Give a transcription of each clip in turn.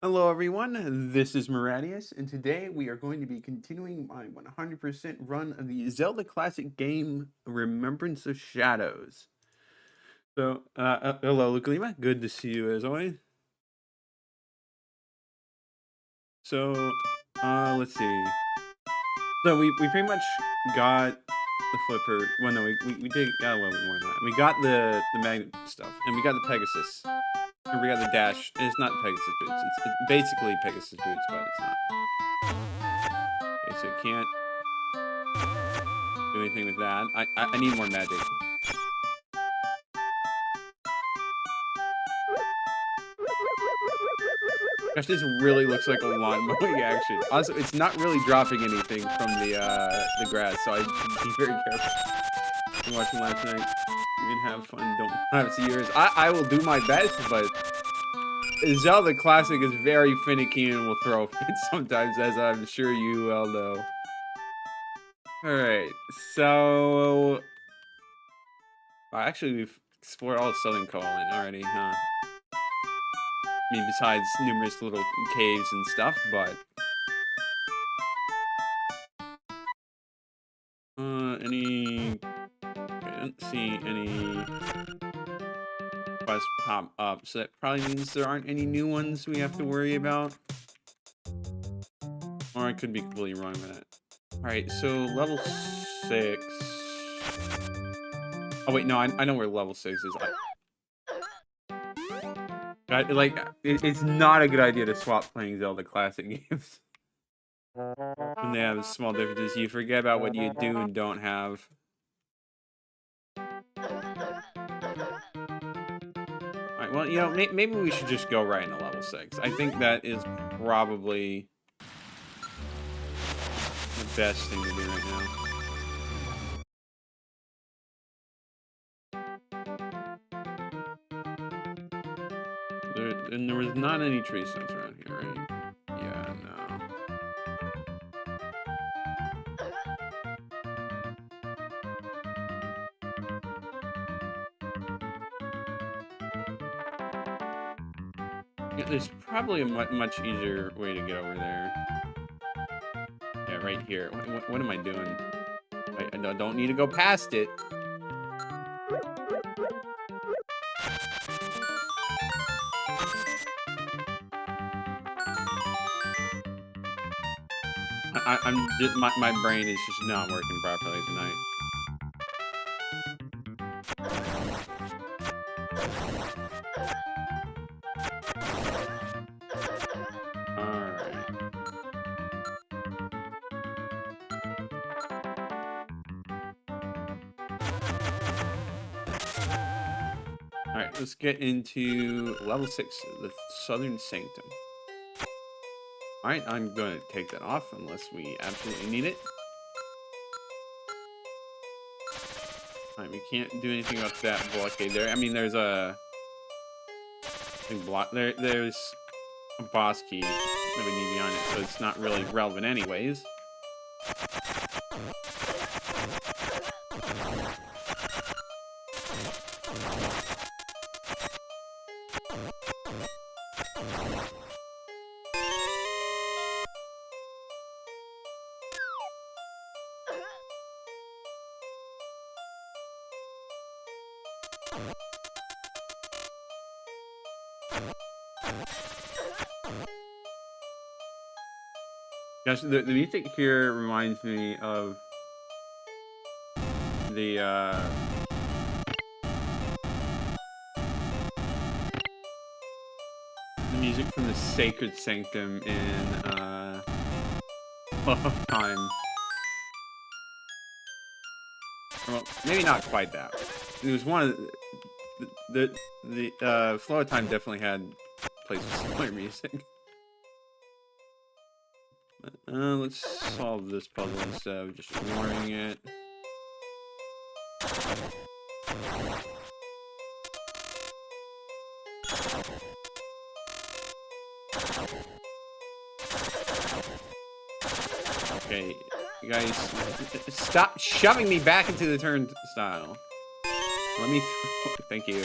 Hello, everyone. This is Maradius, and today we are going to be continuing my 100% run of the Zelda Classic game Remembrance of Shadows. So, hello, Lukalima. Good to see you as always. So, let's see. So we pretty much got the flipper. Well, no, we did got a little bit more than that. We got the magnet stuff, and we got the Pegasus. And we got the dash. It's not Pegasus boots. It's basically Pegasus boots, but it's not. Okay, so it can't do anything with that. I need more magic. Gosh, this really looks like a lawn mowing action. Also, it's not really dropping anything from the grass, so I'd be very careful. Been watching last night. You can have fun. Don't have to see yours. I will do my best, but Zelda Classic is very finicky and will throw fits sometimes, as I'm sure you well know. Alright, so... actually, we've explored all of Southern Colin already, huh? I mean, besides numerous little caves and stuff, but... any... I don't see any quests pop up, so that probably means there aren't any new ones we have to worry about. Or I could be completely wrong with that. Alright, so level 6... Oh wait, no, I know where level 6 is. It's not a good idea to swap playing Zelda Classic games. When they have small differences, you forget about what you do and don't have. Alright, well, you know, maybe we should just go right into level 6. I think that is probably the best thing to do right now. And there was not any tree stones around here, right? Yeah, no. Yeah, there's probably a much easier way to get over there. Yeah, right here. What am I doing? I don't need to go past it. I'm just, my brain is just not working properly tonight. Alright. Alright, let's get into level 6, the Southern Sanctum. Alright, I'm going to take that off unless we absolutely need it. Alright, we can't do anything about that blockade there. I mean, there's a... There's a boss key that we need behind it, so it's not really relevant anyways. Gosh, the music here reminds me of the music from the Sacred Sanctum in of Time. Well, maybe not quite that. It was one of the Flow of Time definitely had places with similar music. Let's solve this puzzle instead of just ignoring it. Okay, you guys, stop shoving me back into the turnstile. Let me thank you.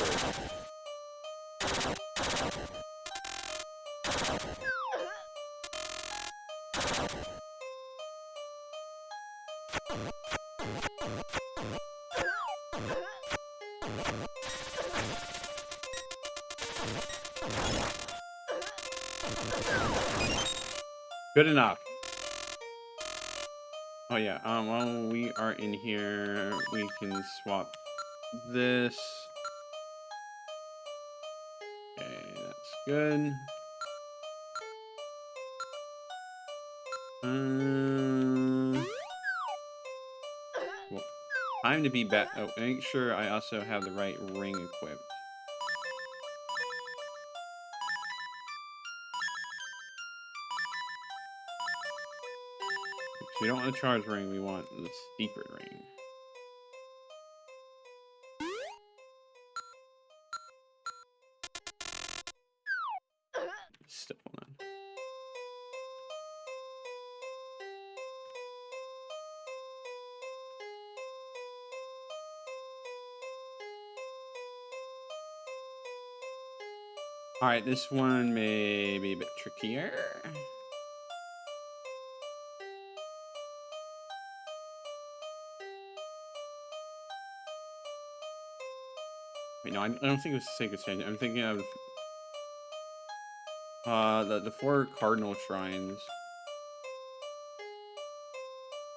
Good enough. Oh yeah, while we are in here, we can swap this. Okay, that's good. Well, time to be back. Oh, make sure I also have the right ring equipped. So we don't want a charge ring, we want the secret ring. Still on. Alright, this one may be a bit trickier. Wait, no, I don't think it was Sacred Stage. I'm thinking of the 4 cardinal shrines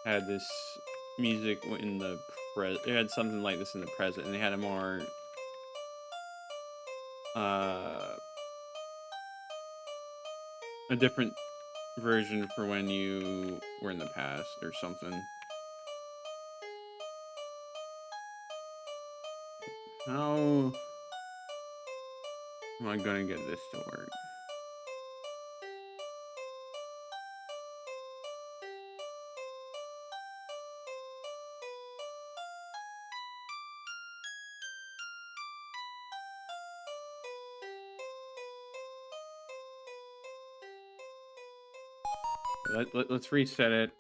had this music in the present. It had something like this in the present, and they had a more a different version for when you were in the past or something. How am I gonna get this to work? Let's reset it.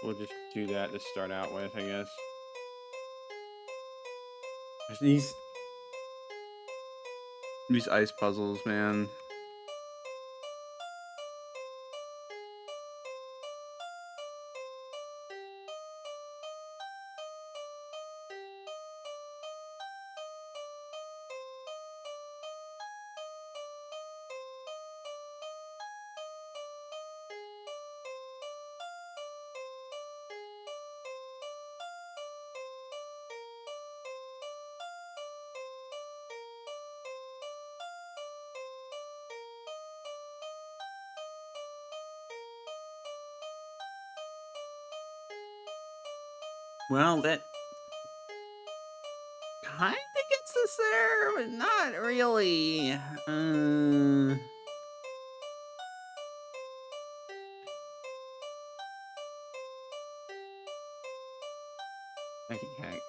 We'll just do that to start out with, I guess. These ice puzzles, man. Well, that kind of gets us there, but not really. Heck.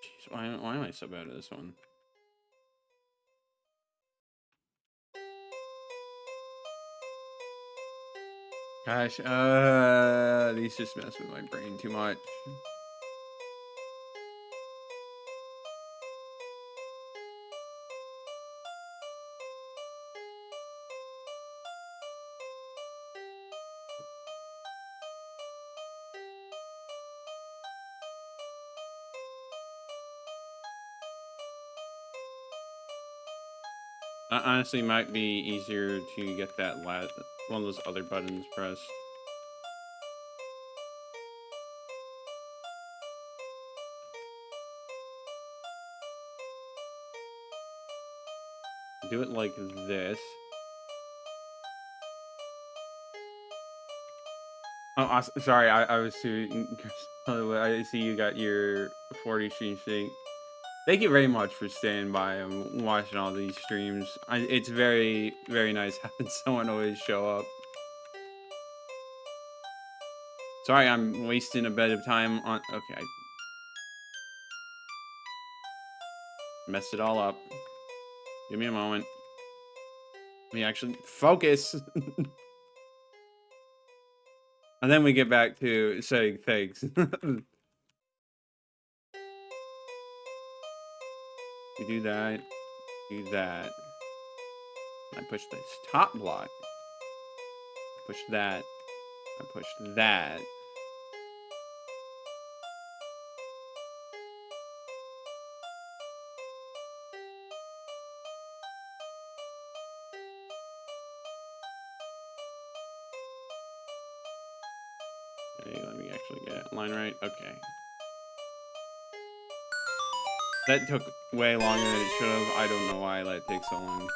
Jeez, why am I so bad at this one? Gosh, these just mess with my brain too much. Honestly, might be easier to get that one of those other buttons pressed. Do it like this. Oh, sorry, I was too. I see you got your 40 stream thing. Thank you very much for staying by and watching all these streams. It's very, very nice having someone always show up. Sorry, I'm wasting a bit of time on. Okay, I messed it all up. Give me a moment. We actually focus. And then we get back to saying thanks. We do that. Do that. I push this top block. Push that. I push that. Okay, let me actually get that line right. Okay. That took way longer than it should have. I don't know why I let it take so long.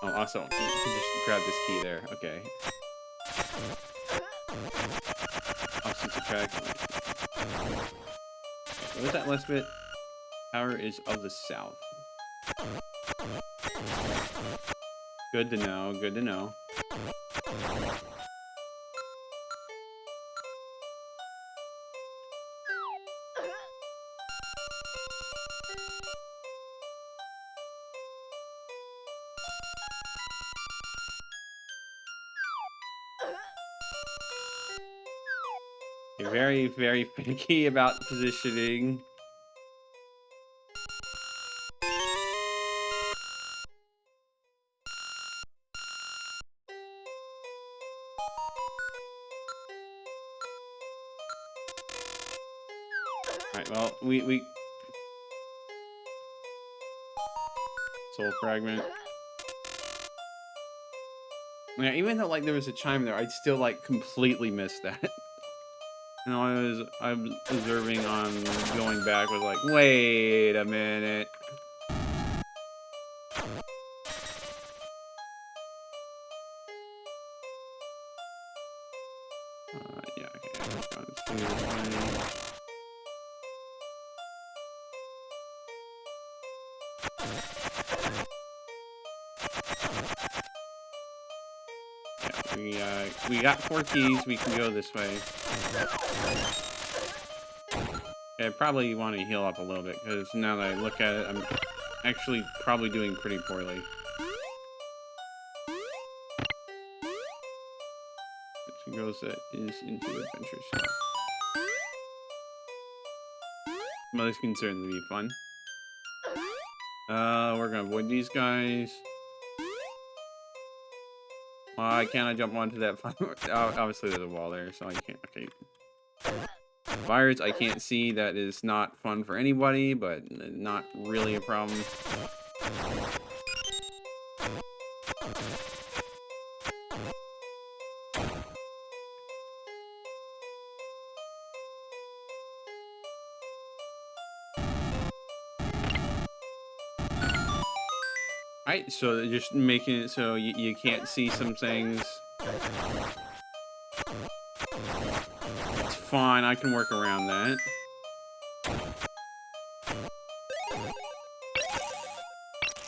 Oh, also, you can just grab this key there. Okay. Option subtract. What was that last bit? Power is of the south. Good to know. Good to know. You're very, very picky about positioning. Alright, well, we... Soul fragment. Yeah, even though, like, there was a chime there, I'd still, like, completely miss that. You know, I'm observing on going back was like, wait a minute. Yeah, okay, let's do this way. Yeah, we got 4 keys. We can go this way. Okay, I probably want to heal up a little bit because now that I look at it, I'm actually probably doing pretty poorly. It goes that is into adventure stuff. Mother's concerned to be fun. We're gonna avoid these guys. Why can't I jump onto that? Obviously, there's a wall there, so I can't. Okay. Virus, I can't see. That is not fun for anybody, but not really a problem. Right, so just making it so you can't see some things. It's fine, I can work around that.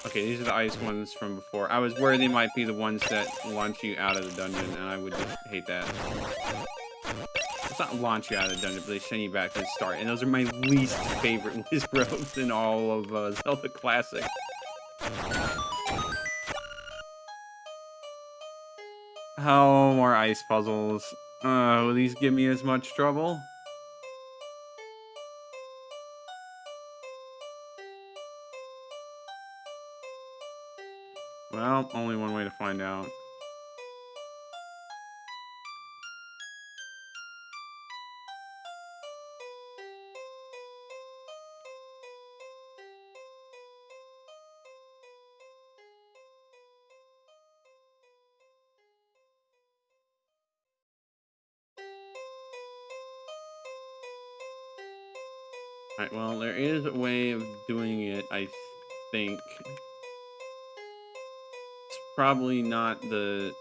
Okay, these are the ice ones from before. I was worried they might be the ones that launch you out of the dungeon, and I would just hate that. It's not launch you out of the dungeon, but they send you back to the start. And those are my least favorite Wizroads in all of Zelda Classic. Oh, more ice puzzles. Will these give me as much trouble? Well, only one way to find out. Alright, well, there is a way of doing it, I think. It's probably not the...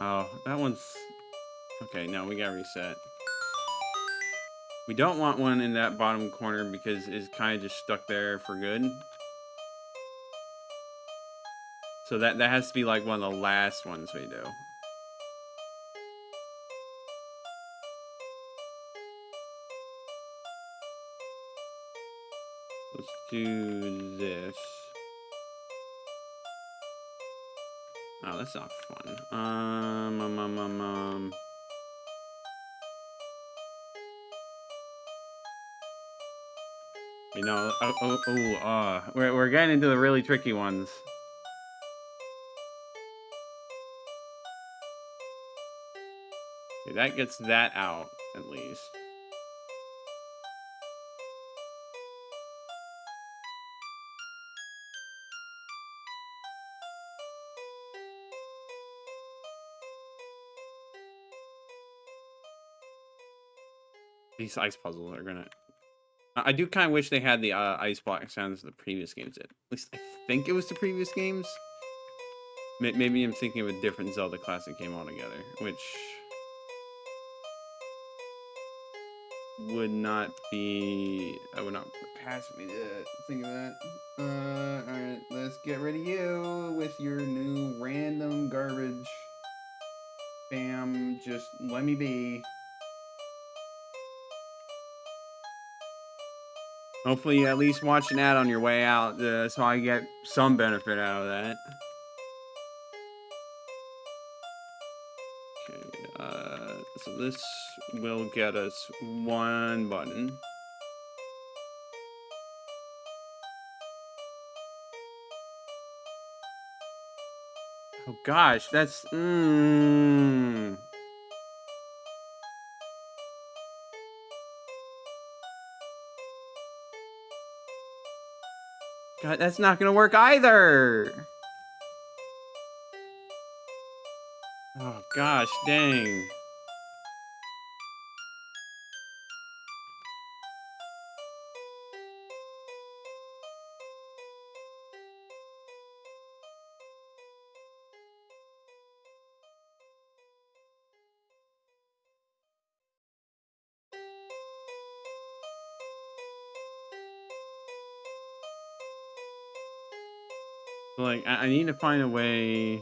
Oh, that one's... Okay, no, we gotta reset. We don't want one in that bottom corner because it's kind of just stuck there for good. So that has to be like one of the last ones we do. Let's do this. Oh, that's not fun. You know, we're getting into the really tricky ones. Okay, that gets that out, at least. These ice puzzles are gonna... I do kind of wish they had the ice block sounds the previous games did. At least I think it was the previous games. Maybe I'm thinking of a different Zelda Classic game altogether, which would not be... I would not pass me to think of that. Alright, let's get rid of you with your new random garbage. Bam, just let me be. Hopefully you at least watch an ad on your way out, so I get some benefit out of that. Okay, so this will get us one button. Oh gosh, that's... God, that's not gonna work either! Oh gosh, dang. Like, I need to find a way...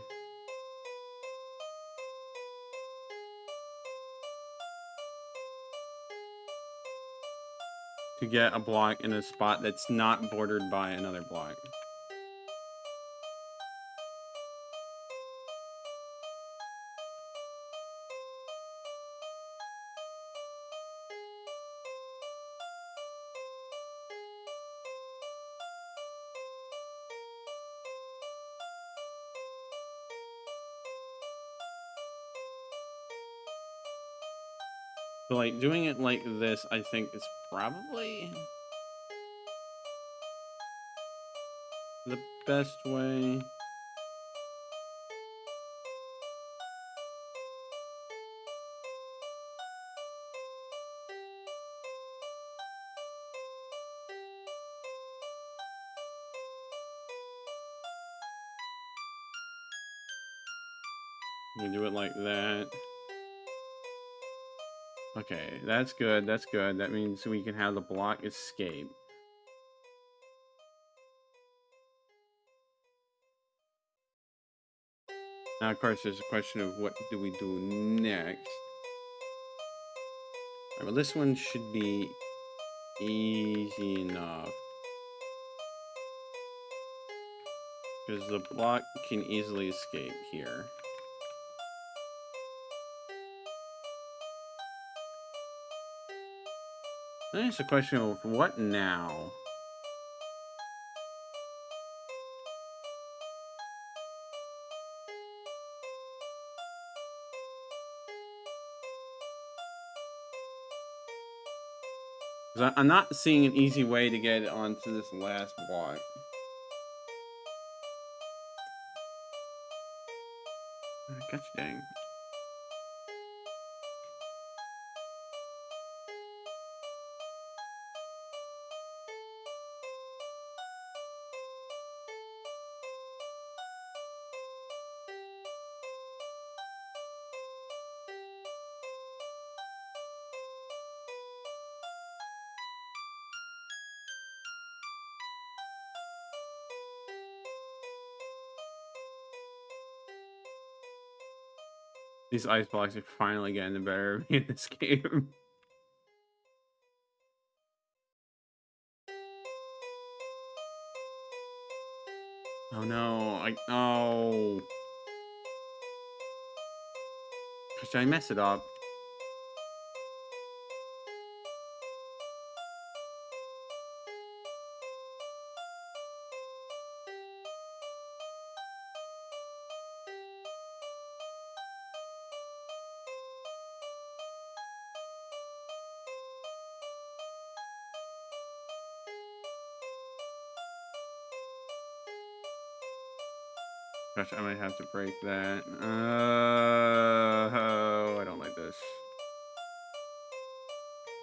to get a block in a spot that's not bordered by another block. But like, doing it like this, I think is probably the best way. We do it like that. Okay, that's good, that's good. That means we can have the block escape. Now, of course, there's a question of what do we do next. Right, well, this one should be easy enough. Because the block can easily escape here. Then it's a question of what now? Because I'm not seeing an easy way to get onto this last block. Gosh dang. These ice blocks are finally getting the better of me in this game. Oh no, oh. Should I mess it up? Gosh, I might have to break that. Oh, I don't like this.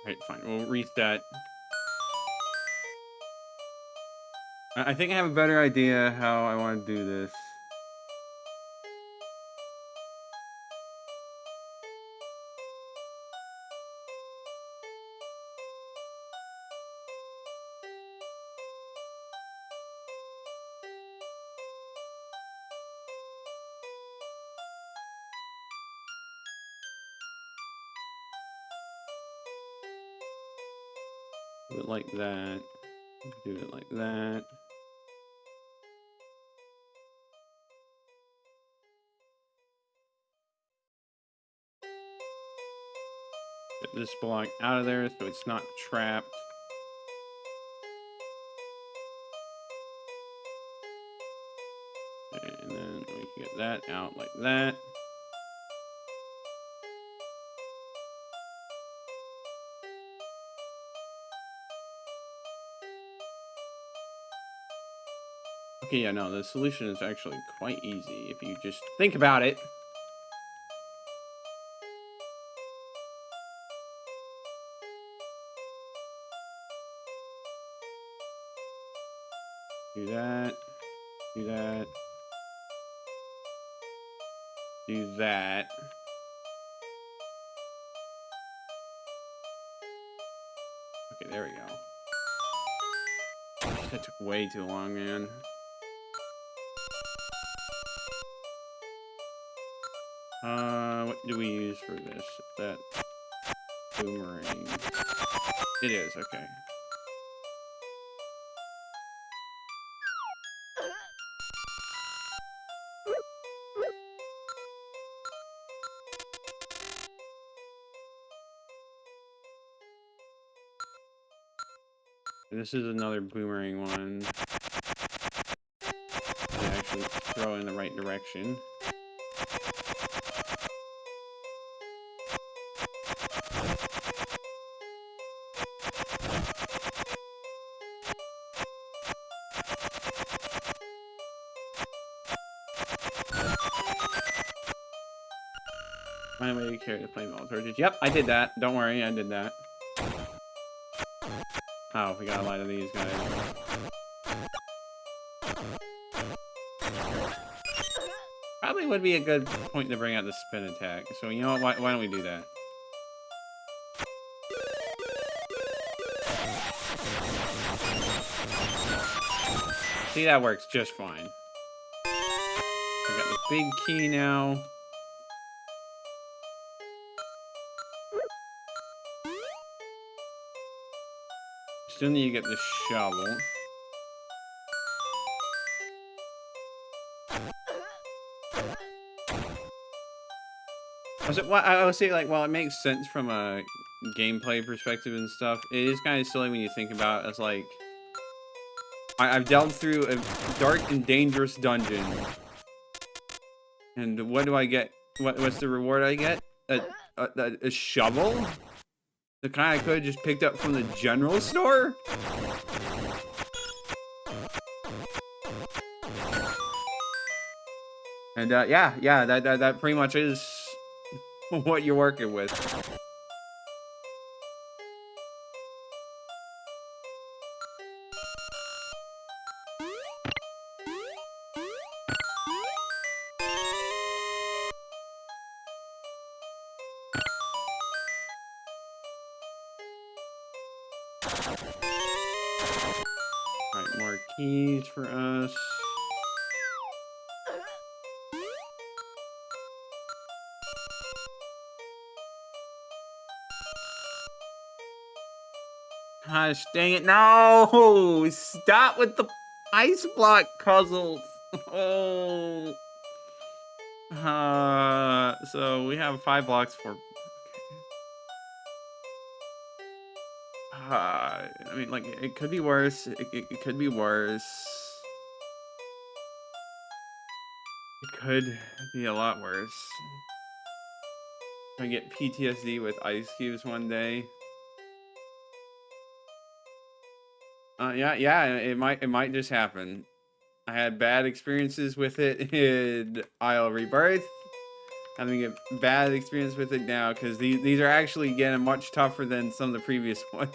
Alright, fine. We'll reset. I think I have a better idea how I want to do this. Do it like that. Do it like that. Get this block out of there so it's not trapped. And then we can get that out like that. Okay, yeah, no, the solution is actually quite easy if you just think about it. Do that. Do that. Do that. Okay, there we go. That took way too long, man. What do we use for this? That boomerang. It is, okay. This is another boomerang one. To actually throw in the right direction. Find a way to carry the flame ball torches. Yep, I did that. Don't worry, I did that. Oh, we got a lot of these guys. Probably would be a good point to bring out the spin attack. So you know what? Why don't we do that? See, that works just fine. I got the big key now. Still need to get the shovel. I would say, like, while it makes sense from a gameplay perspective and stuff, it is kind of silly when you think about it as, like, I've delved through a dark and dangerous dungeon. And what do I get? What's the reward I get? A shovel? The kind I could have just picked up from the general store? And yeah, that pretty much is what you're working with. Alright, more keys for us. Gosh dang it, no! Stop with the ice block puzzles! Oh. So we have 5 blocks for. I mean, like, it could be worse. It could be worse. It could be a lot worse. I get PTSD with ice cubes one day. Yeah, it might just happen. I had bad experiences with it in Isle Rebirth. Having a bad experience with it now because these are actually getting much tougher than some of the previous ones.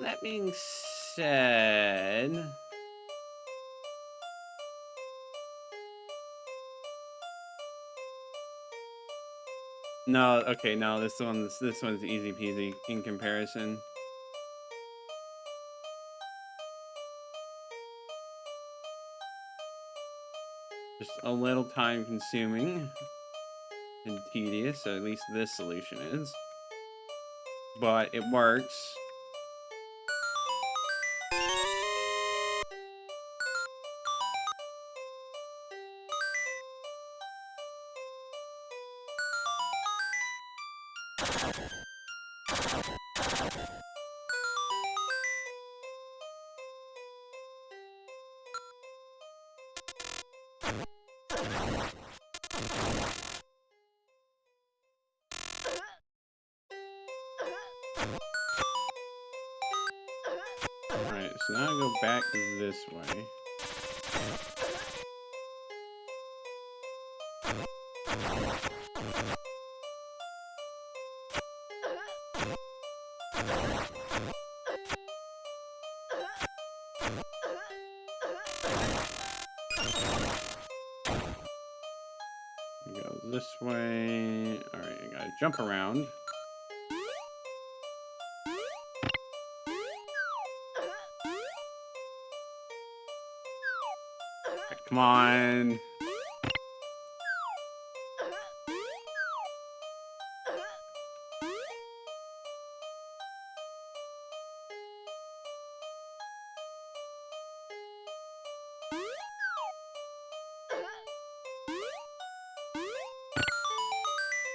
That being said, no, okay, no, this one's easy peasy in comparison. Just a little time consuming and tedious, so at least this solution is. But it works. Alright, so now I go back this way. Go this way. Alright, I gotta jump around. Come on.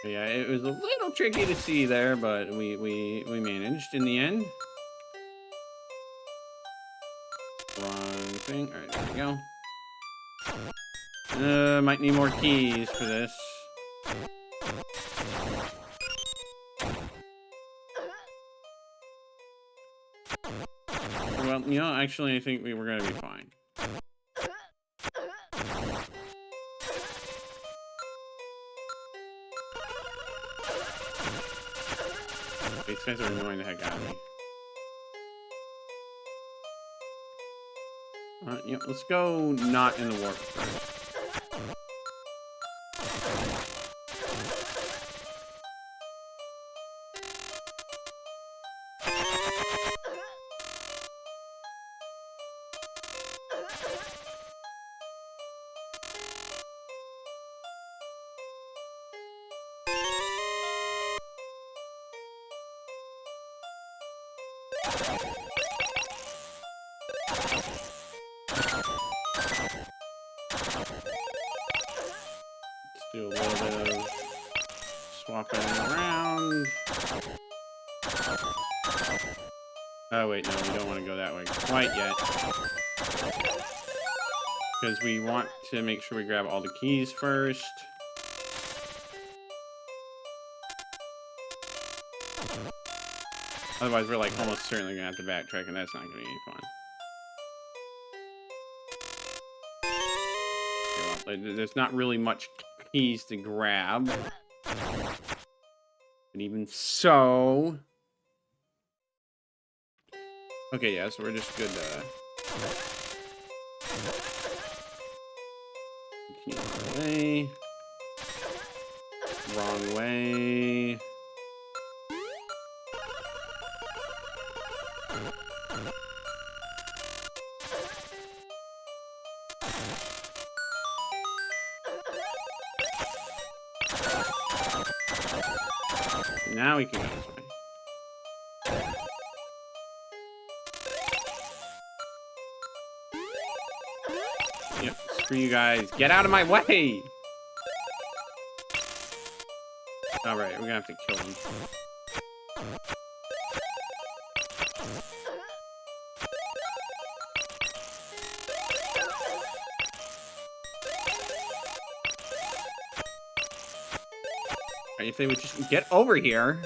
Yeah, it was a little tricky to see there, but we managed in the end. Wrong thing. Alright, there we go. Might need more keys for this. Well, you know, actually, I think we were gonna be fine. These guys are annoying the heck out of me. Yeah, let's go not in the warp first. Do a little bit of swapping around. Oh wait, no, we don't want to go that way quite yet. Because we want to make sure we grab all the keys first. Otherwise, we're like almost certainly gonna have to backtrack, and that's not gonna be any fun. Okay, well, there's not really much keys to grab. And even so... Okay, yeah, so we're just good to... Wrong way. Now we can go this way. Yep, screw you guys. Get out of my way! Alright, we're gonna have to kill him. If they would just get over here.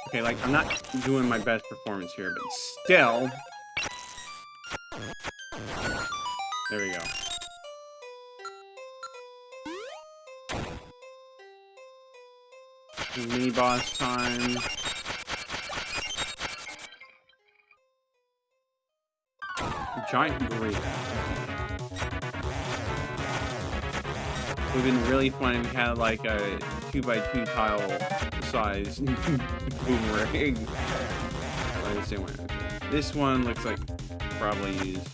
Okay, like, I'm not doing my best performance here, but still. There we go. Mini boss time. Giant gorilla. It would have been really fun if we had like a 2x2 tile size boomerang. Right, the same way. This one looks like probably used.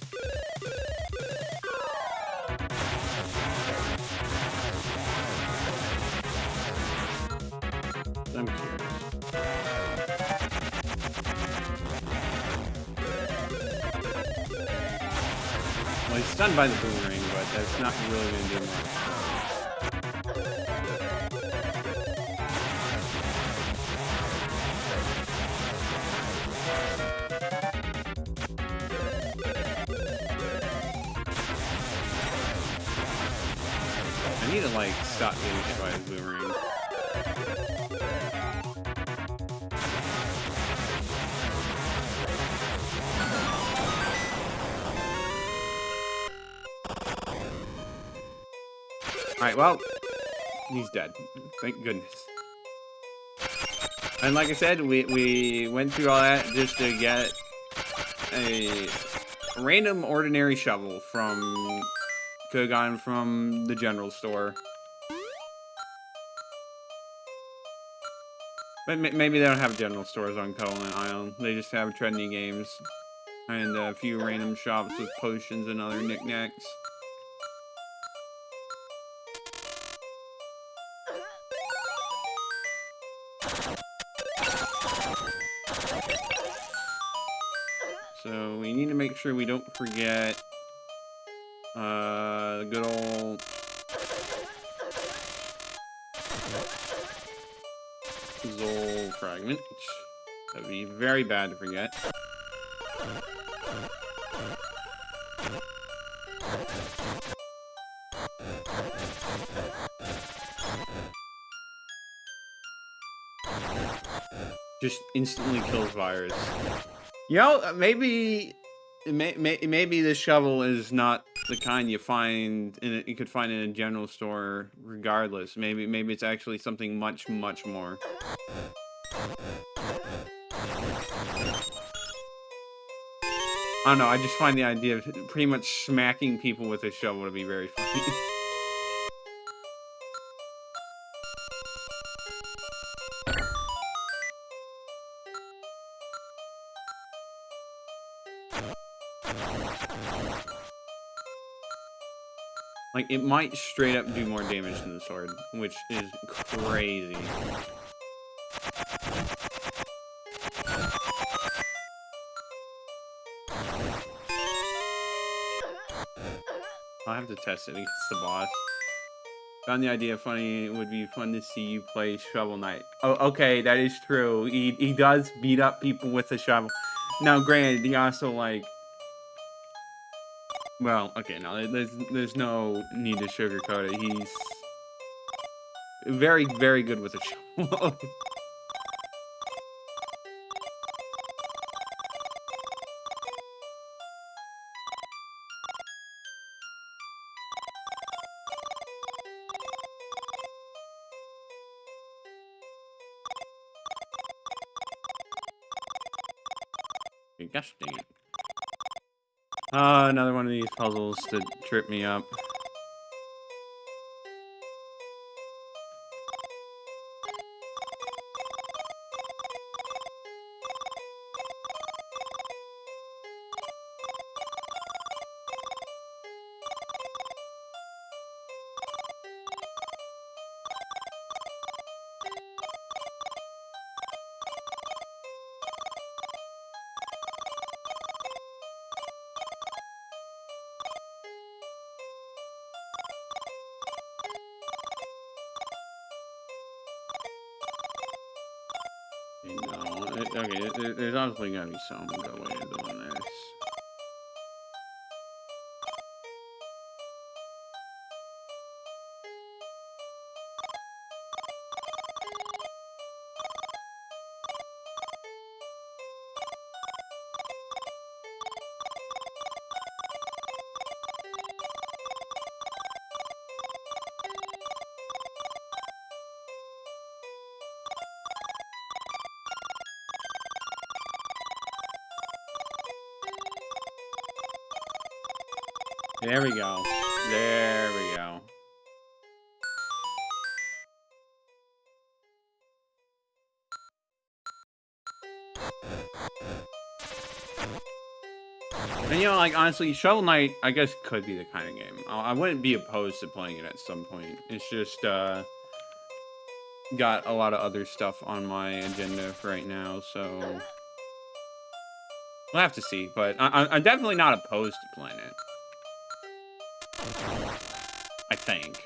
I'm curious. Well, he's stunned by the boomerang, but that's not really going to do much. I need to, like, stop getting hit by his boomerang. Alright, well, he's dead. Thank goodness. And like I said, we went through all that just to get a random ordinary shovel from... Could have gotten from the general store. But maybe they don't have general stores on Colan Island. They just have trendy games. And a few random shops with potions and other knickknacks. So we need to make sure we don't forget the good old Zol fragment, which that would be very bad to forget. Just instantly kills virus. You know, maybe this shovel is not the kind you find you could find in a general store regardless. Maybe it's actually something much more. I don't know, I just find the idea of pretty much smacking people with a shovel to be very funny. Like, it might straight up do more damage than the sword, which is crazy. I'll have to test it against the boss. Found the idea funny. It would be fun to see you play Shovel Knight. Oh, okay, that is true. He does beat up people with a shovel. Now, granted, he also, like... Well, okay, no, there's no need to sugarcoat it. He's very, very good with a shovel. Gosh dang it. Another one of these puzzles to trip me up. No, okay, there's obviously gotta be some good way of doing this. There we go. There we go. And, you know, like, honestly, Shovel Knight, I guess, could be the kind of game. I wouldn't be opposed to playing it at some point. It's just, got a lot of other stuff on my agenda for right now, so... we'll have to see, but I'm definitely not opposed to playing it. I think.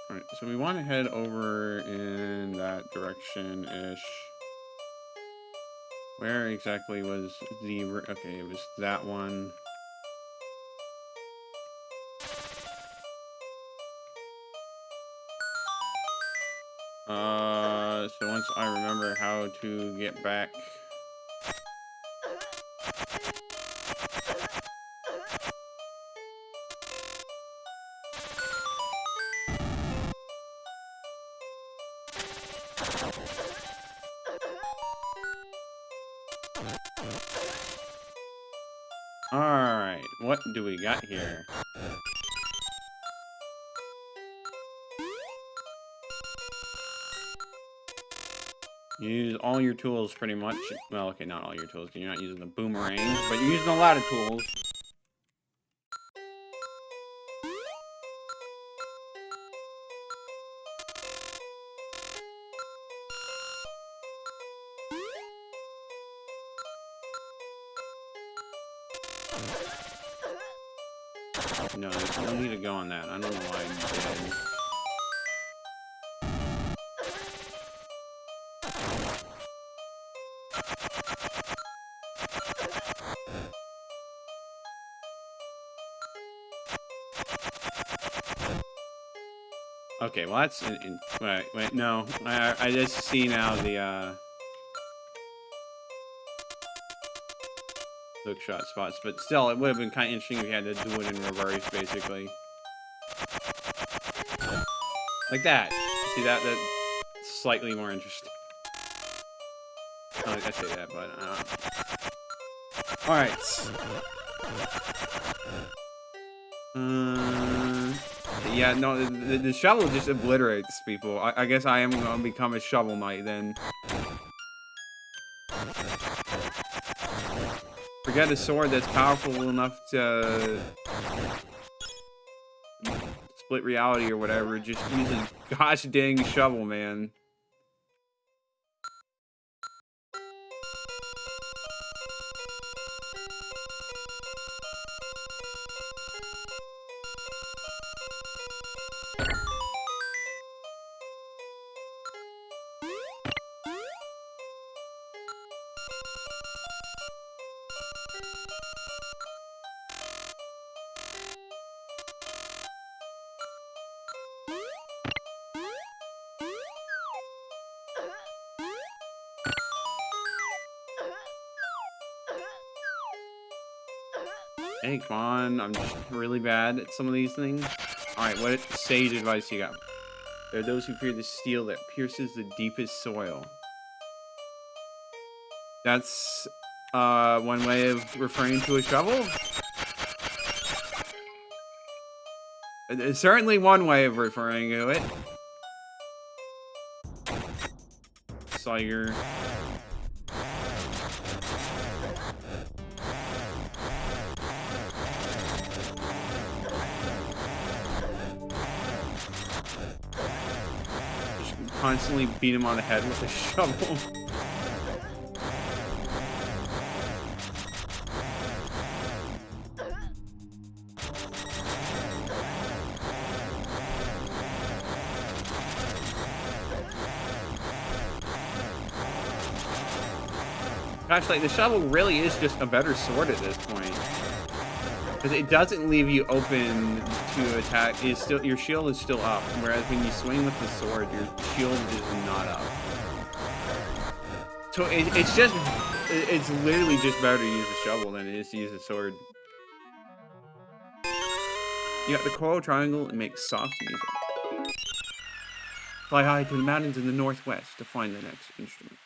Alright, so we want to head over in that direction-ish. Where exactly was the... okay, it was that one. So once I remember how to get back... Alright, what do we got here? Use all your tools pretty much. Well, okay, not all your tools, because you're not using the boomerang, but you're using a lot of tools. No, there's no need to go on that. I don't know why I did. Okay, well that's wait, no. I just see now the hook shot spots, but still, it would have been kind of interesting if you had to do it in reverse, basically. Like that. See that? That's slightly more interesting. I say that, but all right. Yeah, no, the shovel just obliterates people. I guess I am gonna become a Shovel Knight then. Forget a sword that's powerful enough to split reality or whatever. Just use a gosh dang shovel, man. Hey, come on. I'm just really bad at some of these things. Alright, what sage advice you got? There are those who fear the steel that pierces the deepest soil. That's, one way of referring to a shovel? It's certainly one way of referring to it. Sawyer. Constantly beat him on the head with a shovel. Gosh, like, the shovel really is just a better sword at this point. Because it doesn't leave you open to attack. It's still, your shield is still up. Whereas when you swing with the sword, your shield is not up. So it's literally just better to use a shovel than it is to use a sword. You got the coral triangle and make soft music. Fly high to the mountains in the northwest to find the next instrument.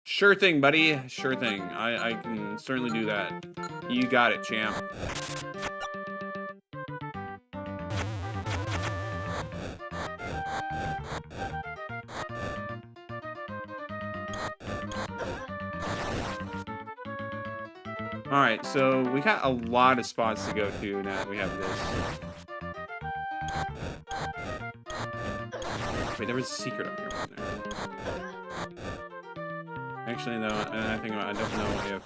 Sure thing, buddy. Sure thing. I can certainly do that. You got it, champ. Alright, so we got a lot of spots to go to now that we have this. Wait, there was a secret up here, wasn't there? Actually, no, I think I don't know if...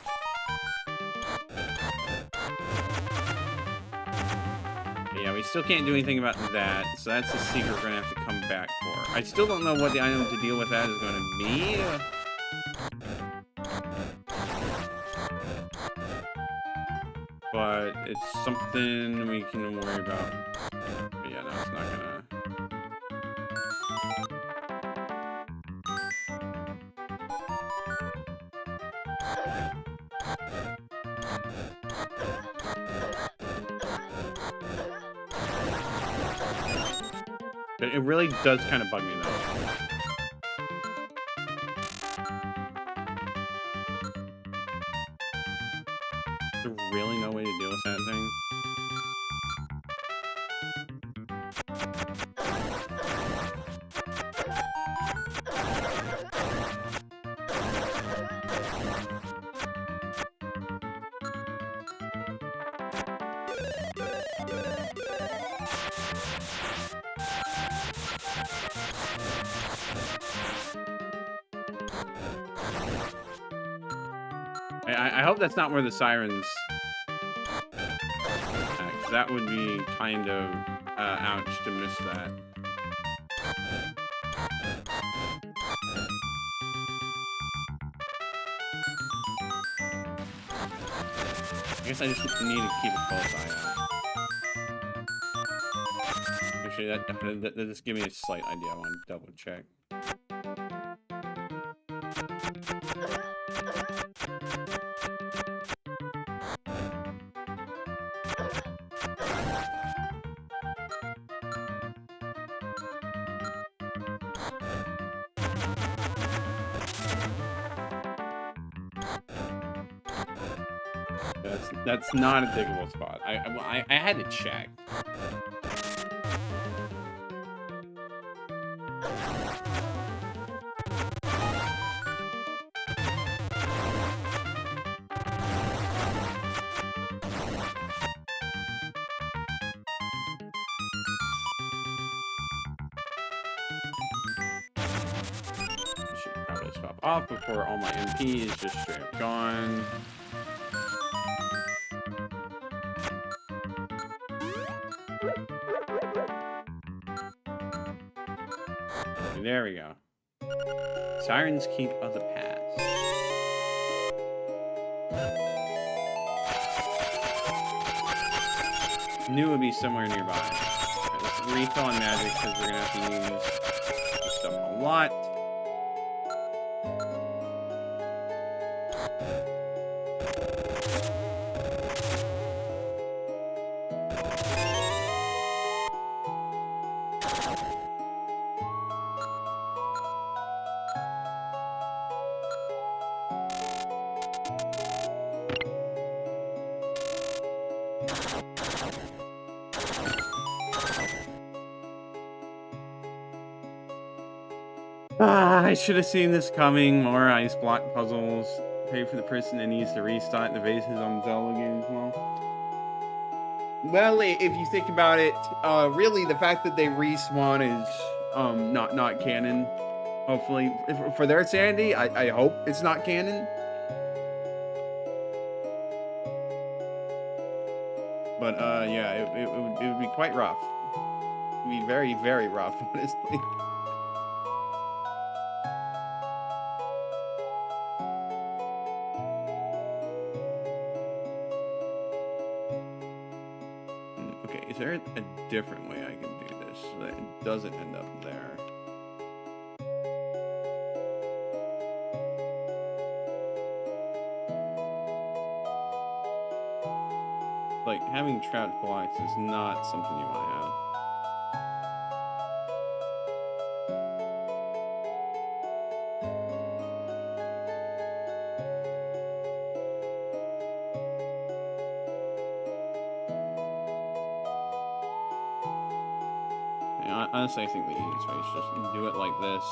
Yeah, we still can't do anything about that, so that's a secret we're gonna have to come back for. I still don't know what the item to deal with that is gonna be. But it's something we can worry about. But yeah, no, it's not gonna... It really does kind of bug me, though. Is there really no way to deal with that thing? I hope that's not where the sirens... that would be kind of ouch to miss that. I guess I just need to keep a close eye out. Actually, that just give me a slight idea. I want to double check. That's not a diggable spot. I had to check. Should probably swap off before all my MP is just straight up gone. There we go. Sirens Keep of the Past. Knew it would be somewhere nearby. Right, let's refill on magic because we're gonna have to use this stuff a lot. I should have seen this coming. More ice block puzzles. Pay for the person that needs to restart the bases on Zelda games. Well, if you think about it, really the fact that they respawn is not canon. Hopefully, for their sanity, I hope it's not canon. But yeah, it would be quite rough. It would be very, very rough, honestly. Okay, is there a different way I can do this so that it doesn't end up there? Like, having trapped blocks is not something you want to have. Honestly, I think the easiest way is just do it like this.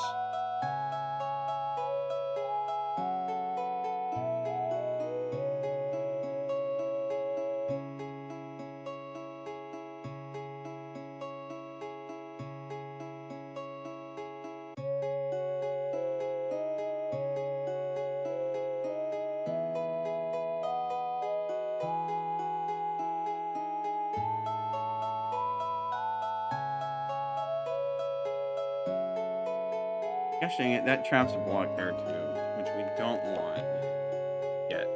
Gosh dang it, that traps a block there too, which we don't want yet.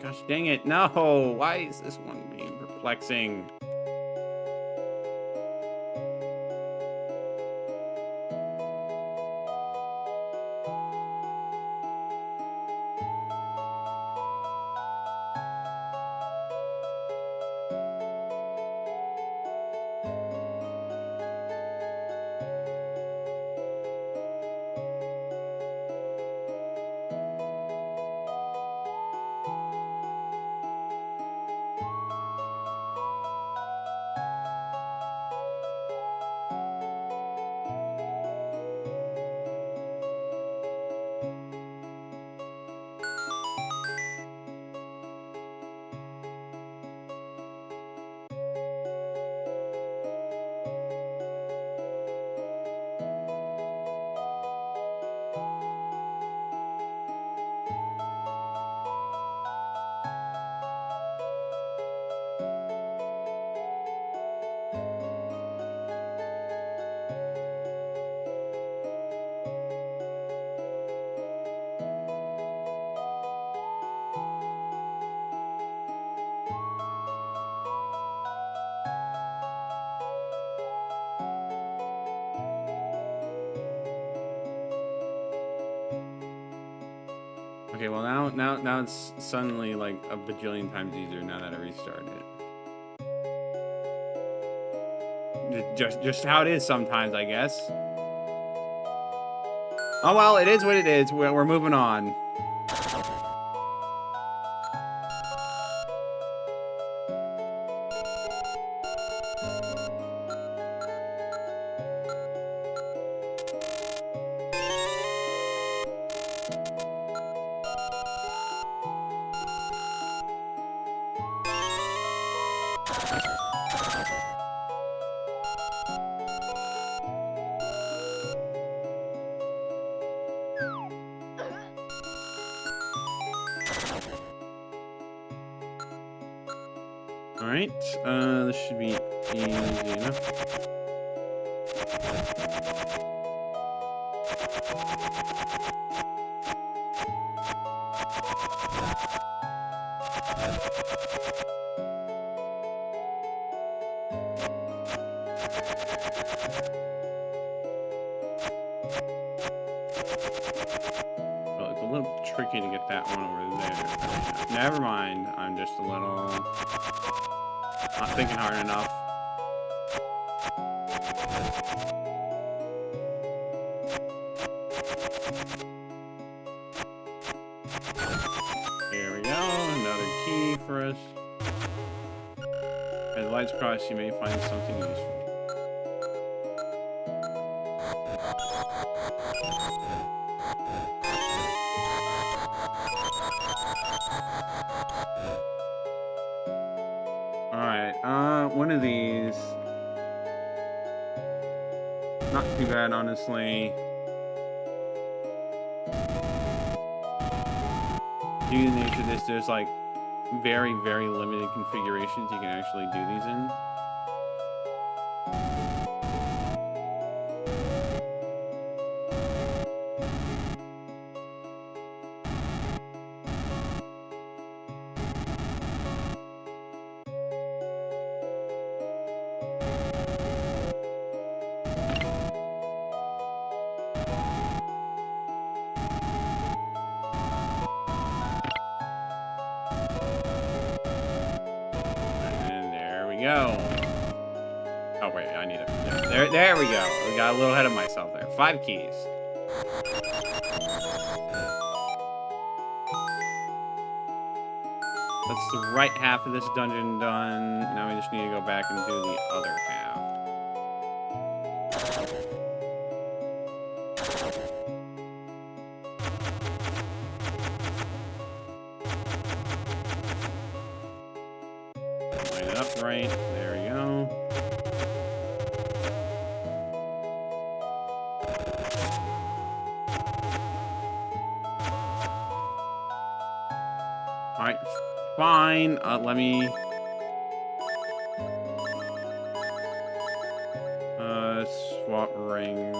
Gosh dang it, no! Why is this one being perplexing? Okay, well now it's suddenly like a bajillion times easier now that I restarted it. Just how it is sometimes, I guess. Oh well, it is what it is. We're moving on. Alright, this should be easy enough. Well, it's a little tricky to get that one over there. Never mind, I'm just a little... not thinking hard enough. Here we go, another key for us. As lights cross, you may find something useful. One of these. Not too bad, honestly. due to the nature of this, there's like very, very limited configurations you can actually do these in. Go. Oh wait, I need it. Yeah, there we go. We got a little ahead of myself there. 5 keys. That's the right half of this dungeon done. Now we just need to go back and do the other half. Line it up right. There we go. Alright, fine. Let me... swap rings.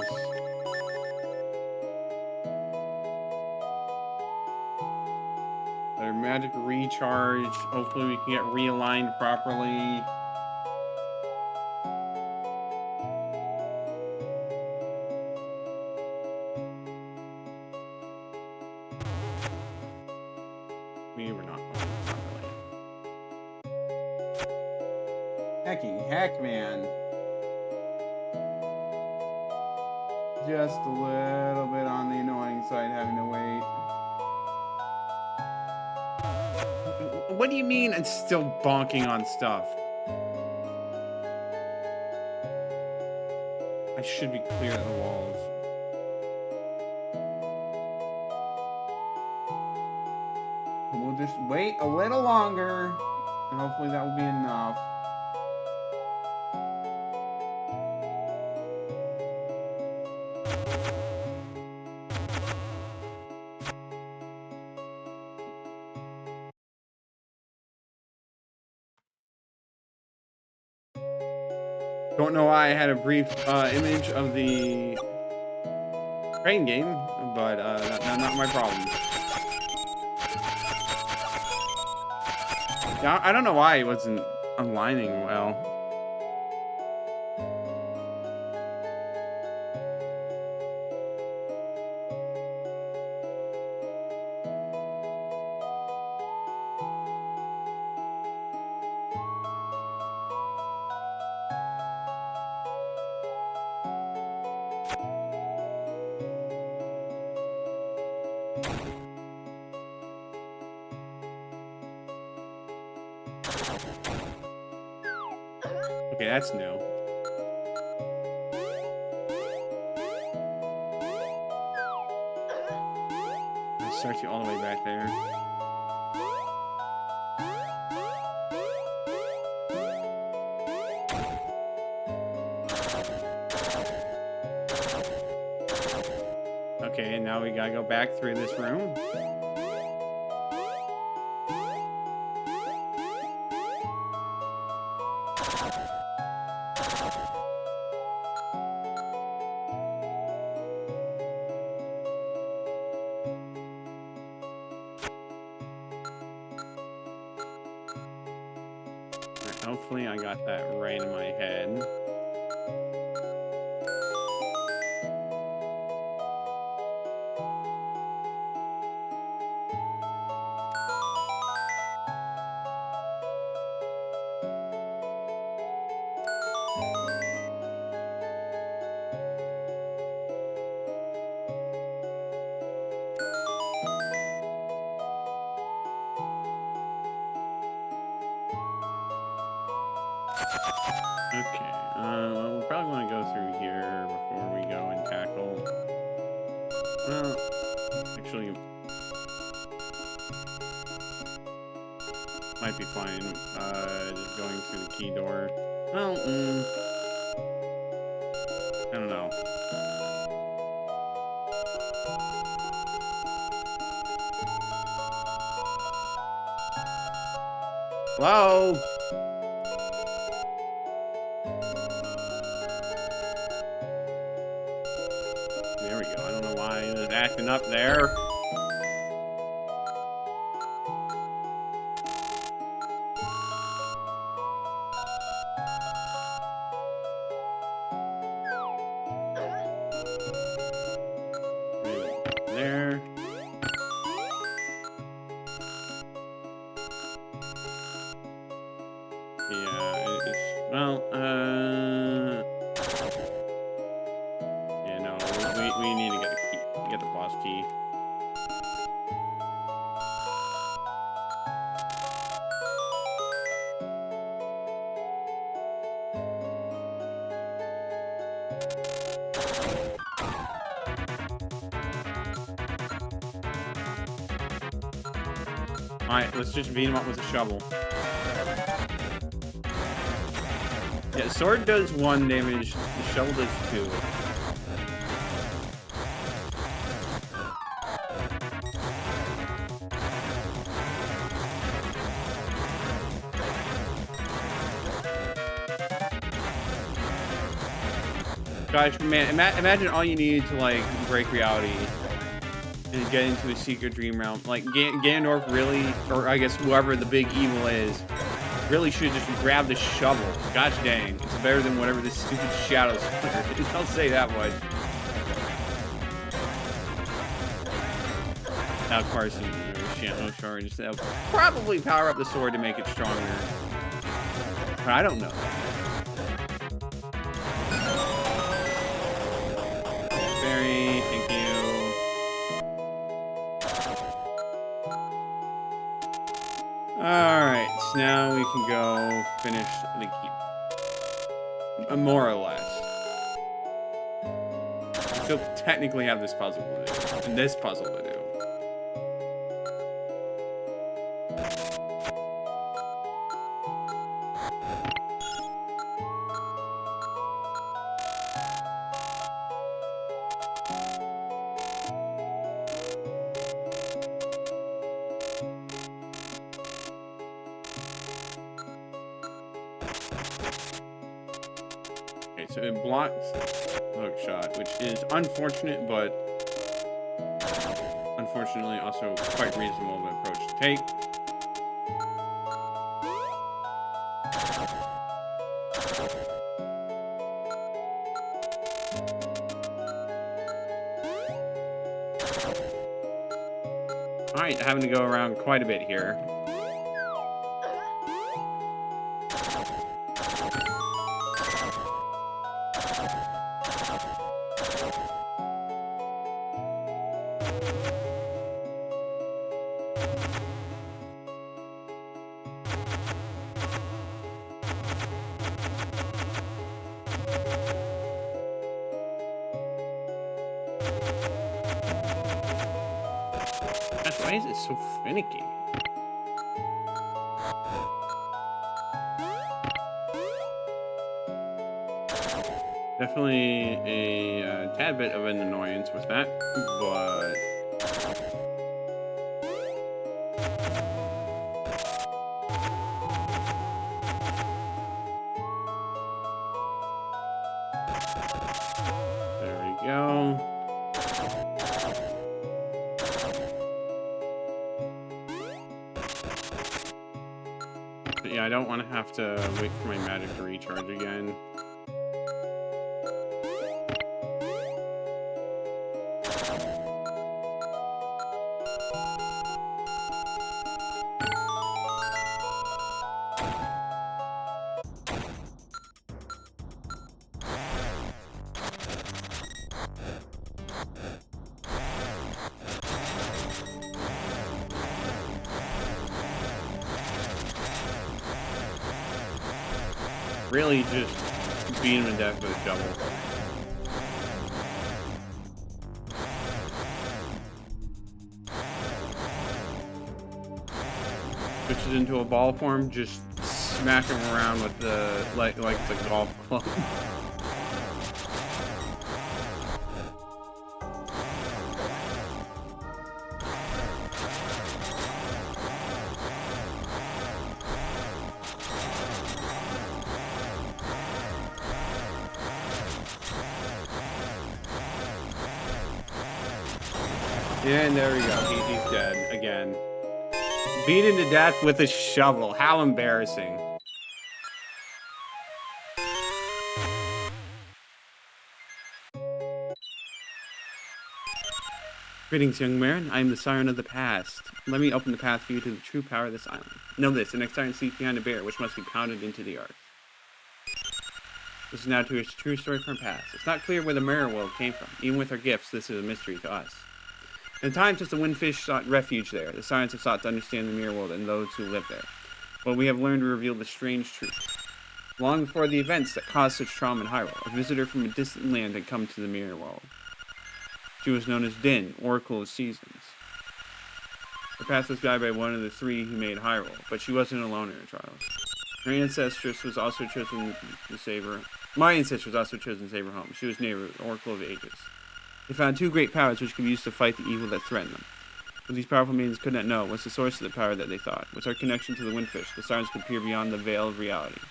Their magic recharge. Hopefully we can get realigned properly. We were not properly. Hecky heck, man. Just a little bit on the annoying side, having to wait. What do you mean it's still bonking on stuff? I should be clear of the walls. We'll just wait a little longer, and hopefully that will be enough. Don't know why I had a brief image of the train game, but not my problem. Yeah, I don't know why it wasn't aligning well. Okay, that's new. I'll start you all the way back there. Okay, and now we gotta go back through this room. Hopefully I got that right in my head. Okay, well, we're probably going to go through here before we go and tackle. Well, actually, might be fine. Just going through the key door. Well, I don't know. Hello? There we go. I don't know why it was acting up there. There. Yeah, it's, well, yeah, no, we need to get the key, get the boss key. Alright, let's just beat him up with a shovel. Yeah, sword does 1 damage, the shovel does 2. Gosh, man, imagine all you need to, like, break reality and get into a secret dream realm. Like, Ganondorf really, or I guess whoever the big evil is, really should just grab the shovel. Gosh dang, it's better than whatever this stupid Shadows is. I'll say that much. Now, of course, no shards. That'll probably power up the sword to make it stronger. But I don't know. Berry, thank you. Alright, so now we can go finish the keep. More or less. We still technically have this puzzle to do. And this puzzle to do. Okay, so it blocks hook shot, which is unfortunate, but unfortunately also quite reasonable of an approach to take. Alright, having to go around quite a bit here. Gosh, why is it so finicky? Definitely a tad bit of an annoyance with that, but there we go. But yeah, I don't want to have to wait for my magic to recharge again. Really just beat him to death with a shovel. Switches into a ball form, just smack him around with the like the golf club. Yeah, and there we go. He's dead again. Beaten to death with a shovel. How embarrassing. Greetings, young man. I am the siren of the past. Let me open the path for you to the true power of this island. Know this, the next siren sleeps behind a bear, which must be pounded into the earth. This is now to a true story from our past. It's not clear where the mirror world came from. Even with our gifts, this is a mystery to us. In time since the windfish sought refuge there, the sirens have sought to understand the mirror world and those who live there. But we have learned to reveal the strange truth. Long before the events that caused such trauma in Hyrule, a visitor from a distant land had come to the mirror world. She was known as Din, Oracle of Seasons. Her path was guided by one of the three who made Hyrule, but she wasn't alone in her trials. Her ancestress was also chosen to save her. My ancestor was also chosen to save her home. She was named Oracle of Ages. They found two great powers which could be used to fight the evil that threatened them. What these powerful maidens could not know was the source of the power that they thought. With our connection to the windfish, the sirens could peer beyond the veil of reality.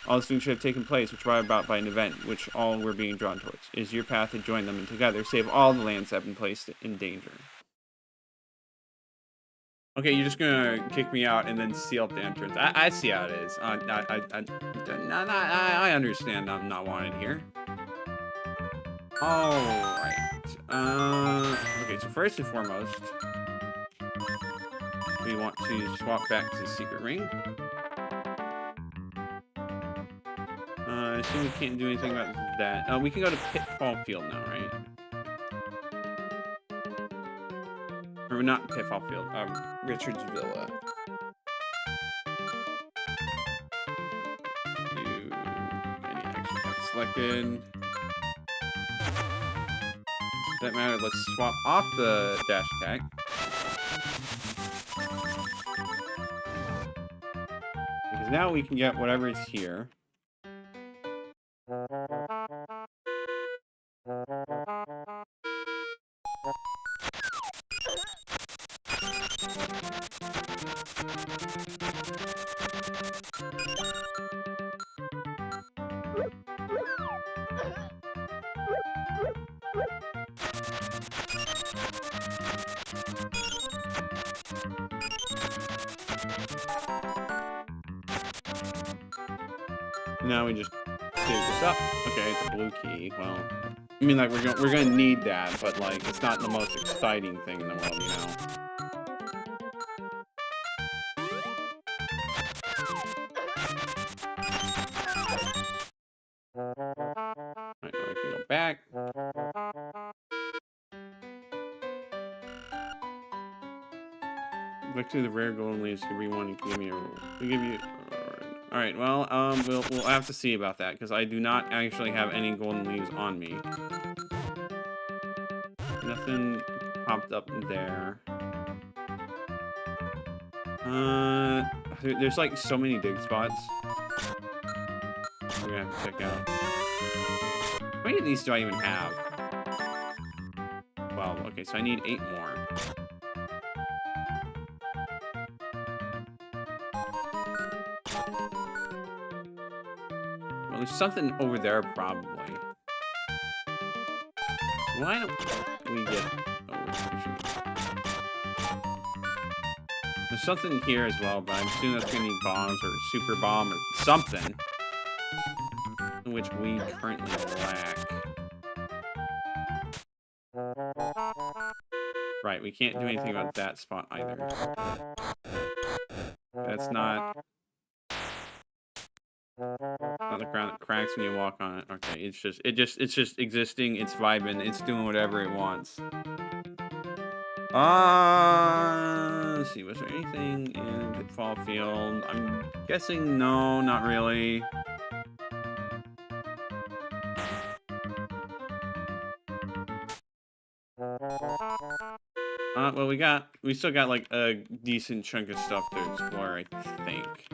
All these things should have taken place, which brought about by an event which all were being drawn towards. It is your path to join them and together save all the lands that have been placed in danger. Okay, you're just gonna kick me out and then seal up the entrance. I see how it is. I understand I'm not wanted here. Alright. Okay, so first and foremost, we want to swap back to the secret ring. I assume we can't do anything about that. We can go to Pitfall Field now, right? Or not Pitfall Field, Richard's Villa. Any action selected. For that matter, let's swap off the dash attack. Because now we can get whatever is here. Now we just dig this up. Okay, it's a blue key. Well, I mean, like we're gonna need that, but like it's not the most exciting thing in the world, you know. Alright, now we can go back. Look to the rare golden leaves. Could be one. You can give me a. We give you. All right. Well, we'll have to see about that because I do not actually have any golden leaves on me. Nothing popped up there. There's like so many dig spots. We're gonna have to check out. How many of these do I even have? Well, okay, so I need 8 more. Well, there's something over there, probably. Why don't we get... There's something here as well, but I'm assuming that's going to need bombs or super bomb or something. Which we currently lack. Right, we can't do anything about that spot either. That's not... Not the ground that cracks when you walk on it. Okay, it's just existing, it's vibing, it's doing whatever it wants. Let's see, was there anything in Pitfall Field? I'm guessing no, not really. Well, we still got like a decent chunk of stuff to explore, I think.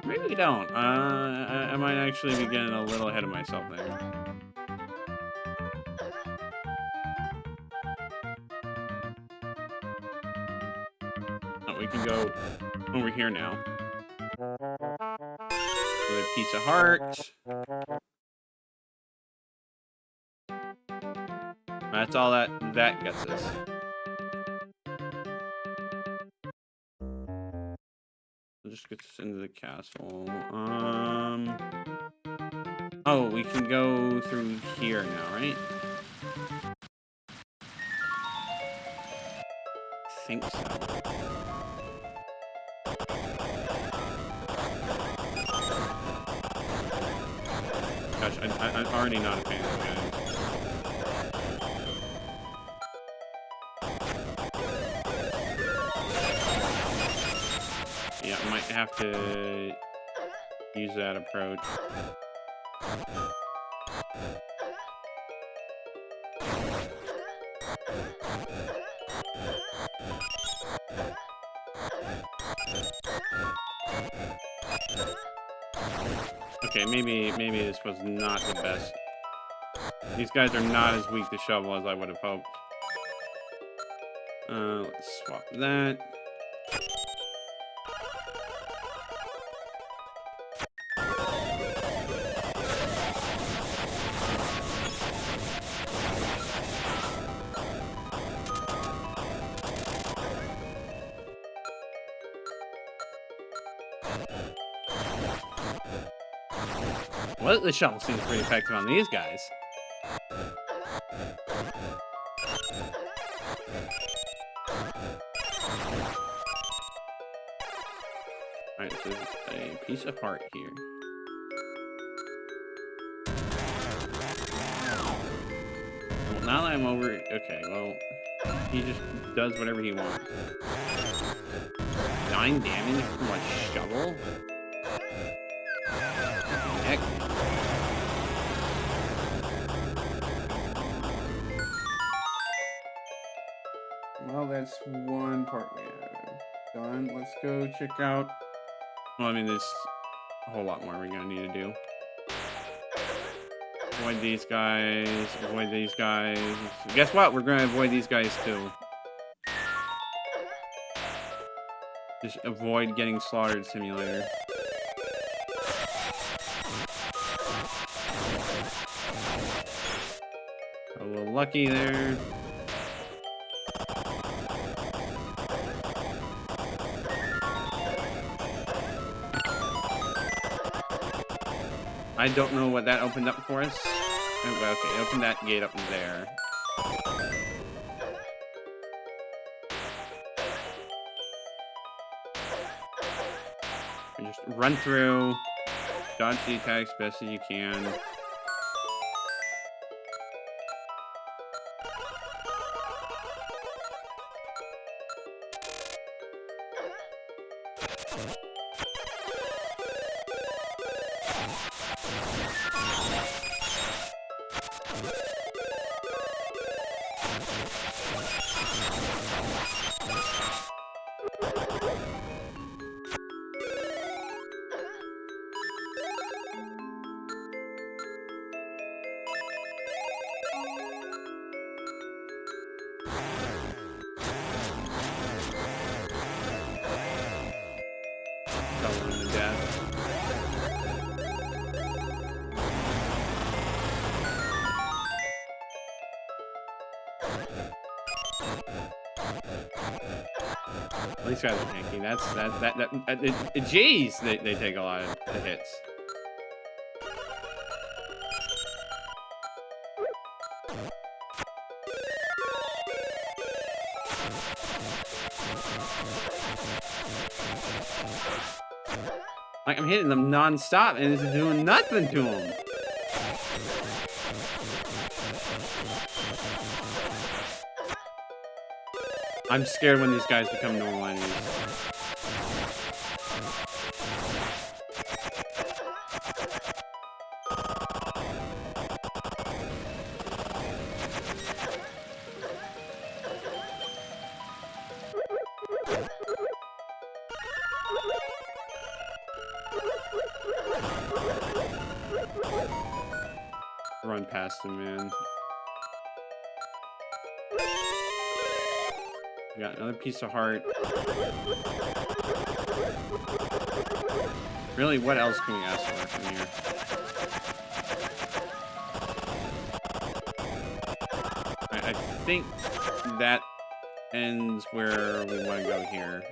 Maybe we don't. I might actually be getting a little ahead of myself there. Oh, we can go over here now. With a piece of heart. That's all that gets us. We'll just get this into the castle. Oh, we can go through here now, right? I think so. Gosh, I'm already not a fan of this guy. Yeah, I might have to use that approach. Okay, maybe this was not the best. These guys are not as weak to shovel as I would have hoped. Let's swap that. Well, the shovel seems pretty effective on these guys. Alright, so there's a piece of heart here. Well, now that I'm over... Okay, well... He just does whatever he wants. 9 damage from a shovel? Heck. Well, that's one part we have done. Let's go check out... Well, I mean, there's a whole lot more we're gonna need to do. Avoid these guys. Avoid these guys. Guess what? We're gonna avoid these guys too. Just avoid getting slaughtered, simulator. A little lucky there. I don't know what that opened up for us. Oh, okay, open that gate up there. And just run through, dodge the attacks best as you can. These guys are tanky. Jeez, they take a lot of hits. Like, I'm hitting them non-stop and it's doing nothing to them. I'm scared when these guys become normal enemies. Run past him, man. We got another piece of heart. Really, what else can we ask for from here? I think that ends where we want to go here.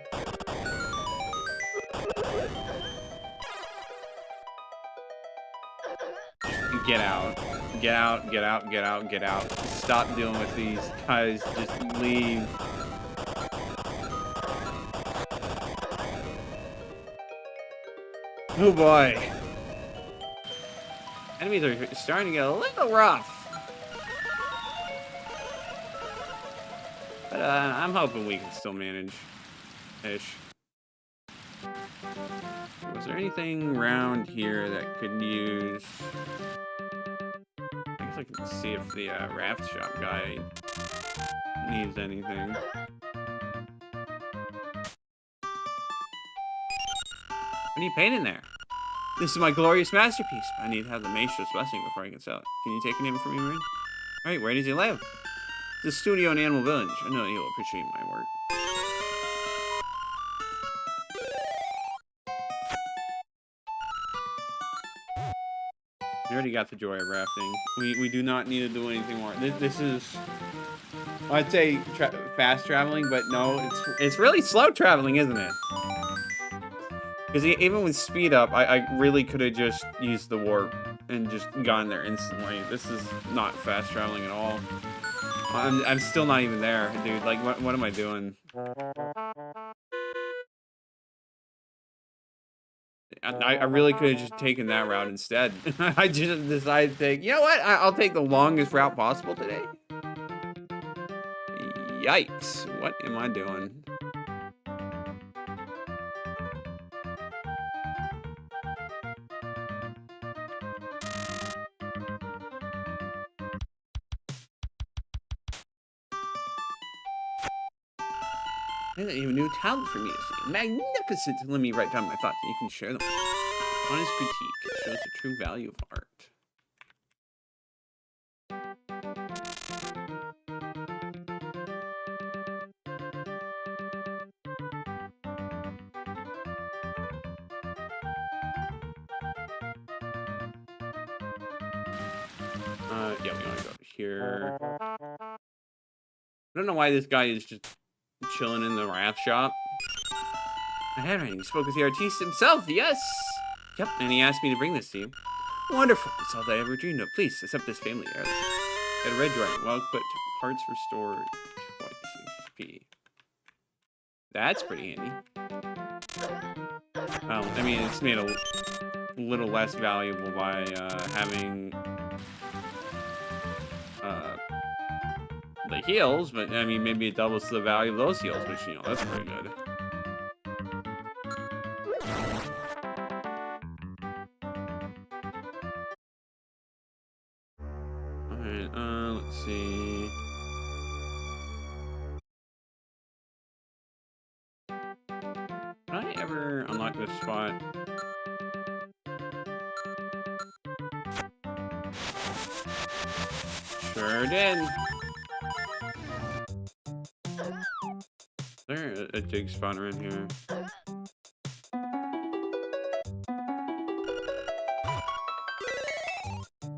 Get out. Get out, get out, get out, get out. Stop dealing with these guys. Just leave. Oh boy. Enemies are starting to get a little rough. But I'm hoping we can still manage-ish. Was there anything around here that could use... I guess I can see if the raft shop guy needs anything. What are you painting there? This is my glorious masterpiece. I need to have the maestro's blessing before I can sell it. Can you take a name from me, Marin? Alright, where does he live? It's a studio in Animal Village. I know he'll appreciate my work. We already got the joy of rafting. We do not need to do anything more. This is, I'd say fast traveling, but no, it's really slow traveling, isn't it? Because even with speed up, I really could have just used the warp and just gone there instantly. This is not fast traveling at all. I'm still not even there, dude. Like, what am I doing? I really could have just taken that route instead. I just decided to take, you know what? I'll take the longest route possible today. Yikes. What am I doing? I think you have a new talent for me to see. Magnificent. Let me write down my thoughts and you can share them. Honest critique shows the true value of art. Yeah, we want to go here. I don't know why this guy is just chilling in the raft shop. My handwriting. You spoke with the artiste himself, yes! Yep, and he asked me to bring this to you. Wonderful, it's all that I ever dreamed of. Please, accept this family heirloom. Got a red drawing, well equipped, parts restored, twice HP. That's pretty handy. Well, I mean, it's made a little less valuable by having the heals, but I mean, maybe it doubles the value of those heals, which, you know, that's pretty good. Alright, let's see. Did I ever unlock this spot? Sure did. Is there a dig spot around here?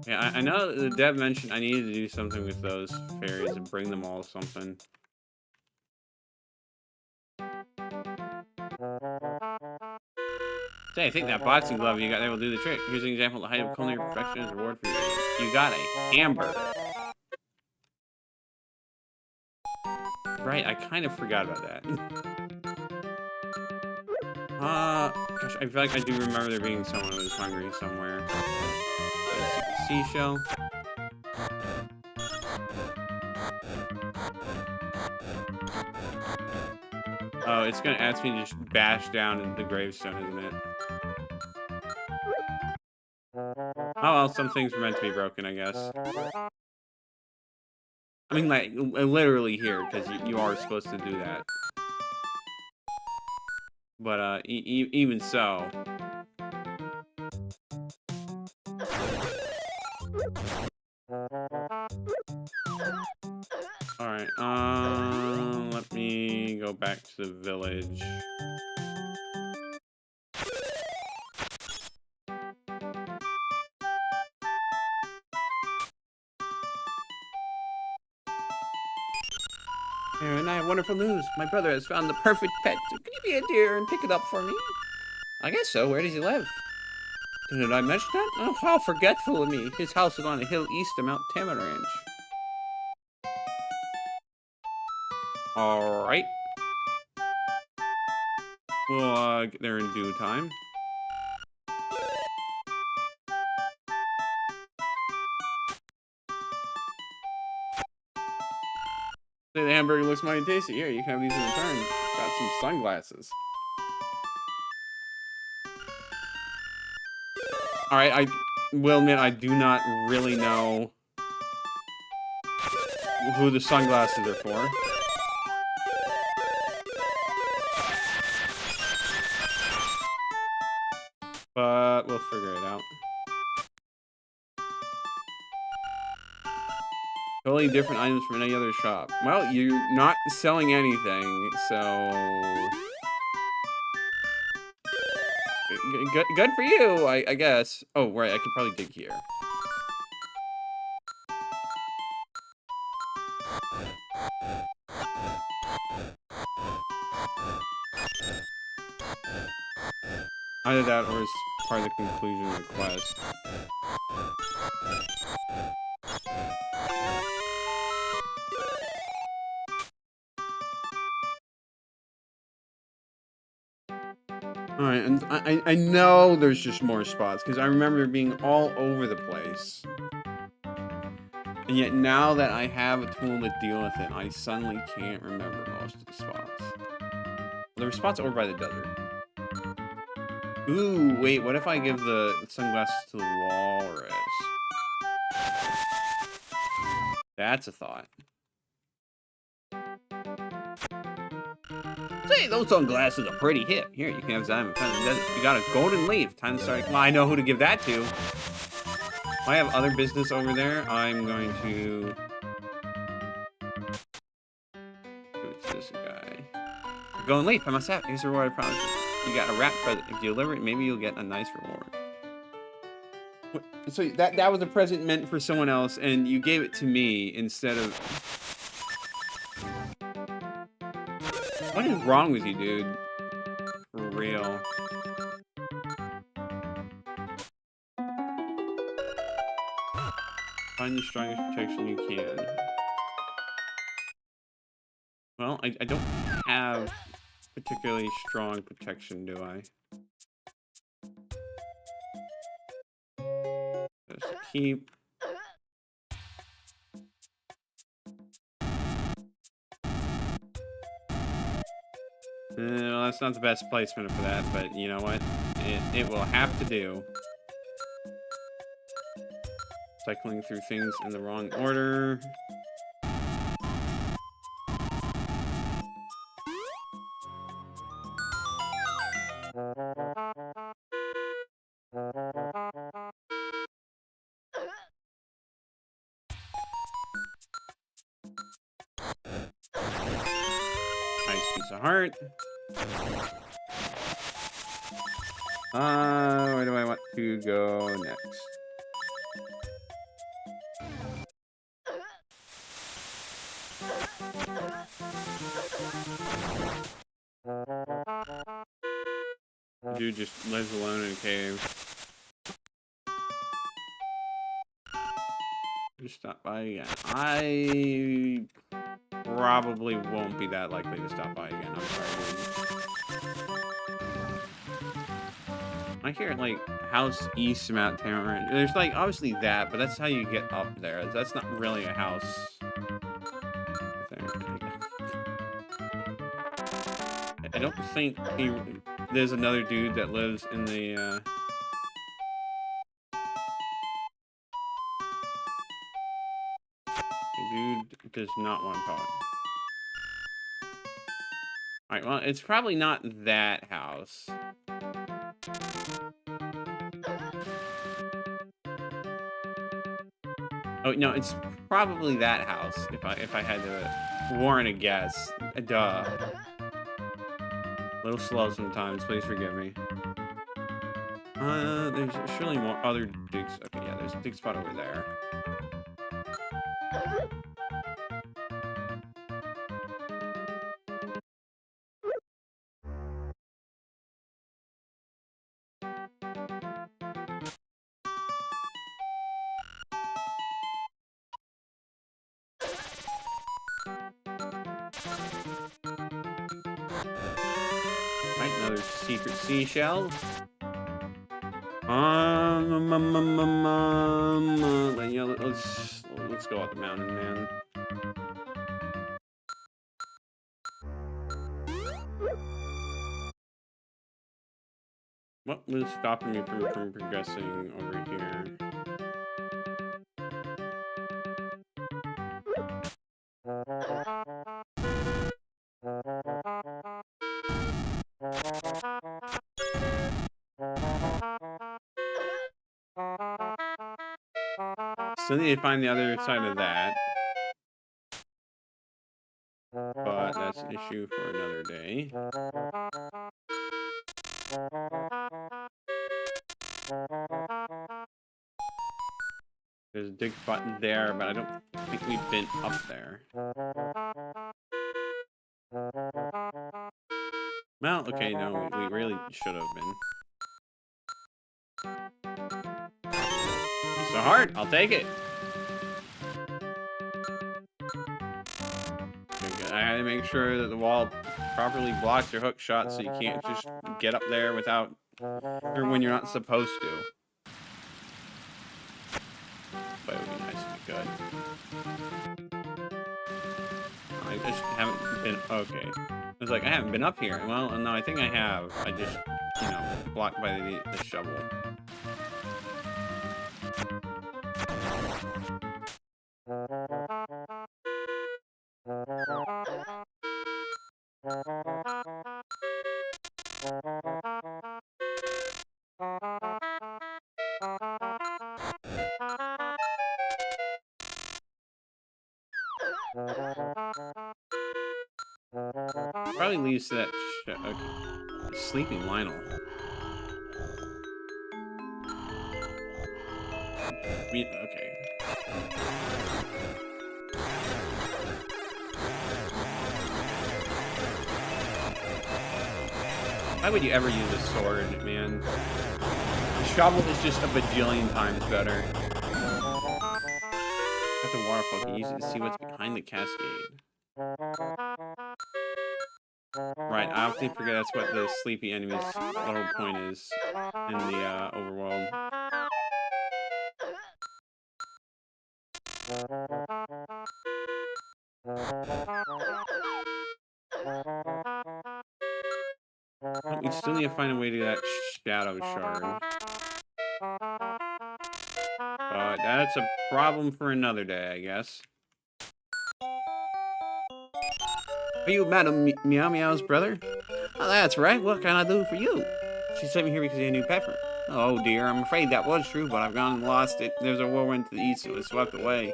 Yeah, I know the dev mentioned I needed to do something with those fairies and bring them all something. Say, I think that boxing glove you got there will do the trick. Here's an example of the height of culinary perfection as a reward for you. You got a hamburger. Right, I kind of forgot about that. Gosh, I feel like I do remember there being someone who was hungry somewhere. Seashell. Oh, it's gonna ask me to just bash down into the gravestone, isn't it? Oh well, some things were meant to be broken, I guess. I mean, like, literally here, because you are supposed to do that. But, even so. Alright, let me go back to the village. And I have wonderful news. My brother has found the perfect pet. So can you be a dear and pick it up for me? I guess so. Where does he live? Did I mention that? Oh, how forgetful of me. His house is on a hill east of Mount Tamaranch. Alright. We'll get there in due time. Say the hamburger looks mighty tasty. Here, you can have these in return. Got some sunglasses. Alright, I will admit I do not really know who the sunglasses are for. But we'll figure it out. Totally different items from any other shop. Well, you're not selling anything, so... Good for you, I guess. Oh, right, I could probably dig here. Either that or it's part of the conclusion of the quest. Alright, and I know there's just more spots, because I remember being all over the place. And yet now that I have a tool to deal with it, I suddenly can't remember most of the spots. There were spots over by the desert. Ooh, wait, what if I give the sunglasses to the walrus? That's a thought. Say, those sunglasses are pretty hip. Here, you can have Simon found in the desert. You got a golden leaf. Time to start. Well, I know who to give that to. If I have other business over there, I'm going to... Who's this guy? A golden leaf, I must have. Here's the reward I promised you. You got a wrap present. If you deliver it, maybe you'll get a nice reward. So that was a present meant for someone else, and you gave it to me instead of... What is wrong with you, dude? For real. Find the strongest protection you can. Well, I don't have particularly strong protection, do I? Just keep. Well, that's not the best placement for that, but you know what? It will have to do. Cycling through things in the wrong order. Nice piece of heart. Where do I want to go next? Dude just lives alone in a cave. Just stop by again. I probably won't be that likely to stop by again. I'm sorry, dude. I hear like house east of Mount Tamaranch. There's like obviously that, but that's how you get up there. That's not really a house. I don't think there's another dude that lives in the dude does not want pot. Alright, well, it's probably not that house. Oh no, it's probably that house. If I had to warrant a guess, duh. A little slow sometimes. Please forgive me. There's surely more other digs. Okay, yeah, there's a dig spot over there. another secret seashell. Yeah, let's go up the mountain, man. What was stopping me from progressing over here? Still need to find the other side of that. But that's an issue for another day. There's a dig button there, but I don't think we've been up there. Well, okay, no, we really should have been. So hard, I'll take it. I had to make sure that the wall properly blocks your hook shot, so you can't just get up there without, or when you're not supposed to. But it would be nice to be good. I just haven't been, okay. I was like, I haven't been up here. Well, no, I think I have. I just, you know, blocked by the shovel. Probably leads to that okay. Sleeping Lionel. Okay. Why would you ever use a sword, man? The shovel is just a bajillion times better. At the waterfall, can use it to see what's behind the cascade. Right, I often forget that's what the sleepy enemy's little point is in the overworld. We still need to find a way to get that shadow shard. But that's a problem for another day, I guess. Are you Madam Meow Meow's brother? Oh, that's right. What can I do for you? She sent me here because of a new pepper. Oh dear, I'm afraid that was true, but I've gone and lost it. There's a whirlwind to the east that was swept away.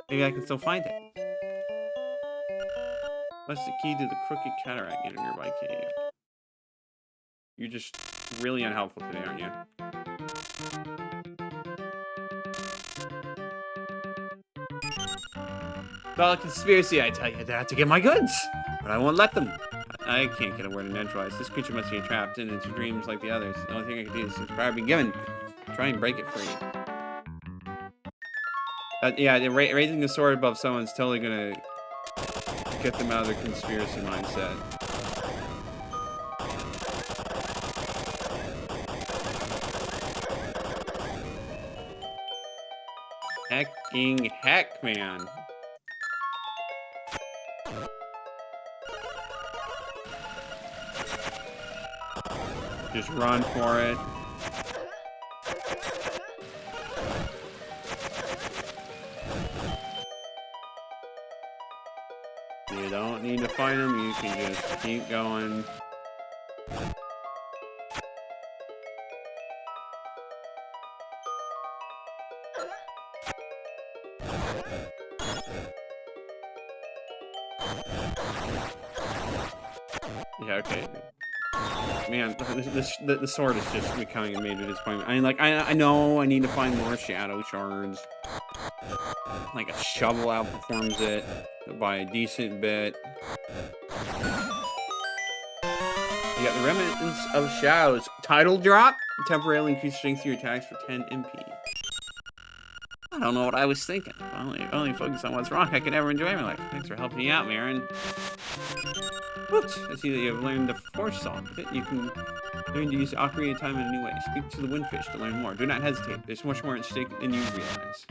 Maybe I can still find it. What's the key to the crooked cataract in a nearby cave? You're just really unhelpful today, aren't you? It's all a conspiracy, I tell you. They have to get my goods, but I won't let them. I can't get a word in edgewise. This creature must be trapped in its dreams like the others. The only thing I can do is power be given. Try and break it free. Yeah, raising the sword above someone's totally gonna get them out of their conspiracy mindset. Hecking heck, man. Just run for it. You don't need to fight them, you can just keep going. Yeah, okay. Man, the sword is just becoming a major disappointment. I mean, like, I know I need to find more shadow shards. Like, a shovel outperforms it by a decent bit. You got the Remembrance of Shadows. Title drop. Temporarily increase strength to your attacks for 10 MP. I don't know what I was thinking. If I only focus on what's wrong, I could never enjoy my life. Thanks for helping me out, Marin. Whoops! I see that you have learned the Force Song. You can learn to use the Ocarina of Time in a new way. Speak to the Windfish to learn more. Do not hesitate. There's much more at stake than you realize.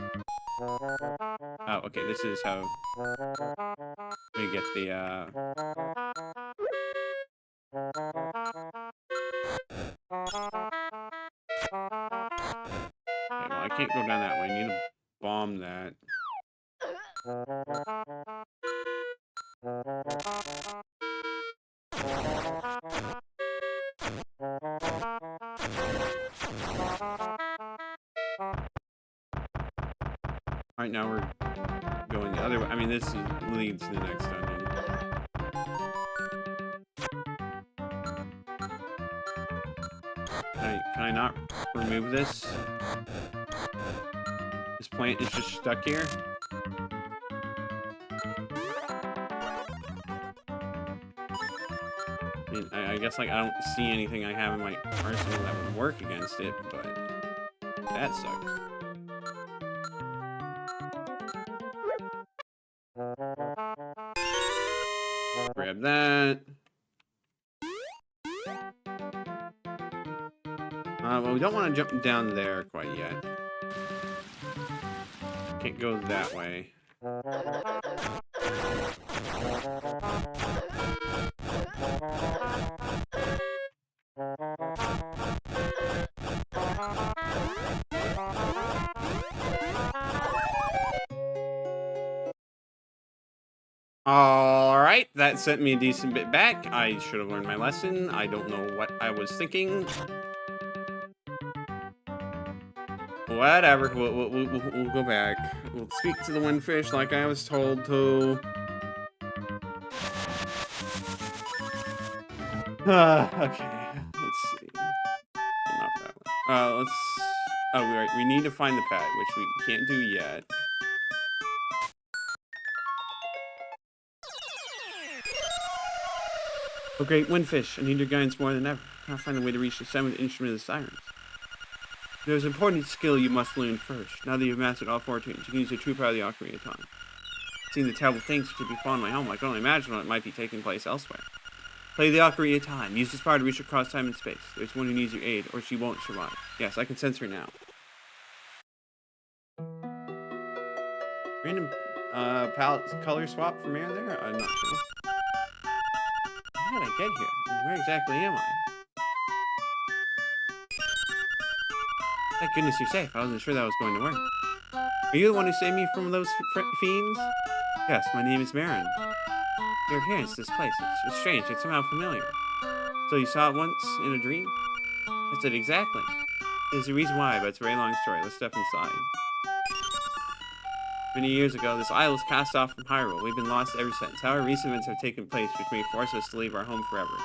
Oh, okay. This is how we get the, Okay, well, I can't go down that way. I need to bomb that. Alright, now we're going the other way. I mean, this leads to the next dungeon. Can I not remove this? This plant is just stuck here? I mean, I guess, like, I don't see anything I have in my arsenal that would work against it, but that sucks. Grab that. Well, we don't want to jump down there quite yet. Can't go that way. Alright, that sent me a decent bit back. I should have learned my lesson. I don't know what I was thinking. Whatever, we'll go back. We'll speak to the Windfish like I was told to. Okay, let's see. Not that one. Let's... Oh, right, we need to find the pet, which we can't do yet. Oh, great Windfish, I need your guidance more than ever. I can't find a way to reach the seventh instrument of the sirens. There's an important skill you must learn first. Now that you've mastered all 14, you can use the true power of the Ocarina of Time. Seeing the terrible things which could befall my home, I can only imagine what might be taking place elsewhere. Play the Ocarina of Time. Use this power to reach across time and space. There's one who needs your aid, or she won't survive. Yes, I can sense her now. Random palette color swap from here there? I'm not sure. How did I get here? And where exactly am I? Thank goodness you're safe. I wasn't sure that was going to work. Are you the one who saved me from those fiends? Yes, my name is Marin. Your appearance in this place, it's strange, it's somehow familiar. So you saw it once in a dream? That's it exactly. There's a reason why, but it's a very long story. Let's step inside. Many years ago, this isle was cast off from Hyrule. We've been lost ever since. However, recent events have taken place which may force us to leave our home forever.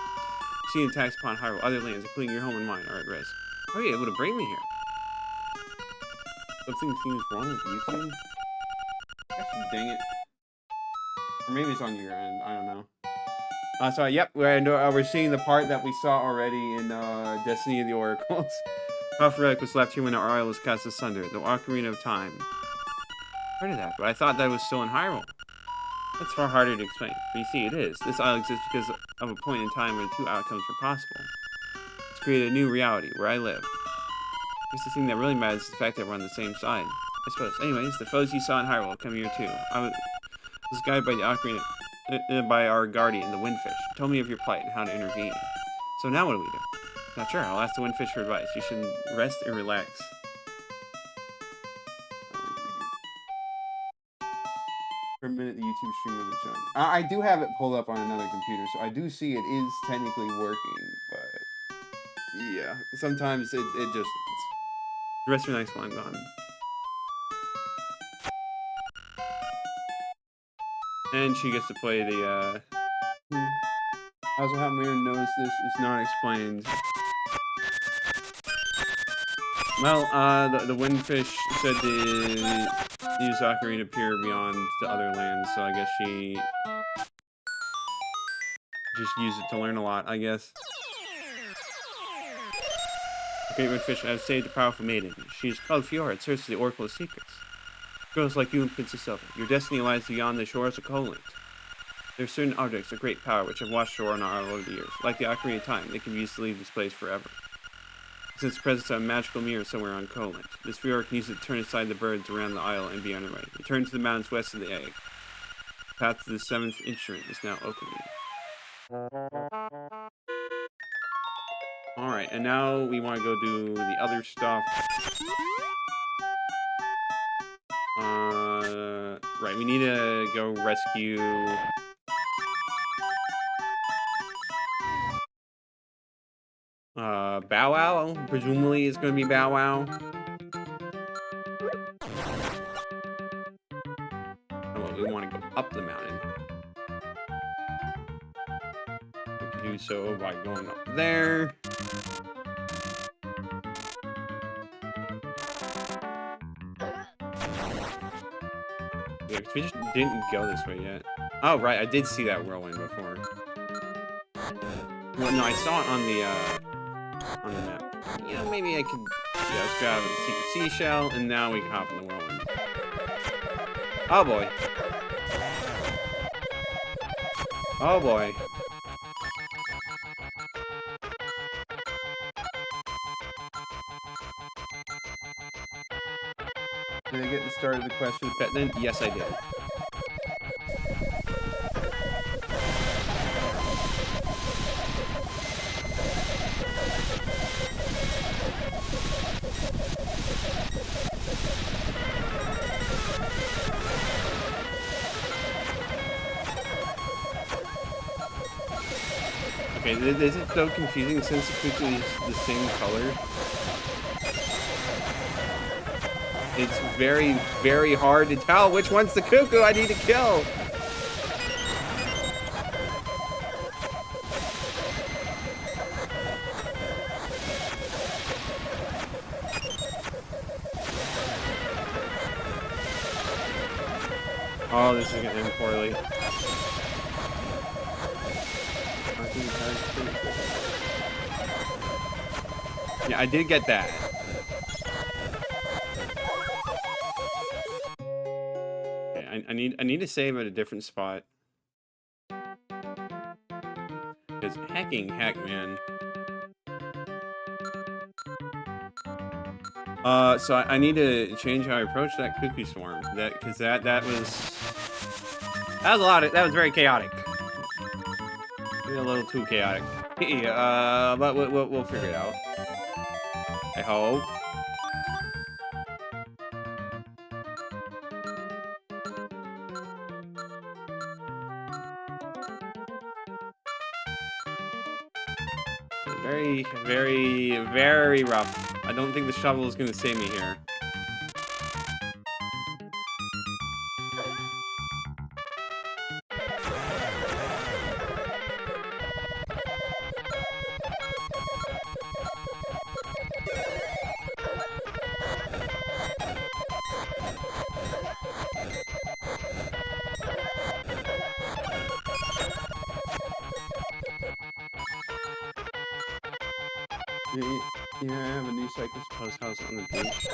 Seeing attacks upon Hyrule, other lands, including your home and mine, are at risk. How are you able to bring me here? Something seems wrong with you, team? Gosh, dang it. Or maybe it's on your end. I don't know. So, yep, we're seeing the part that we saw already in Destiny of the Oracles. Half relic was left here when our isle was cast asunder. The Ocarina of Time. Heard of that, but I thought that was still in Hyrule. That's far harder to explain. But you see, it is. This isle exists because of a point in time when two outcomes were possible. It's created a new reality, where I live. I guess the thing that really matters is the fact that we're on the same side. I suppose. Anyways, the foes you saw in Hyrule come here too. I was guided by the Ocarina, by our guardian, the Windfish. He told me of your plight and how to intervene. So now what do we do? Not sure. I'll ask the Windfish for advice. You should rest and relax. For a minute, the YouTube stream wasn't showing. I do have it pulled up on another computer, so I do see it is technically working, but yeah, sometimes it just... Rest your nice while I'm gone. And she gets to play the, Also, how Marin knows this is not explained. Well, the Windfish said to use Ocarina to peer beyond the other lands, so I guess she just used it to learn a lot, I guess. The great Windfish, I have saved a powerful maiden. She is called Fiora, it serves for the Oracle of Secrets. Girls like you and Princess Zelda, your destiny lies beyond the shores of Koland. There are certain objects of great power which have watched over on our over the years. Like the Ocarina of Time, they can be used to leave this place forever. Since the presence of a magical mirror somewhere on Koland, this viewer can use it to turn aside the birds around the isle and be on the way. Return to the mountains west of the egg. The path to the 7th instrument is now open to you. Alright, and now we want to go do the other stuff. Right, we need to go rescue... Bow Wow? Presumably it's going to be Bow Wow. Oh, we want to go up the mountain. We can do so by going up there. Yeah, we just didn't go this way yet. Oh, right, I did see that whirlwind before. Well, no, I saw it on the map. You know, maybe I could... Yeah, let's grab the secret seashell, and now we can hop in the whirlwind. Oh, boy. Oh, boy. Did I get the start of the quest for the pet then? Yes, I did. Okay, this is so confusing since the cuckoo is the same color. It's very, very hard to tell which one's the cuckoo I need to kill. Oh, this is gonna end poorly. Yeah, I did get that. Okay, I need to save at a different spot. Because heck, man. So I need to change how I approach that cuckoo swarm. Because that was a lot of, that was very chaotic. Maybe a little too chaotic. But we'll figure it out. I hope. Very, very, very rough. I don't think the shovel is going to save me here. Yeah, I have a new Cycles Post house on the beach.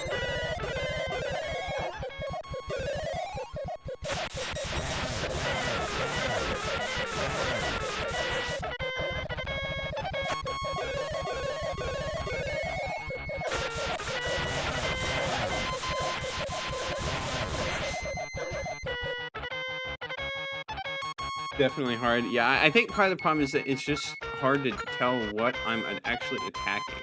Definitely hard. Yeah, I think part of the problem is that it's just hard to tell what I'm actually attacking.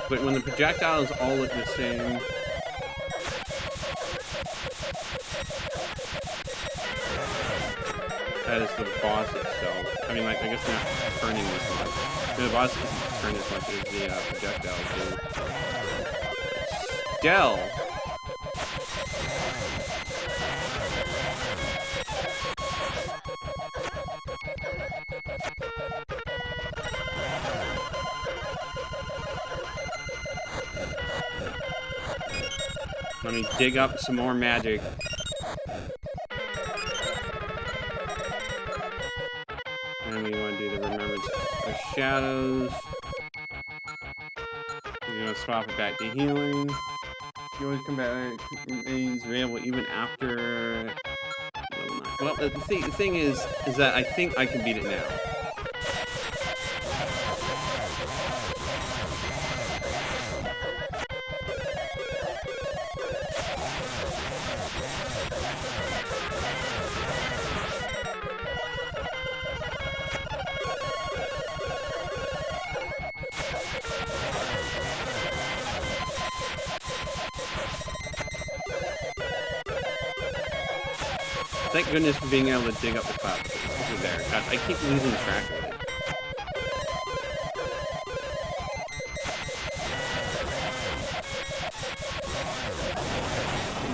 But when the projectiles all look the same... as the boss itself. I mean, like, I guess they're not turning this much. The boss doesn't turn as much as the projectiles do. Still! Let me dig up some more magic. And we want to do the Remembrance of Shadows. We're going to swap it back to healing. You always come back, remains available even after level 9. Well, the thing is that I think I can beat it now. Thank goodness for being able to dig up the clouds over there. God, I keep losing track of it.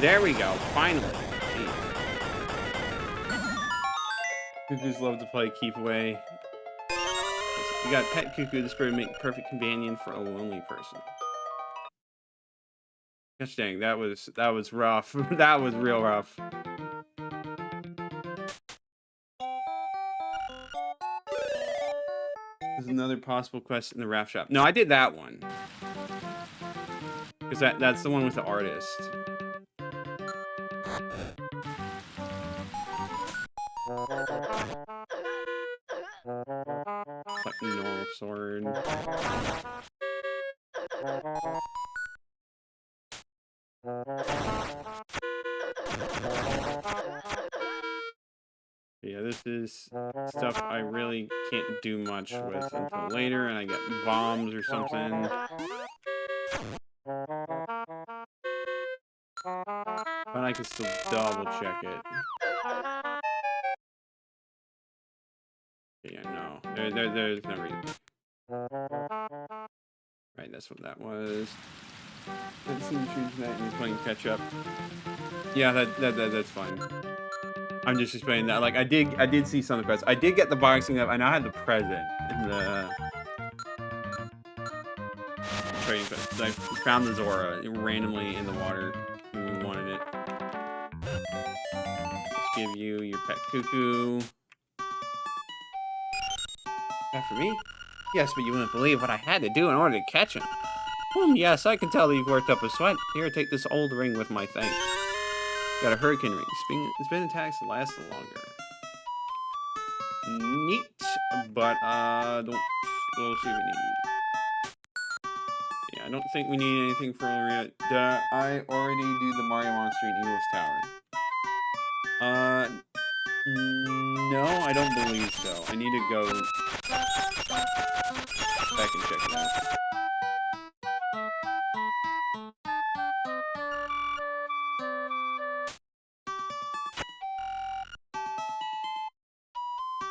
There we go, finally. Cuckoos love to play keep away. You got pet cuckoo. This bird make perfect companion for a lonely person. Gosh dang, that was rough. That was real rough. There's another possible quest in the raft shop. No, I did that one. Because that's the one with the artist. Fucking normal sword. Yeah, this is stuff I really can't do much with until later, and I get bombs or something. But I can still double check it. Yeah, no. There's no reason. Right, that's what that was. Let's see tonight and you're playing catch up. Yeah, that's fine. I'm just explaining that. Like, I did see some of the quests. I did get the boxing up. I now had the present in the trading quest. I found the Zora randomly in the water. Who wanted it? Let's give you your pet cuckoo. That for me? Yes, but you wouldn't believe what I had to do in order to catch him. Yes, I can tell that you've worked up a sweat. Here, take this old ring with my thanks. Got a hurricane ring. It's been attacks to last longer. Neat, but we'll see what we need. Yeah, I don't think we need anything for Did I already do the Mario Monster in Eagle's Tower? No, I don't believe so. I need to go back and check it out.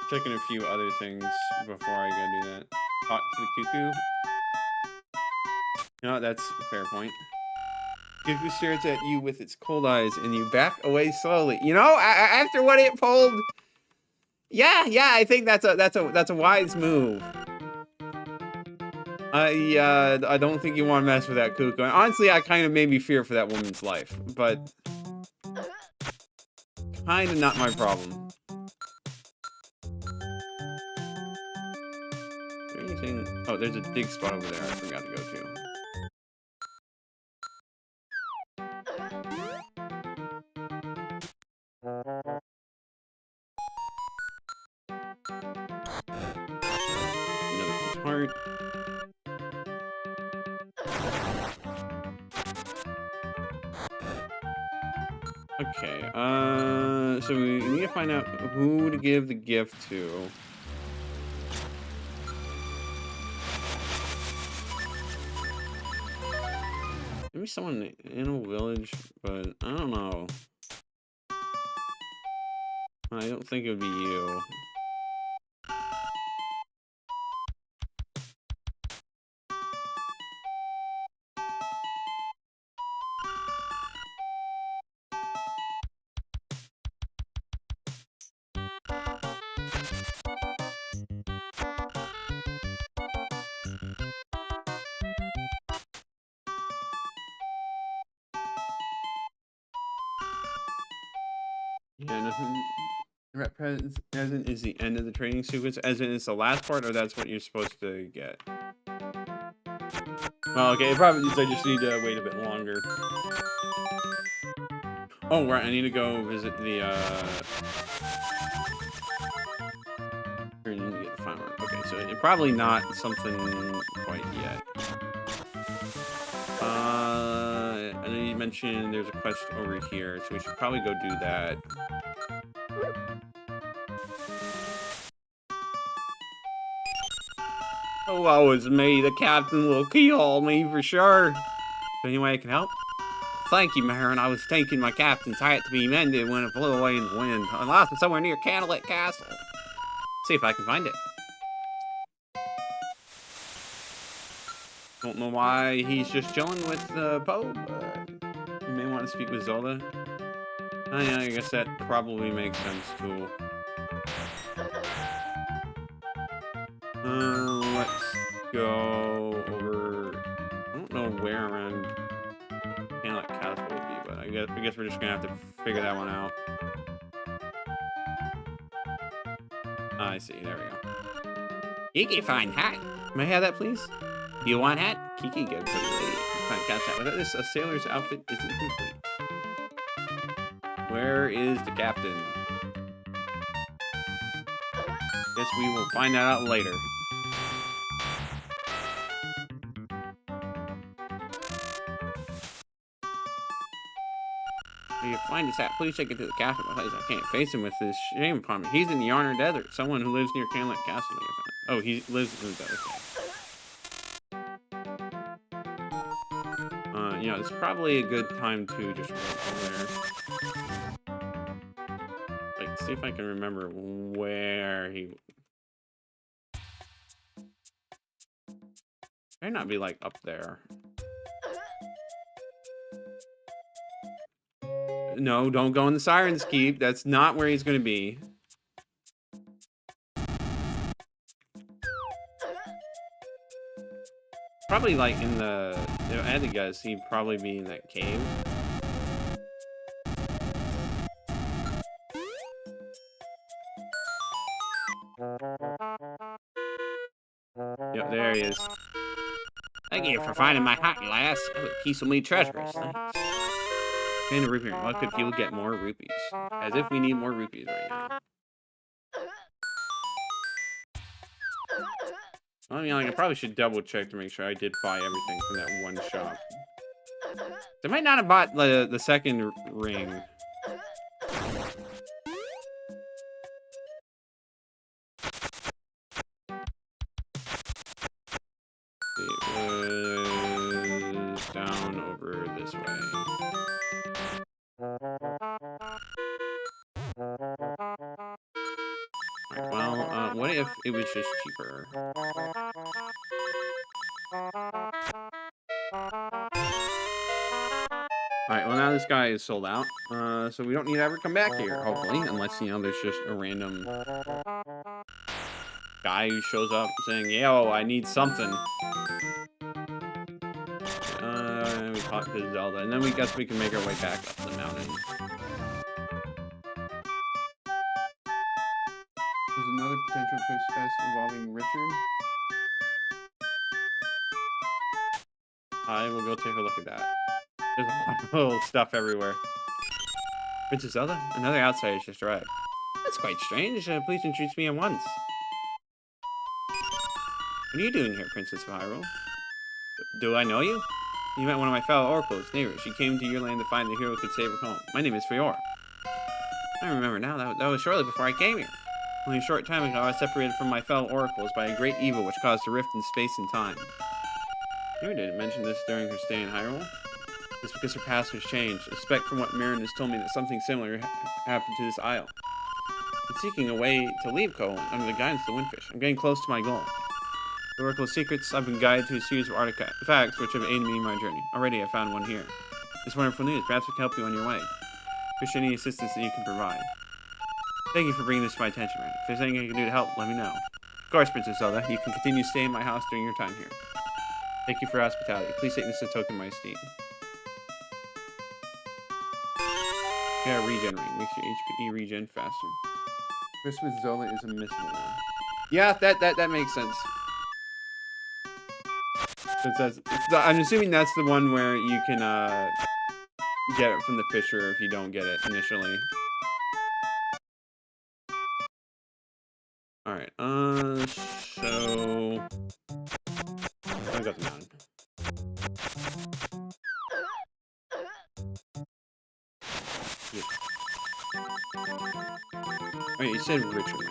Checking a few other things before I go do that. Talk to the cuckoo. No, that's a fair point. Cuckoo stares at you with its cold eyes, and you back away slowly. You know, after what it pulled, yeah, I think that's a wise move. I don't think you want to mess with that cuckoo. And honestly, I kind of made me fear for that woman's life, but kind of not my problem. Anything? Oh, there's a dig spot over there. I forgot to go to. Another heart. Okay, so we need to find out who to give the gift to. Maybe someone in the Animal Village, but I don't know. I don't think it would be you. Yeah, nothing. Present is the end of the training sequence, as in it's the last part, or that's what you're supposed to get. Well, okay, it probably means I just need to wait a bit longer. Oh, right, I need to go visit the, or you need to get the final one. Okay, so it's probably not something quite yet. I know you mentioned there's a quest over here, so we should probably go do that. Oh, woe is me. The captain will kill me for sure. Any way I can help? Thank you, Marin. I was taking my captain's hat to be mended when it blew away in the wind. I lost it somewhere near Candlelit Castle. See if I can find it. Don't know why he's just chilling with the Pope. You may want to speak with Zelda. Oh, yeah, I guess that probably makes sense too. Let's go over. I don't know where around Candlelit Castle would be, but I guess we're just gonna have to figure that one out. I see. There we go. Kiki, fine hat. May I have that, please? You want hat? Kiki, get pretty lady. Fine cat's hat. Without this, a sailor's outfit isn't complete. Where is the captain? Guess we will find that out later. If you find his hat, please take it to the captain. I can't face him with this shame upon me. He's in the Yarner Desert. Someone who lives near Candlelit Castle. Oh, he lives in the desert. You know, it's probably a good time to just run over there. Like, see if I can remember where he... Might not be, like, up there. No, don't go in the Siren's Keep. That's not where he's going to be. Probably, like, in the... I had to guess he'd probably be in that cave. Yep, there he is. Thank you for finding my hat, lass. I have a piece of me treasures. Thanks. And a rupee. What could people get more rupees? As if we need more rupees right now. I mean, like, I probably should double check to make sure I did buy everything from that one shop. I might not have bought the second ring. It was down over this way. Alright, well, what if it was just cheaper? Alright, well now this guy is sold out, so we don't need to ever come back here, hopefully, unless, you know, there's just a random guy who shows up saying, yo, I need something. We talk to Zelda, and then we guess we can make our way back up the mountain. There's another potential quest involving Richard. I will go take a look at that. There's a lot of little stuff everywhere. Princess Zelda? Another outsider's just arrived. That's quite strange. Please introduce me at once. What are you doing here, Princess of Hyrule? Do I know you? You met one of my fellow oracles, neighbors. She came to your land to find the hero who could save her home. My name is Fiora. I remember now. That was shortly before I came here. Only a short time ago, I was separated from my fellow oracles by a great evil which caused a rift in space and time. Fiora didn't mention this during her stay in Hyrule. It's because her past was changed. I suspect from what Marin has told me that something similar happened to this isle. I'm seeking a way to leave Koholint under the guidance of the Windfish. I'm getting close to my goal. The Oracle's secrets, I've been guided to a series of artifacts which have aided me in my journey. Already, I found one here. It's wonderful news. Perhaps we can help you on your way. Appreciate any assistance that you can provide. Thank you for bringing this to my attention, Marin. If there's anything I can do to help, let me know. Of course, Princess Zelda. You can continue to stay in my house during your time here. Thank you for your hospitality. Please take this as a token of my esteem. Yeah, regenerate. Makes your HP regen faster. Chris with Zelda is a missable one. Yeah, that makes sense. I'm assuming that's the one where you can get it from the Fisher if you don't get it initially. All right. So I got the mountain. Wait, you said Richard.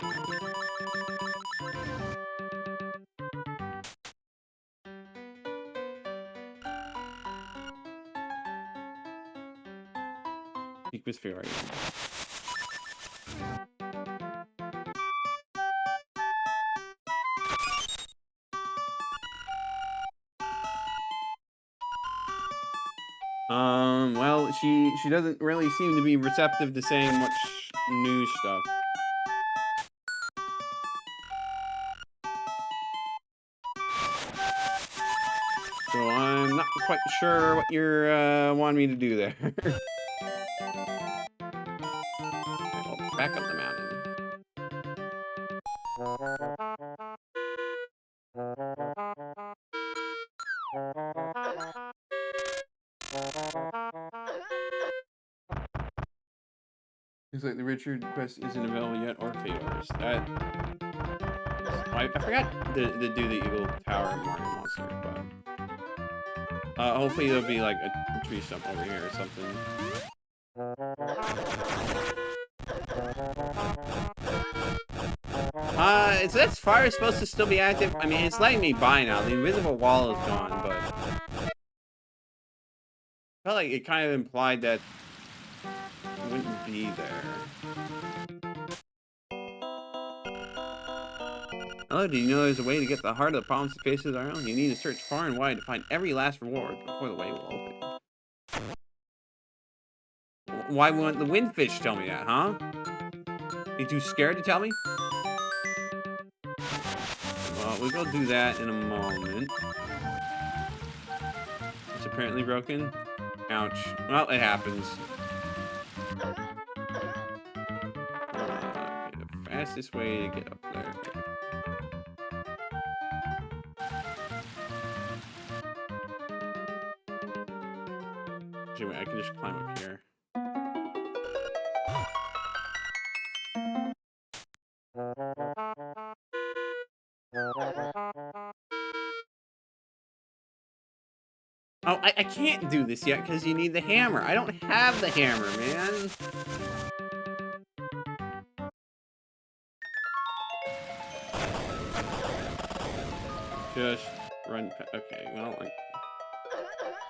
Speak with fear. Well, she doesn't really seem to be receptive to saying much news stuff. So I'm not quite sure what you're wanting me to do there. Well, back up the mountain. Looks like the Richard quest isn't available yet, or favors. I forgot to do the Eagle Tower and Mario Monster, but hopefully there'll be like a tree stump over here or something. Is that fire supposed to still be active? I mean, it's letting me buy now. The invisible wall is gone, but I felt like it kind of implied that it wouldn't be there. Oh, do you know there's a way to get the heart of the problems that faces our own? You need to search far and wide to find every last reward before the way will open. Why won't the windfish tell me that, huh? Are you too scared to tell me? Well, we'll go do that in a moment. It's apparently broken. Ouch. Well, it happens. Okay, the fastest way to get up there. Actually, wait, I can just climb up here. Oh, I can't do this yet because you need the hammer. I don't have the hammer, man. Just run. Okay, well, I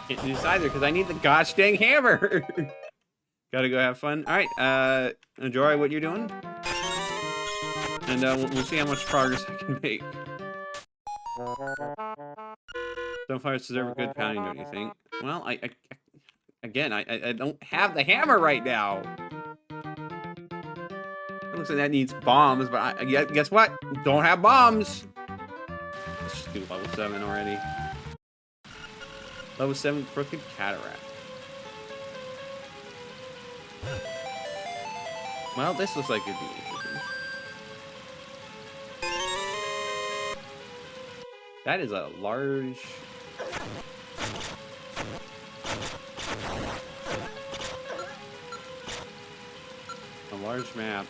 can't do this either because I need the gosh dang hammer. Gotta go have fun. All right, enjoy what you're doing, and we'll see how much progress I can make. Sunflowers deserve a good pounding, don't you think? Well, I don't have the hammer right now. It looks like that needs bombs, but guess what? Don't have bombs. Let's just do level 7 already. Level 7 Crooked Cataract. Well, this looks like it'd be interesting. That is a large... map.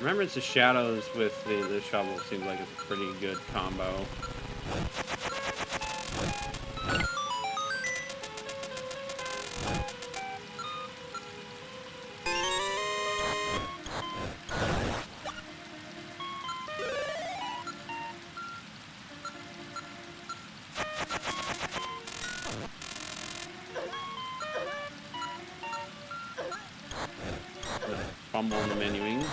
Remembrance of Shadows with the shovel seems like it's a pretty good combo. Fumble on the menuing.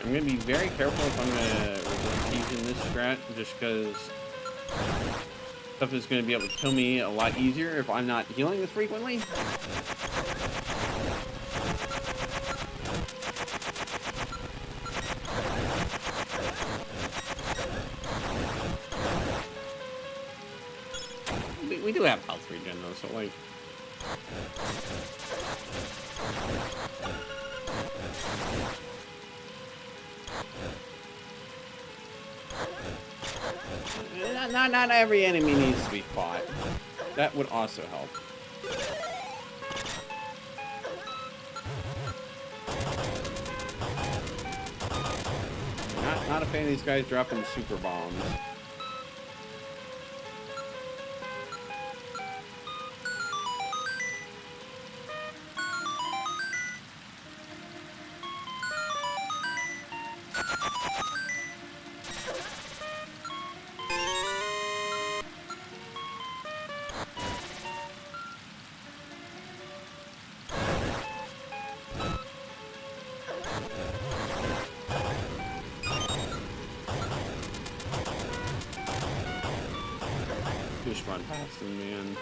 I'm gonna be very careful if I'm gonna resort keys in this strat, just because stuff is gonna be able to kill me a lot easier if I'm not healing this frequently. We do have health regen though, so like. Not every enemy needs to be fought. That would also help. Not a fan of these guys dropping super bombs. Just run past him, man.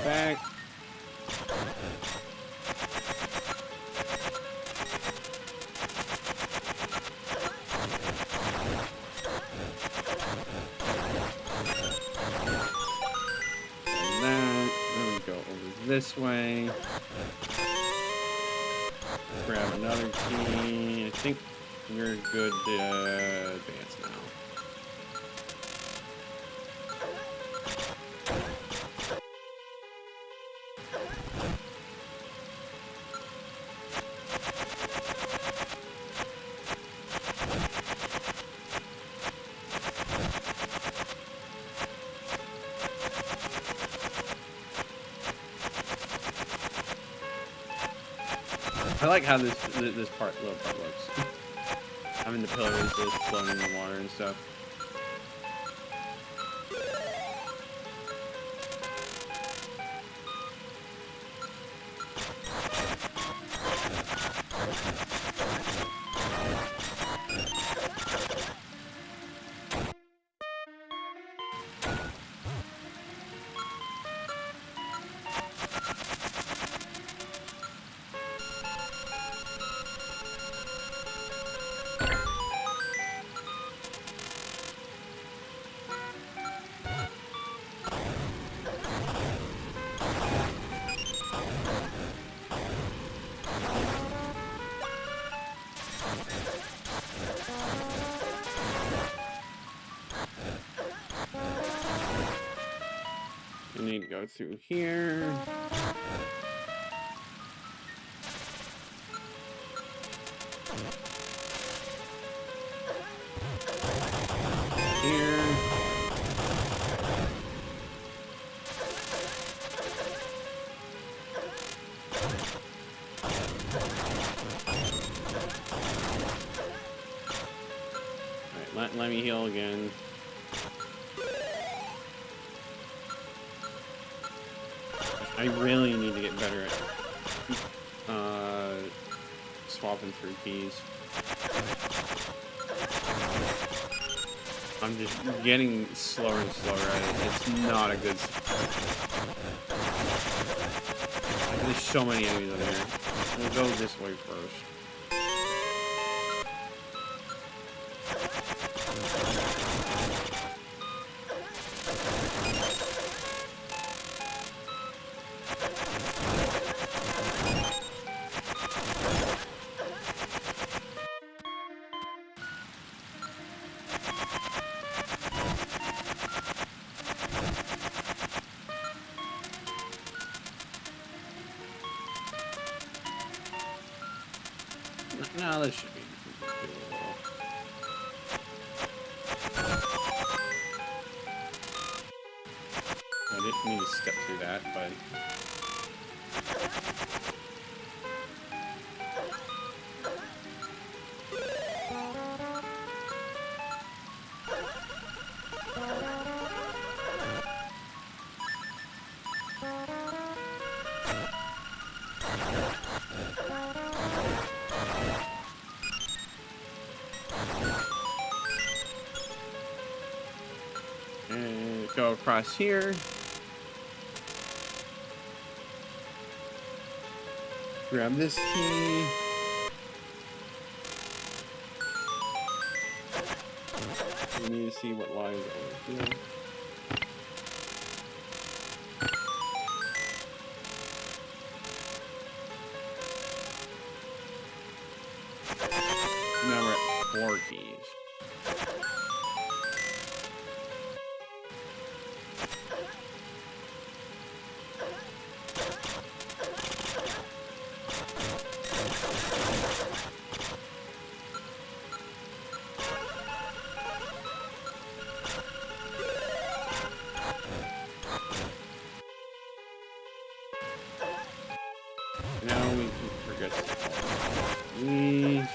Back. This way. Grab another key. I think we're good to advance now. I like how this little part looks. Having the pillars just floating in the water and stuff. We need to go through here. Here. Alright, let me heal again. I really need to get better at swapping through keys. I'm just getting slower and slower at it. It's not a good... There's so many enemies over here. We'll go this way first. No, this should be doable. I didn't mean to step through that, but... across here. Grab this key. We need to see what lies over here. Now we're at 4 keys. Now we can forget these.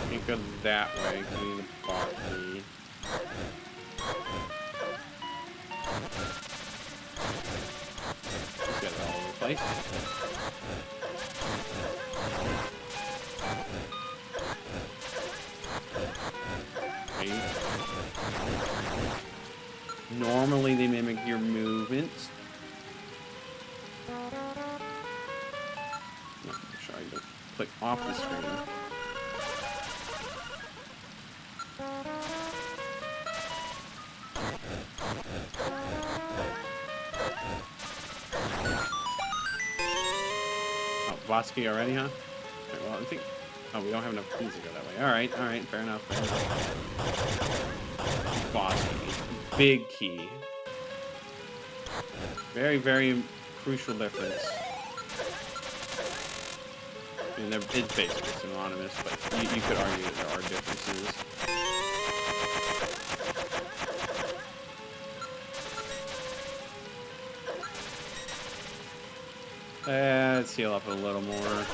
Can't go that way. We need a box key. Just get it all over the place. Normally they mimic your movements. Make sure I don't click off the screen. Oh, boss key already, huh? Okay, well, I think. Oh, we don't have enough keys to go that way. All right, fair enough. Fair enough. Boss key. Big key. Very, very crucial difference. I mean, it's basically synonymous, but you could argue that there are differences. Let's heal up a little more.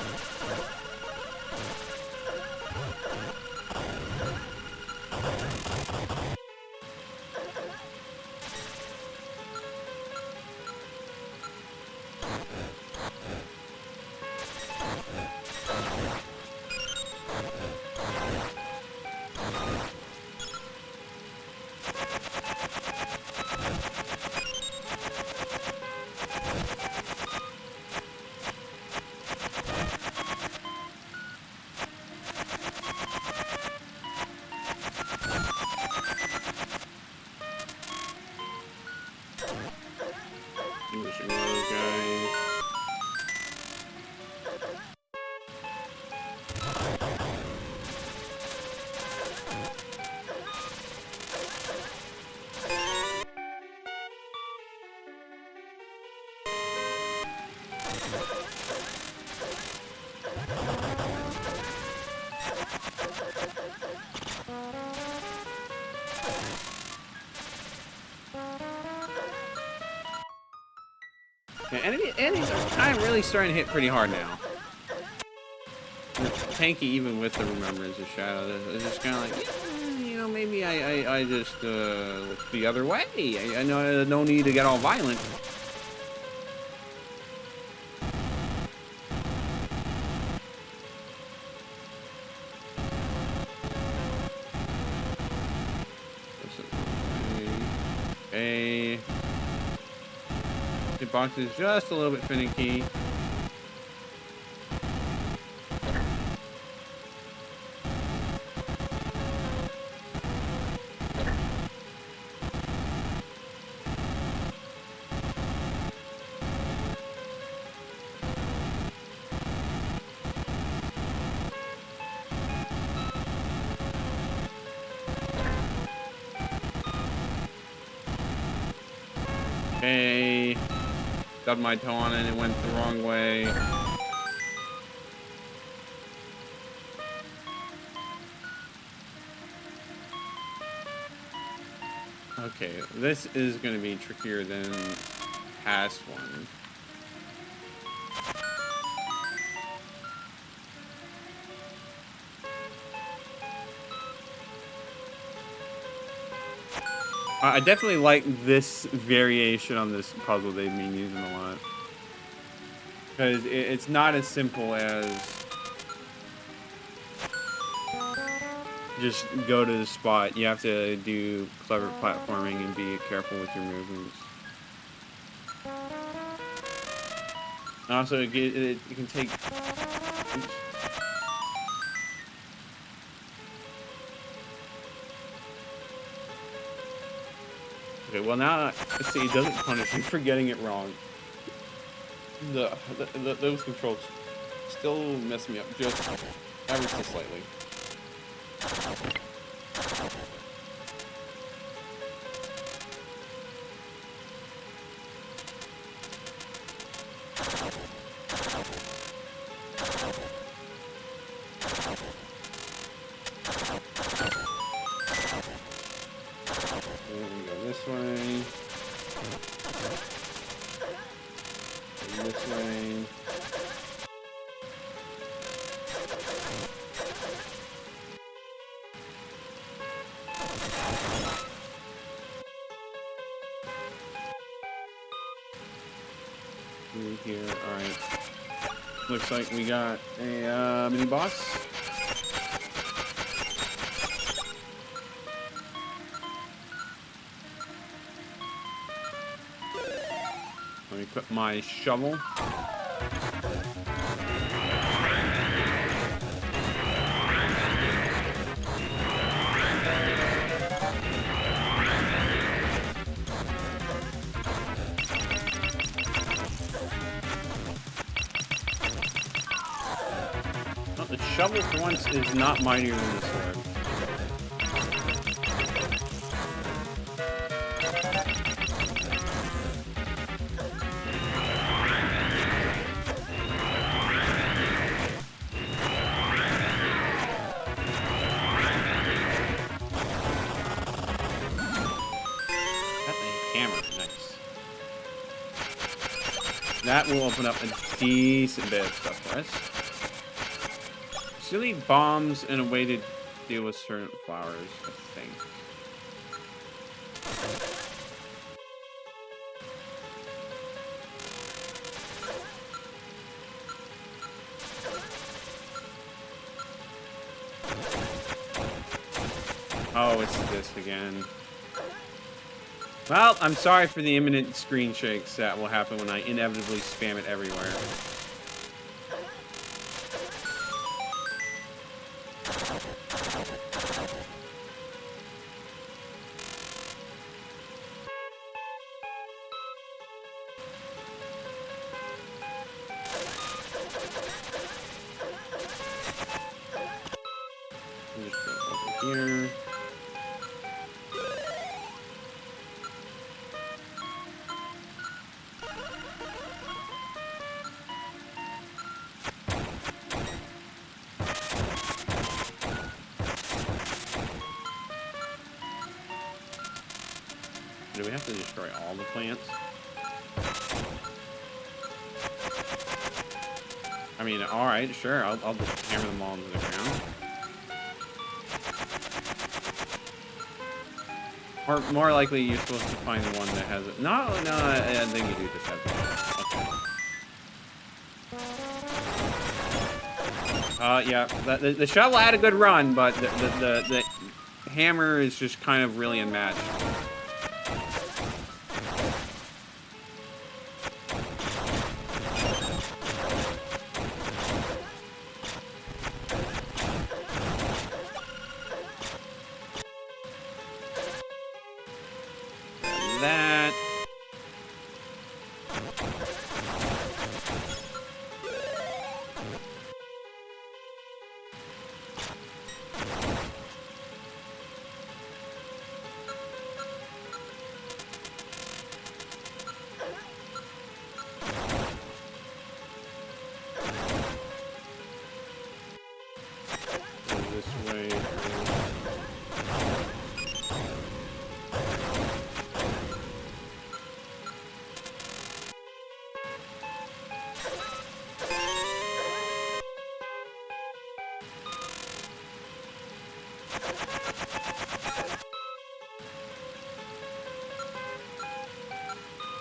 Yeah, enemies are kind of really starting to hit pretty hard now. Tanky, even with the Remembrance of Shadows, it's just kind of like, yeah, you know, maybe I just look the other way. I know no need to get all violent. Okay. The box is just a little bit finicky. Okay. Stubbed my toe on it and it went the wrong way. Okay, this is going to be trickier than past one. I definitely like this variation on this puzzle. They've been using a lot. Because it's not as simple as just go to the spot. You have to do clever platforming and be careful with your movements. Also, it can take... Oops. Okay, well now, see, it doesn't punish you for getting it wrong. Those controls still mess me up just ever so slightly. Here, alright. Looks like we got a mini boss. Let me put my shovel. The shovel, for once, is not mightier than the sword. Got the hammer, nice. That will open up a decent bit of stuff for us. Silly bombs and a way to deal with certain flowers, I think. Oh, it's this again. Well, I'm sorry for the imminent screen shakes that will happen when I inevitably spam it everywhere. Here. Do we have to destroy all the plants? I mean, alright, sure. I'll just hammer them all into the ground. Or more likely, you're supposed to find the one that has it. No, I think you do just have that. Okay. Yeah, the shovel had a good run, but the hammer is just kind of really unmatched. That.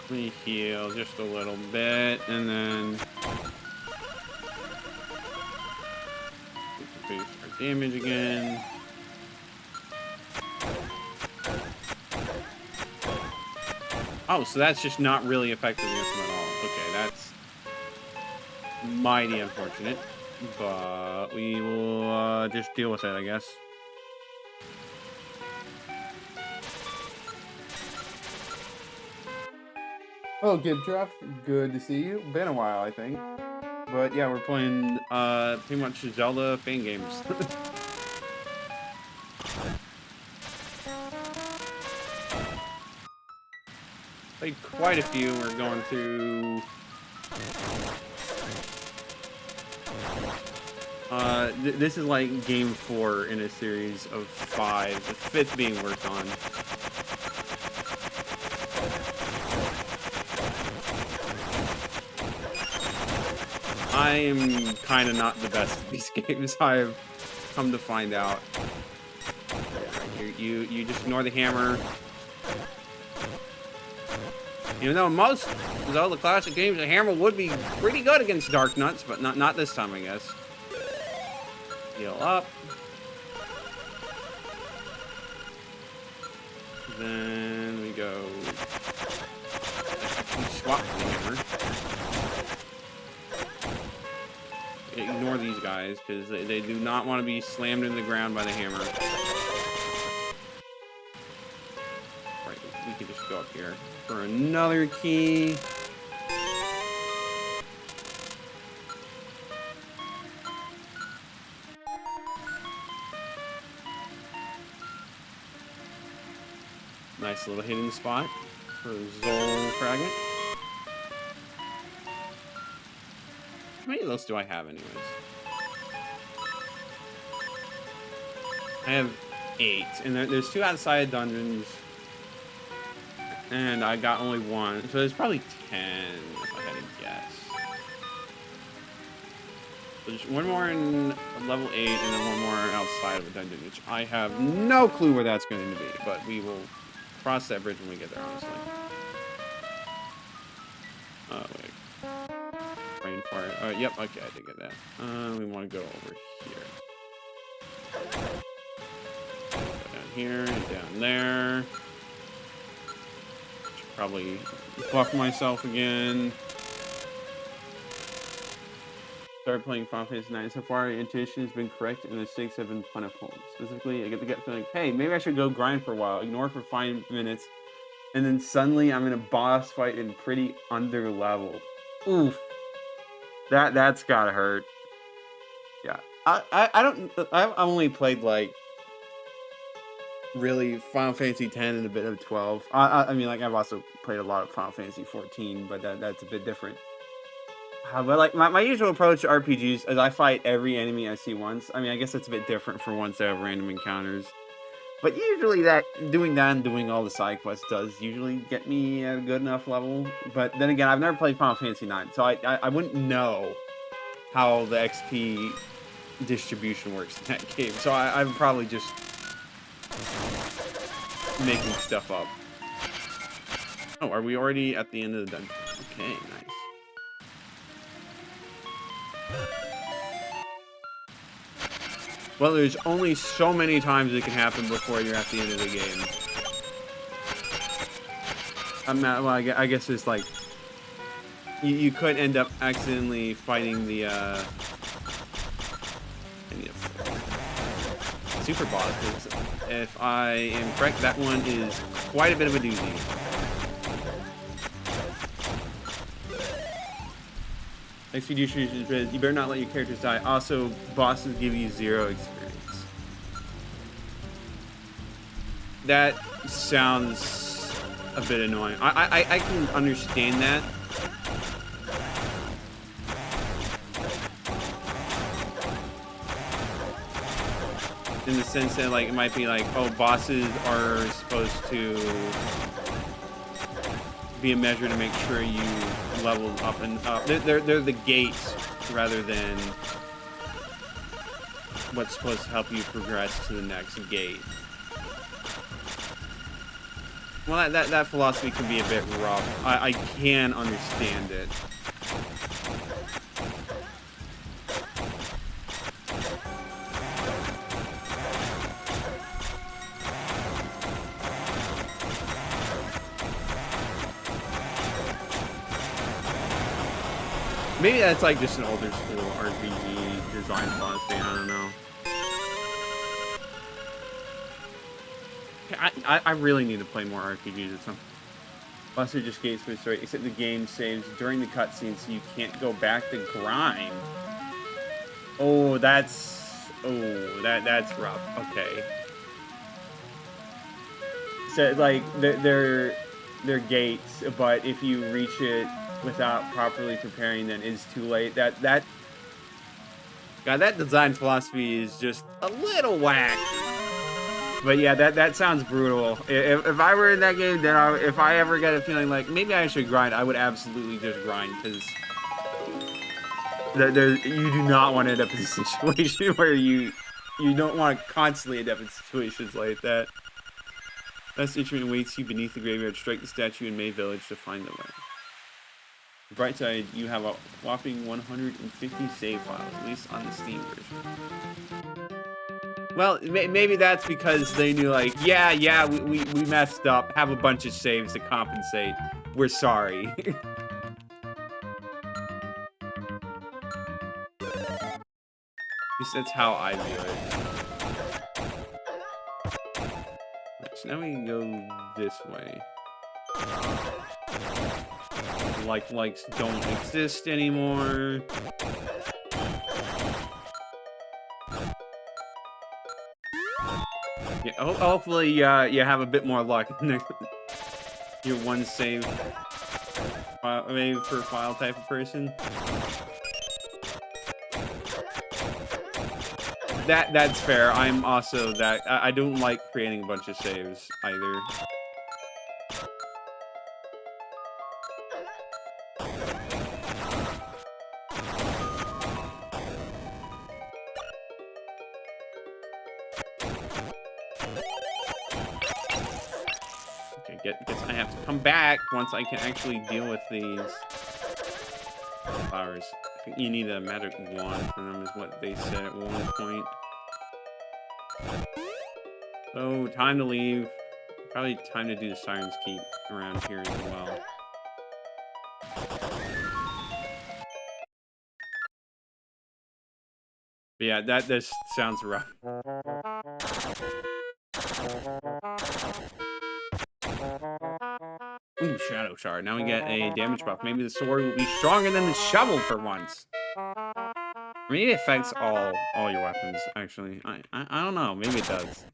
We heal just a little bit, and then we can boost our damage again. Oh, so that's just not really effective against them at all. Okay, that's mighty unfortunate, but we will just deal with it, I guess. Oh, good Jeff. Good to see you. Been a while, I think. But yeah, we're playing pretty much Zelda fan games. Played quite a few. We're going through this is like game 4 in a series of 5, the 5th being worked on. I am kind of not the best at these games. I've come to find out. You just ignore the hammer. Even though most Zelda Classic games, the hammer would be pretty good against Dark Nuts, but not this time, I guess. Heal up. Then we go. We swap the hammer. Ignore these guys because they do not want to be slammed into the ground by the hammer. Right, we can just go up here for another key. Nice little hidden spot for Zol Fragment. How many of those do I have anyways? I have 8, and there's 2 outside dungeons, and I got only 1, so there's probably 10 if I had to guess. So just 1 more in level 8, and then 1 more outside of a dungeon, which I have no clue where that's going to be, but we will cross that bridge when we get there, honestly. Oh, wait. Rainforest. Oh, yep, okay, I did get that. We want to go over here. Go down here and down there. Should probably buff myself again. Started playing Final Fantasy IX. So far, intuition has been correct and the stakes have been plentiful. Specifically, I get the gut feeling, hey, maybe I should go grind for a while, ignore for 5 minutes, and then suddenly I'm in a boss fight and pretty under level. Oof. That's gotta hurt. Yeah. I've only played like really Final Fantasy X and a bit of 12. I mean, like, I've also played a lot of Final Fantasy 14, but that's a bit different. But like my usual approach to RPGs is I fight every enemy I see once. I mean, I guess it's a bit different for once I have random encounters. But usually doing that and doing all the side quests does usually get me at a good enough level. But then again, I've never played Final Fantasy IX, so I wouldn't know how the XP distribution works in that game. So I'm probably just making stuff up. Oh, are we already at the end of the dungeon? Okay, nice. Well, there's only so many times it can happen before you're at the end of the game. Well, I guess it's like you could end up accidentally fighting the super boss. If I am correct, that one is quite a bit of a doozy. Execution, you better not let your characters die. Also, bosses give you 0 experience. That sounds a bit annoying. I can understand that. In the sense that, like, it might be like, oh, bosses are supposed to be a measure to make sure you level up and up. They're the gates rather than what's supposed to help you progress to the next gate. Well, that philosophy can be a bit rough. I can understand it. Maybe that's like just an older school RPG design philosophy. I don't know. I really need to play more RPGs or something. Buster just gates for the story, except the game saves during the cutscene, so you can't go back to grind. Oh, that's rough. Okay. So like they're gates, but if you reach it without properly preparing, then it's too late. God, that design philosophy is just a little whack. But yeah, that sounds brutal. If I were in that game, then if I ever get a feeling like maybe I should grind, I would absolutely just grind, because you do not want to end up in a situation where you don't want to constantly end up in situations like that. Best instrument awaits you beneath the graveyard. Strike the statue in May Village to find the way. The bright side, you have a whopping 150 save files, at least on the Steam version. Well, maybe that's because they knew, like, yeah, we messed up. Have a bunch of saves to compensate. We're sorry. At least that's how I view it. Right, so now we can go this way. Likes don't exist anymore. Yeah, hopefully you have a bit more luck. You're one save maybe per file type of person. That's fair. I'm also that. I don't like creating a bunch of saves either. Guess I have to come back once I can actually deal with these flowers. I think you need a magic wand for them, is what they said at one point. So, time to leave. Probably time to do the Siren's Keep around here as well. But yeah, this sounds rough. Ooh, Shadow Shard. Now we get a damage buff. Maybe the sword will be stronger than the shovel for once. Maybe it affects all your weapons, actually. I don't know. Maybe it does.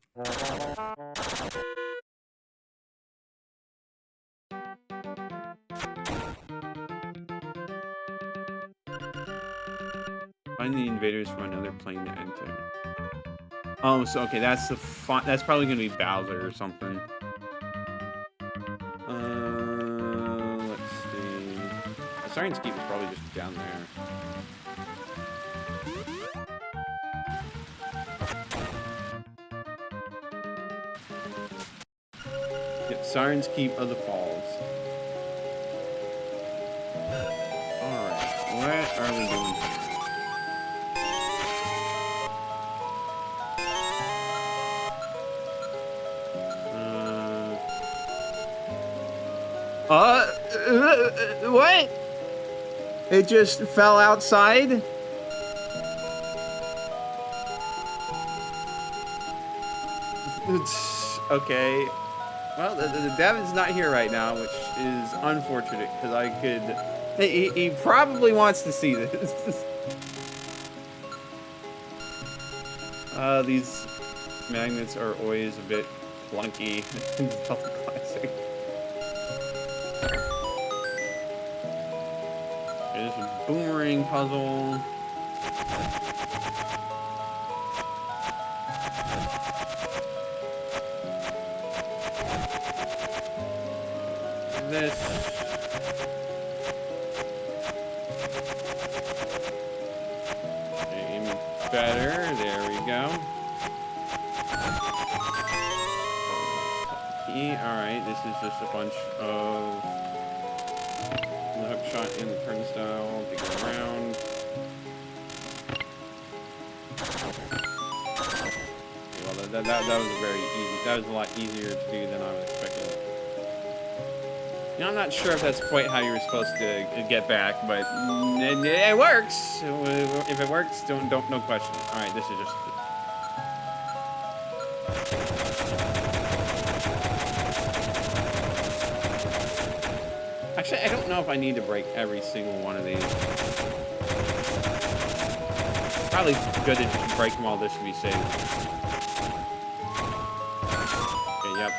Find the invaders from another plane to enter. Oh, so okay, that's that's probably gonna be Bowser or something. Let's see. The Siren's Keep is probably just down there. Yep, Siren's Keep of the Falls. Alright, what are we doing here? What? It just fell outside? It's okay. Well, the Devin's not here right now, which is unfortunate, because I could... He probably wants to see this. These magnets are always a bit clunky in Zelda Classic. There's a boomerang puzzle. This. Aim better. There we go. Alright, this is just a bunch of the hook shot and the turnstile to go around. Okay, well, that was very easy. That was a lot easier to do than I was expecting. You know, I'm not sure if that's quite how you were supposed to get back, but it works. If it works, no question. All right, this is just. Actually, I don't know if I need to break every single one of these. Probably good to just break them all. This should be safe. Okay, yep.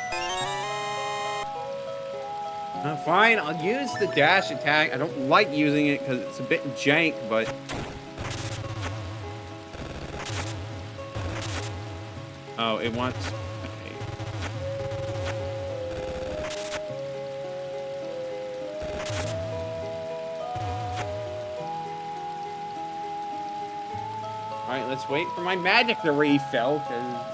Fine, I'll use the dash attack. I don't like using it because it's a bit jank, but... Oh, it wants... Okay. Alright, let's wait for my magic to refill, because...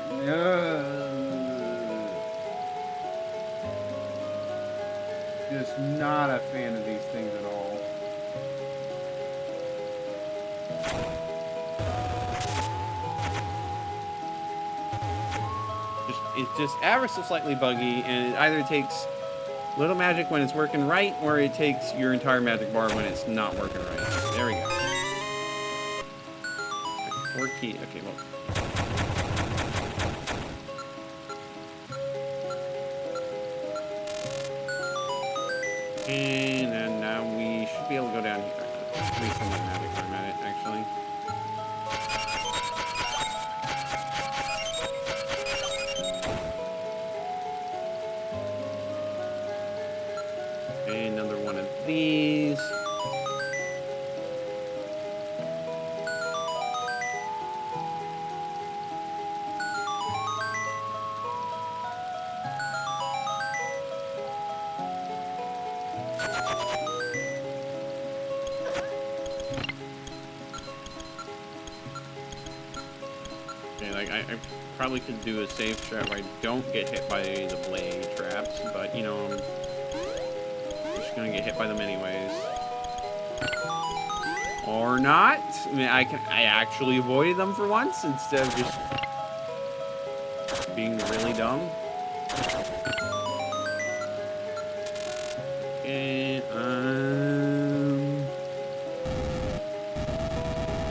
Just not a fan of these things at all. It's just ever so slightly buggy, and it either takes little magic when it's working right, or it takes your entire magic bar when it's not working right. There we go. 4 key. Okay, well. And then now we should be able to go down here. Let's wait for my magic for a minute, actually. Okay, another one of these. I probably could do a safe trap where I don't get hit by the blade traps, but you know, I'm just gonna get hit by them anyways. Or not. I mean, I actually avoided them for once instead of just being really dumb. Okay,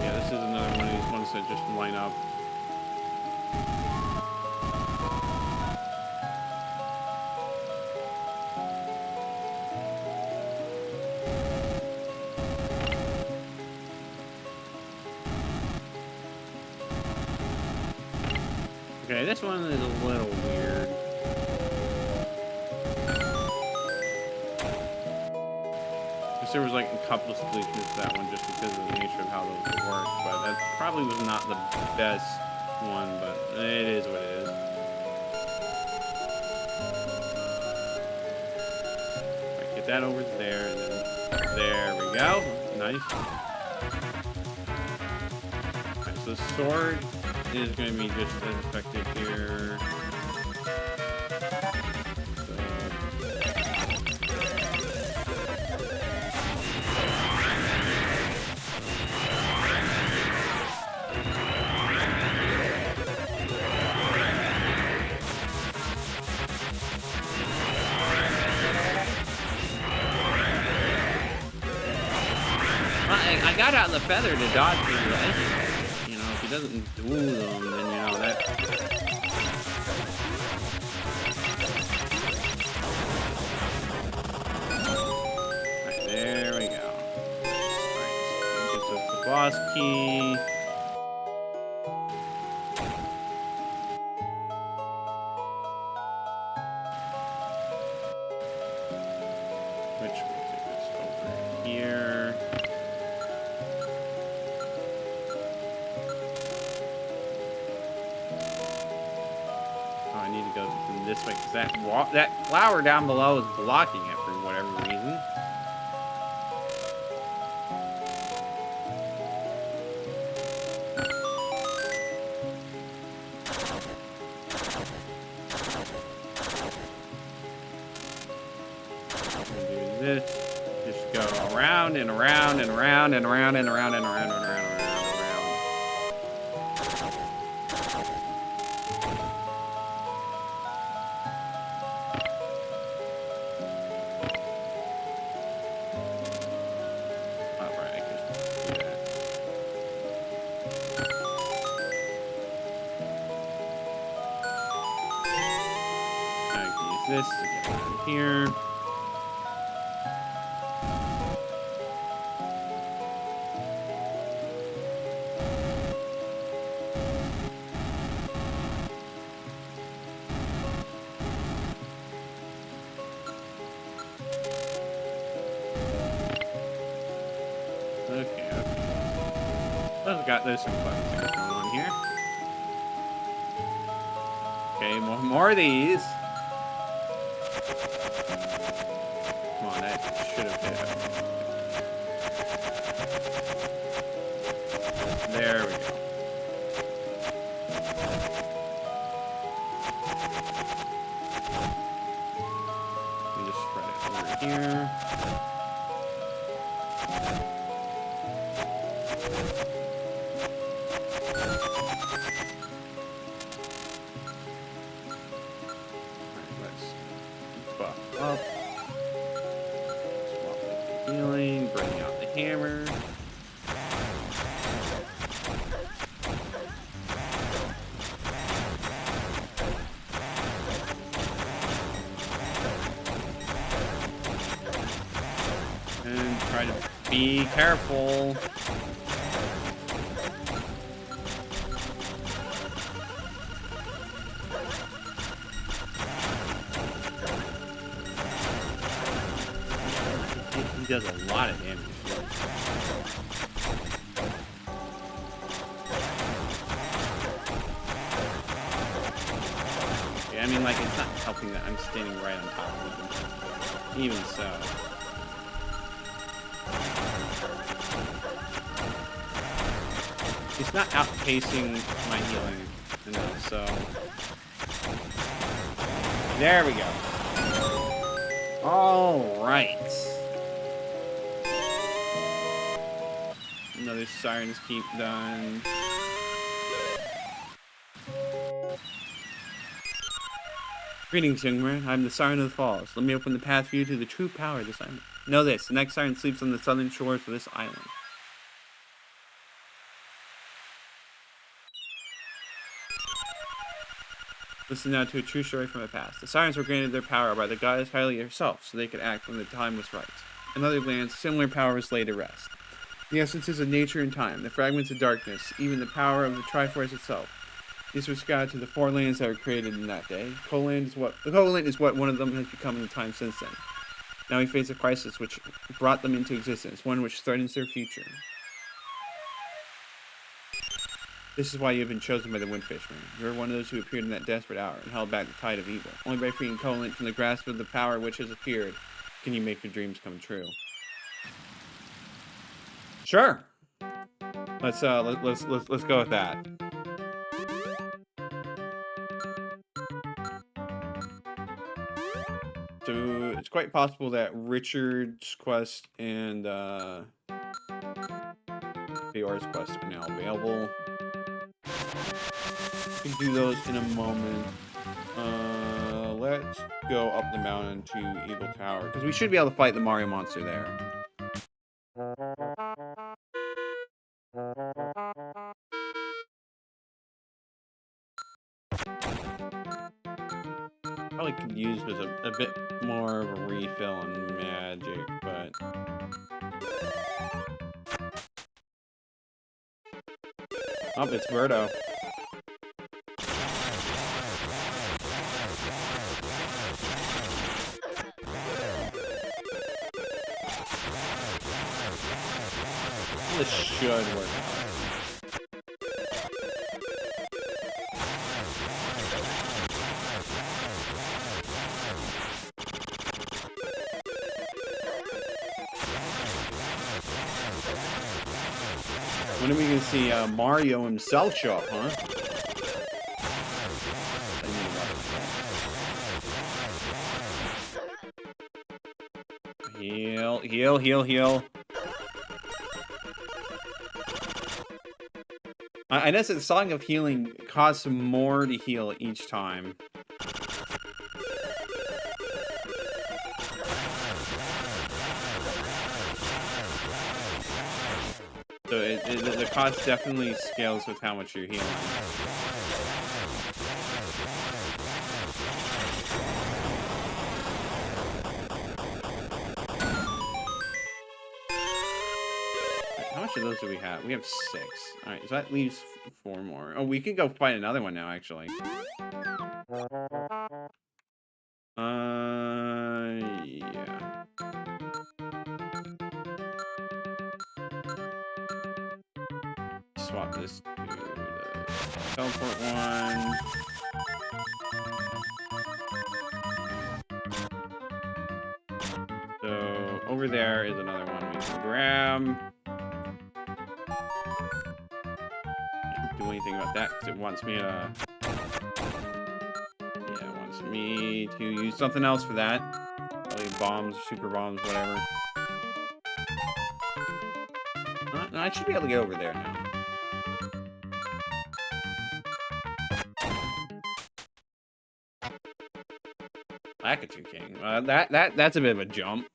yeah, this is another one of these ones that just line up. Okay, this one is a little weird. Guess there was like a couple of solutions to that one just because of the nature of how those would work, but that probably was not the best one, but it is what it is. Right, get that over there, and then there we go. Nice. Alright, so the sword is going to be just as effective here. So. I got out the feather to dodge the edges. You know, if he doesn't do them, then you know that. Right, there we go. Alright, so gets us the boss key. Which will take us over here. I need to go this way because that flower down below is blocking it for whatever reason. do this. Just go around and around and around and around and around and around and around and around and around. Alright, I can just do that. Now I can use this to get around here. Okay. Well, we got there's some fun things going on here. Okay, more of these. Come on, that should have hit him. There we go. And just spread it over here. Up. Swap with the healing, bring out the hammer. And try to be careful. He does a lot of damage. Yeah, I mean, like, it's not helping that I'm standing right on top of him. Even so. It's not outpacing my healing enough, so. There we go. All right. Another Siren's Keep done. Greetings, young man. I'm the Siren of the Falls. Let me open the path for you to the true power of this island. Know this, the next Siren sleeps on the southern shores of this island. Listen now to a true story from the past. The Sirens were granted their power by the goddess Hylia herself, so they could act when the time was right. In other lands, similar power was laid to rest. The essences of nature and time, the fragments of darkness, even the power of the Triforce itself. These were scattered to the four lands that were created in that day. The Coaland is what one of them has become in the time since then. Now we face a crisis which brought them into existence, one which threatens their future. This is why you have been chosen by the Windfishmen. You are one of those who appeared in that desperate hour and held back the tide of evil. Only by freeing Coaland from the grasp of the power which has appeared can you make your dreams come true. Sure. Let's go with that. So it's quite possible that Richard's quest and Fiora's quest are now available. We can do those in a moment. Let's go up the mountain to Eagle Tower because we should be able to fight the Mario monster there. Probably could use with a bit more of a refill on magic, but oh, it's Birdo. This should work. When are we gonna see Mario himself show up, huh? Heal, heal, heal, heal. I noticed that the Song of Healing costs more to heal each time. So the cost definitely scales with how much you're healing. How much of those do we have? We have 6. Alright, so that leaves 4 more. Oh, we can go fight another one now, actually. Yeah. Swap this to the teleport one. So, over there is another one we can grab. Can't do anything about that because it wants me to... Yeah, it wants me to use something else for that. Probably bombs, super bombs, whatever. No, I should be able to get over there now. Lakitu King. That's a bit of a jump.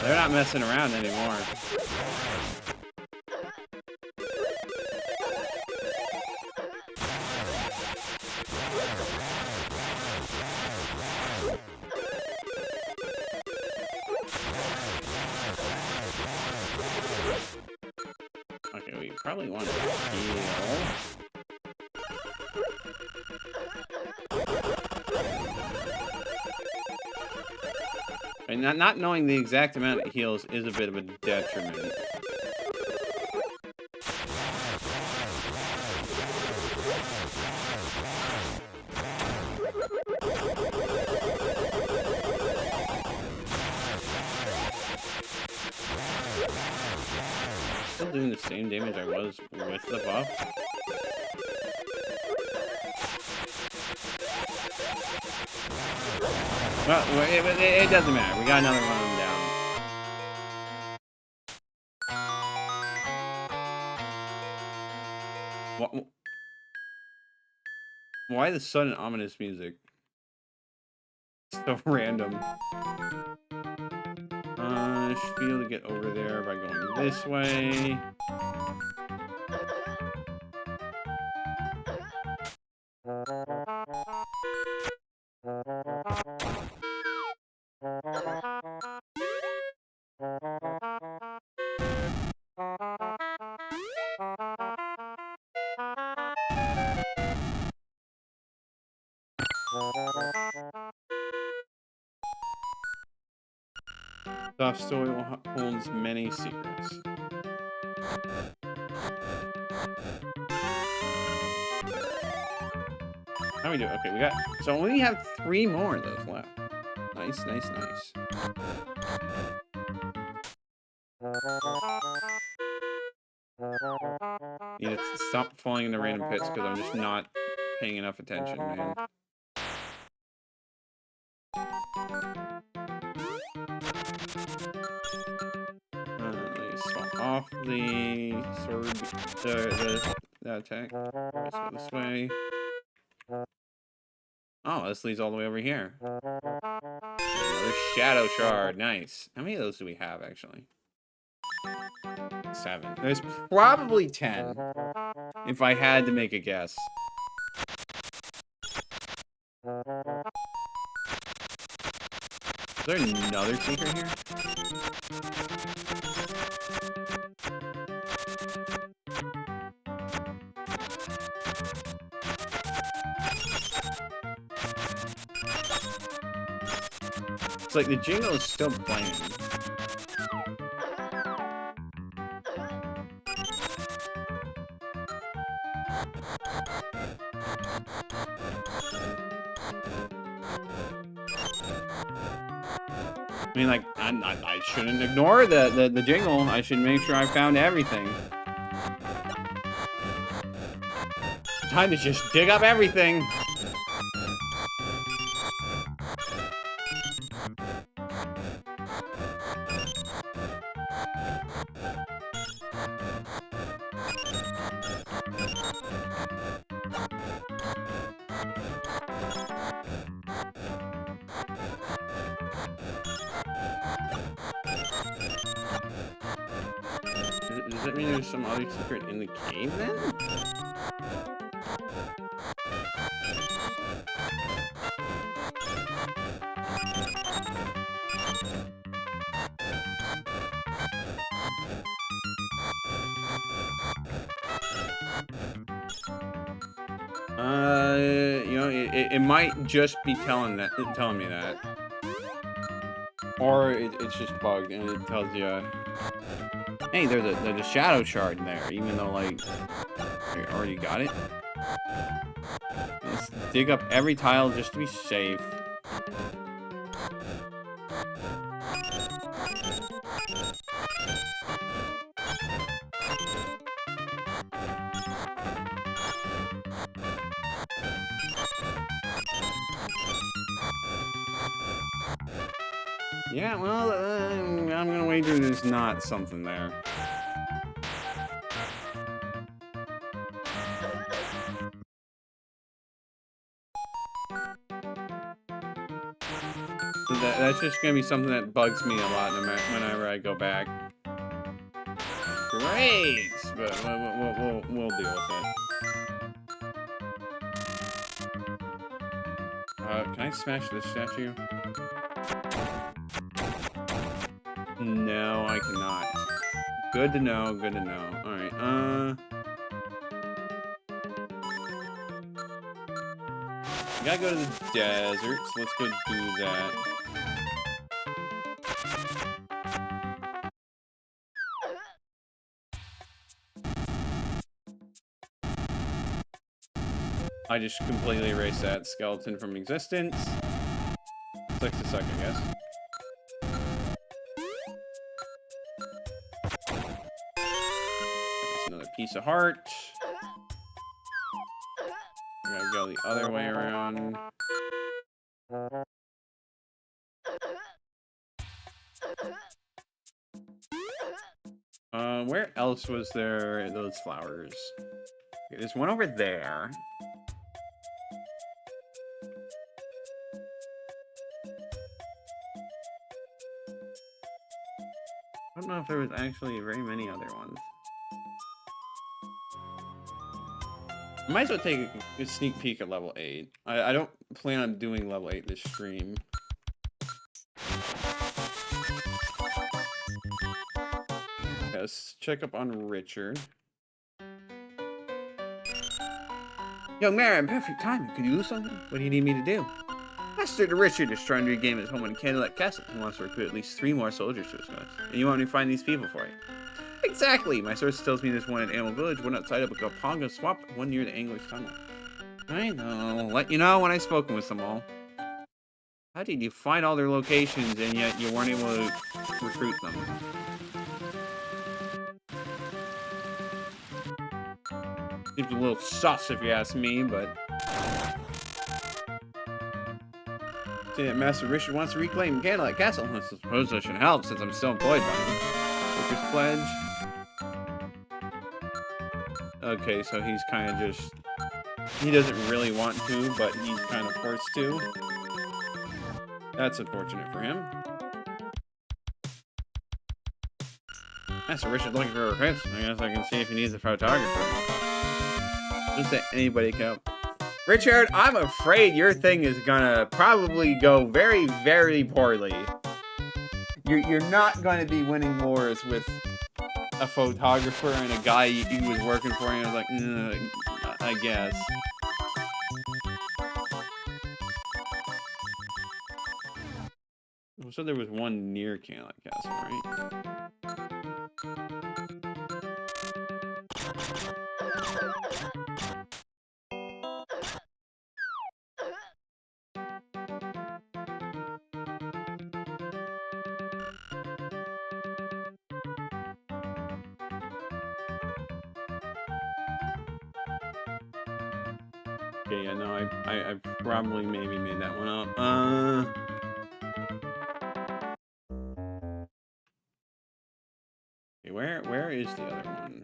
They're not messing around anymore. Okay, we probably want to heal. And not knowing the exact amount it heals is a bit of a detriment. Still doing the same damage I was with the buff. Well, it doesn't matter. We got another one of them down. Why the sudden ominous music? So random. I should be able to get over there by going this way. Soft soil holds many secrets. How we do? Okay, we got. So we have 3 more of those left. Nice, nice, nice. You need to stop falling into random pits because I'm just not paying enough attention, man. Swap off the sword, the attack. Let's go this way. Oh, this leads all the way over here. Another shadow shard. Nice. How many of those do we have, actually? 7. There's probably 10, if I had to make a guess. Is there another secret here? It's like the jingle is still playing. I mean, like, I shouldn't ignore the jingle. I should make sure I found everything. Time to just dig up everything. Does that mean there's some other secret in the cave then? You know, it might just be telling me that. Or it's just bugged and it tells you, hey, there's a shadow shard in there, even though, like, you already got it. Let's dig up every tile just to be safe. Yeah, well, I'm gonna wager there's not something there. So that's just gonna be something that bugs me a lot whenever I go back. Great, but we'll deal with it. Can I smash this statue? No, I cannot. Good to know, good to know. Alright, we gotta go to the desert, so let's go do that. I just completely erased that skeleton from existence. Clicks a suck, I guess. That's another piece of heart. We gotta go the other way around. Where else was there those flowers? Okay, there's one over there. I don't know if there was actually very many other ones. I might as well take a sneak peek at level 8. I don't plan on doing level 8 this stream. Let's check up on Richard. Young man, perfect timing. Could you do something? What do you need me to do? Master Richard is trying to regain his home in Candlelit Castle. He wants to recruit at least 3 more soldiers to his cause. And you want me to find these people for you? Exactly! My source tells me there's one in Animal Village, one outside of a Gaponga Swamp, one near the Angler's Tunnel. Alright, I'll let you know when I've spoken with them all. How did you find all their locations and yet you weren't able to recruit them? Seems a little sus if you ask me, but... See that Master Richard wants to reclaim Candlelit Castle. I suppose I should help since I'm still employed by him. Workers Pledge. Okay, so he's kind of just... He doesn't really want to, but he's kind of forced to. That's unfortunate for him. Master Richard looking for recruits. I guess I can see if he needs a photographer. Just that anybody can help. Richard, I'm afraid your thing is gonna probably go very, very poorly. You're not going to be winning wars with a photographer and a guy you was working for, and I was like, I guess. So there was one near Candlelit Castle, right? Okay, yeah, no, I probably maybe made that one up. Okay, where is the other one?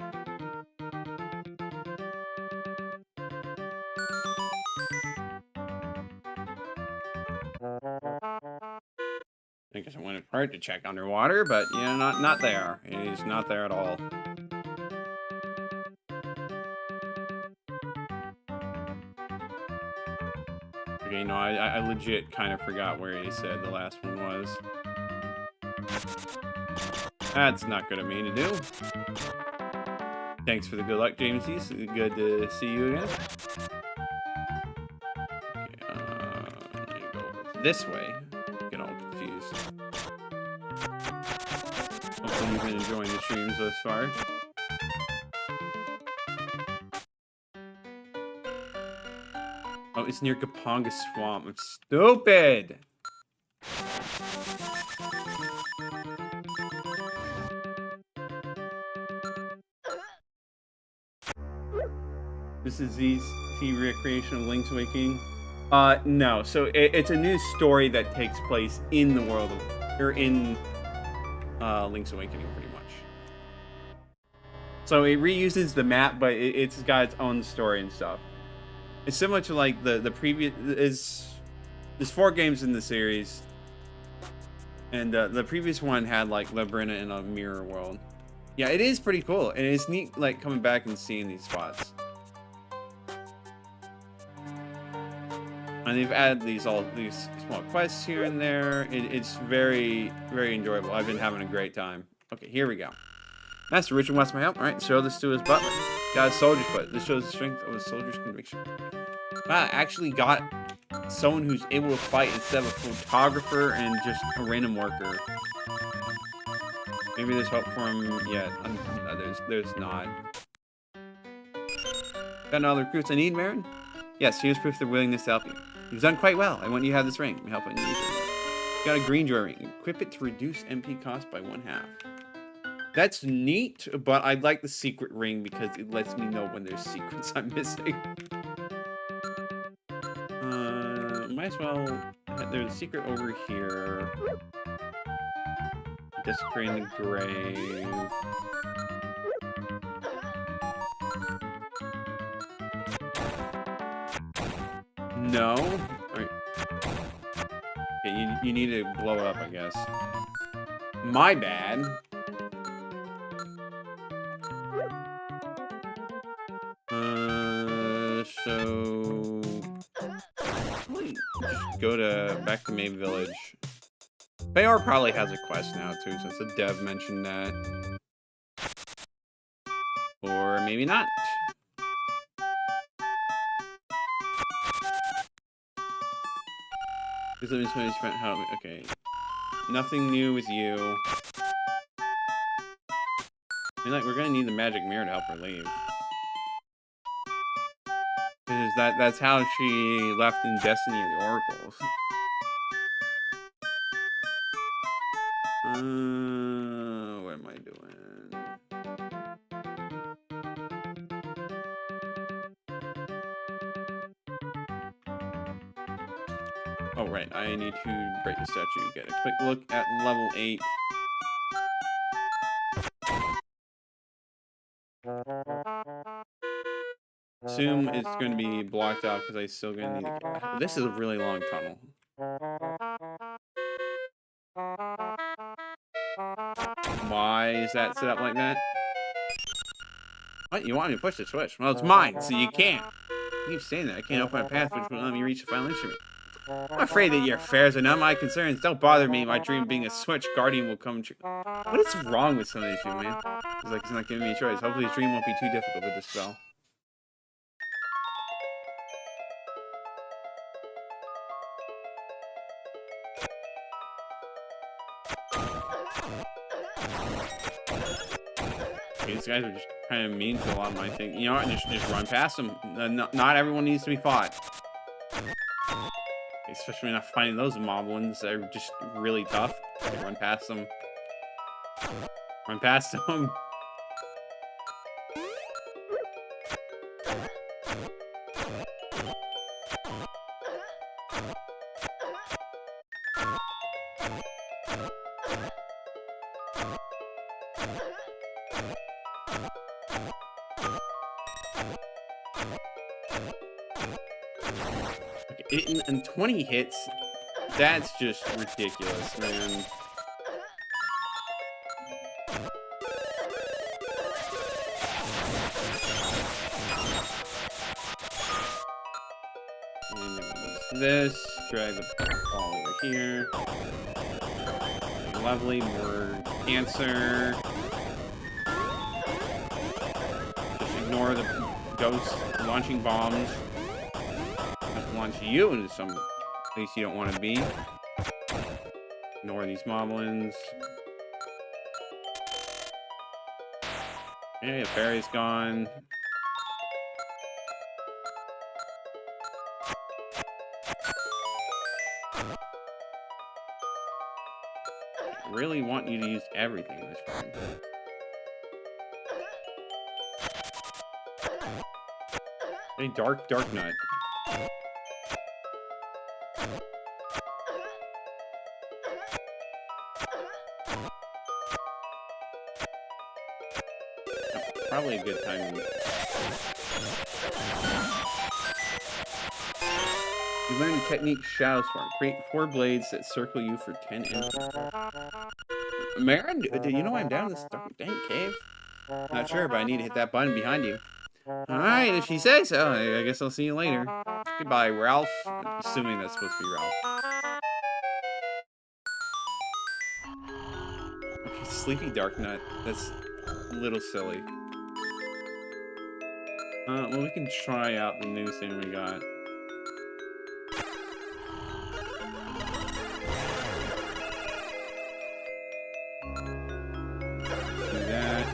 I guess I wanted part to check underwater, but yeah, not there. It is not there at all. Okay, no, I legit kind of forgot where he said the last one was. That's not good of me to do. Thanks for the good luck, Jamesy. It's good to see you again. Okay, I'm gonna go over this way. Get all confused. Hopefully you've been enjoying the streams thus far. Oh, it's near Kapanga Swamp. I'm stupid! This is the recreation of Link's Awakening. No. So it's a new story that takes place in the world of, or in Link's Awakening, pretty much. So it reuses the map, but it's got its own story and stuff. It's similar to like the previous. There's 4 games in the series, and the previous one had like Labyrinth in a mirror world. Yeah, it is pretty cool, and it's neat like coming back and seeing these spots. And they've added these small quests here and there. It's very, very enjoyable. I've been having a great time. Okay, here we go. Master Richard wants my help. All right, show this to his butler. Got a soldier's foot. This shows the strength of a soldier's conviction. Wow, I actually got someone who's able to fight instead of a photographer and just a random worker. Maybe there's hope for him yet. No, there's not. Got all the recruits I need, Marin? Yes, here's proof of their willingness to help you. You've done quite well. I want you to have this ring. Help when you use it. Got a green joy ring. Equip it to reduce MP cost by 1/2. That's neat, but I like the secret ring because it lets me know when there's secrets I'm missing. Might as well. There's a secret over here. Desecrating the grave. No. Right. Okay, you need to blow it up, I guess. My bad. So go back to Main Village. Bayor probably has a quest now too, since the dev mentioned that. Or maybe not. Okay. Nothing new with you. I mean, like, we're gonna need the magic mirror to help her leave. Because that's how she left in Destiny of the Oracles. What am I doing? Oh, right. I need to break the statue. Get a quick look at level 8. Assume it's going to be blocked out because I still going to need to get... This is a really long tunnel. Why is that set up like that? What? You want me to push the switch? Well, it's mine, so you can't. You keep saying that. I can't open a path which will let me reach the final instrument. I'm afraid that your affairs are not my concerns. Don't bother me. My dream of being a Switch Guardian will come true. What is wrong with some of these people, man? It's like he's not giving me a choice. Hopefully his dream won't be too difficult to dispel. These guys are just kind of mean to a lot of my things. You know what? Just run past them. Not everyone needs to be fought. Especially not finding those moblins that are just really tough. Okay, run past them. Run past them. In 20 hits, that's just ridiculous, man. And then this, drag the ball over here. Lovely, more cancer. Just ignore the ghosts launching bombs. Just launch you into some place you don't want to be. Ignore these moblins. Okay, the fairy's gone. I really want you to use everything this time. Hey, dark nut. Probably a good time. You learn the technique Shadow Swarm. Create 4 blades that circle you for 10 inches. Marin, do you know I'm down in this dark dank cave? Not sure, but I need to hit that button behind you. Alright, if she says so, I guess I'll see you later. Goodbye, Ralph. I'm assuming that's supposed to be Ralph. Okay, Sleepy Dark Nut. That's a little silly. Well, we can try out the new thing we got. Do that.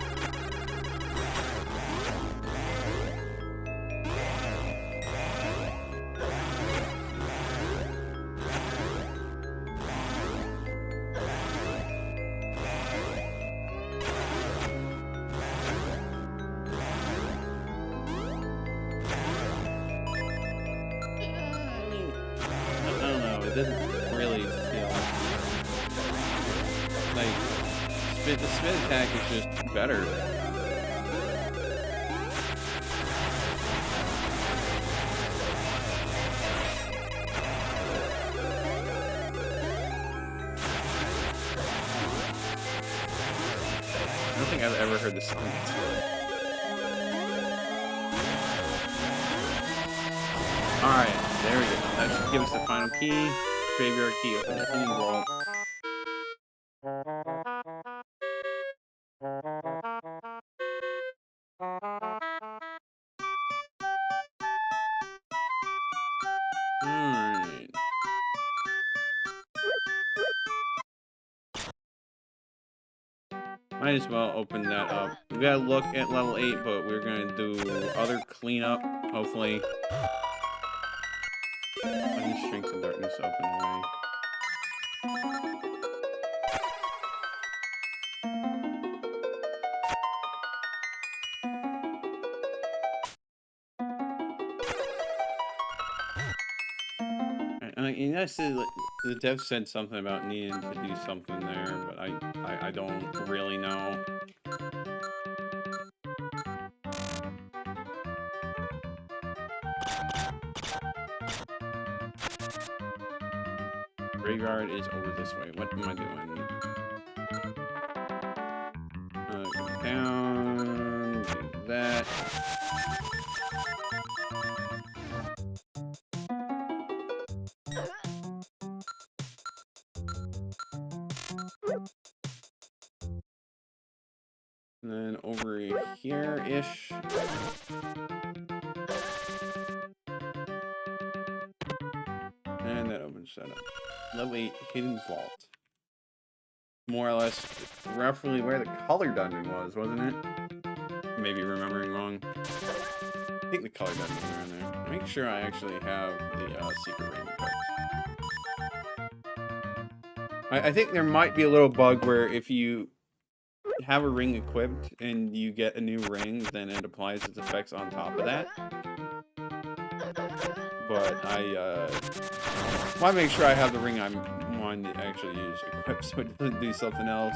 It doesn't really feel like the spin attack is just better. I don't think I've ever heard this song before. Alright, there we go. That should give us the final key. Graveyard key, open the healing vault. Alright. Might as well open that up. We gotta look at level 8, but we're gonna do other cleanup, hopefully. Let me shrink the darkness open away. You know, the dev said something about needing to do something there, but I don't really know. Graveyard is over this way. What am I doing? Go down, do that. And then over here-ish. And that opens that up. Level 8 Hidden Vault. More or less roughly where the color dungeon was, wasn't it? Maybe remembering wrong. I think the color dungeon was around there. Make sure I actually have the secret ring cards. I think there might be a little bug where if you have a ring equipped and you get a new ring, then it applies its effects on top of that. But I want to make sure I have the ring I'm wanting to actually use equipped so it doesn't do something else.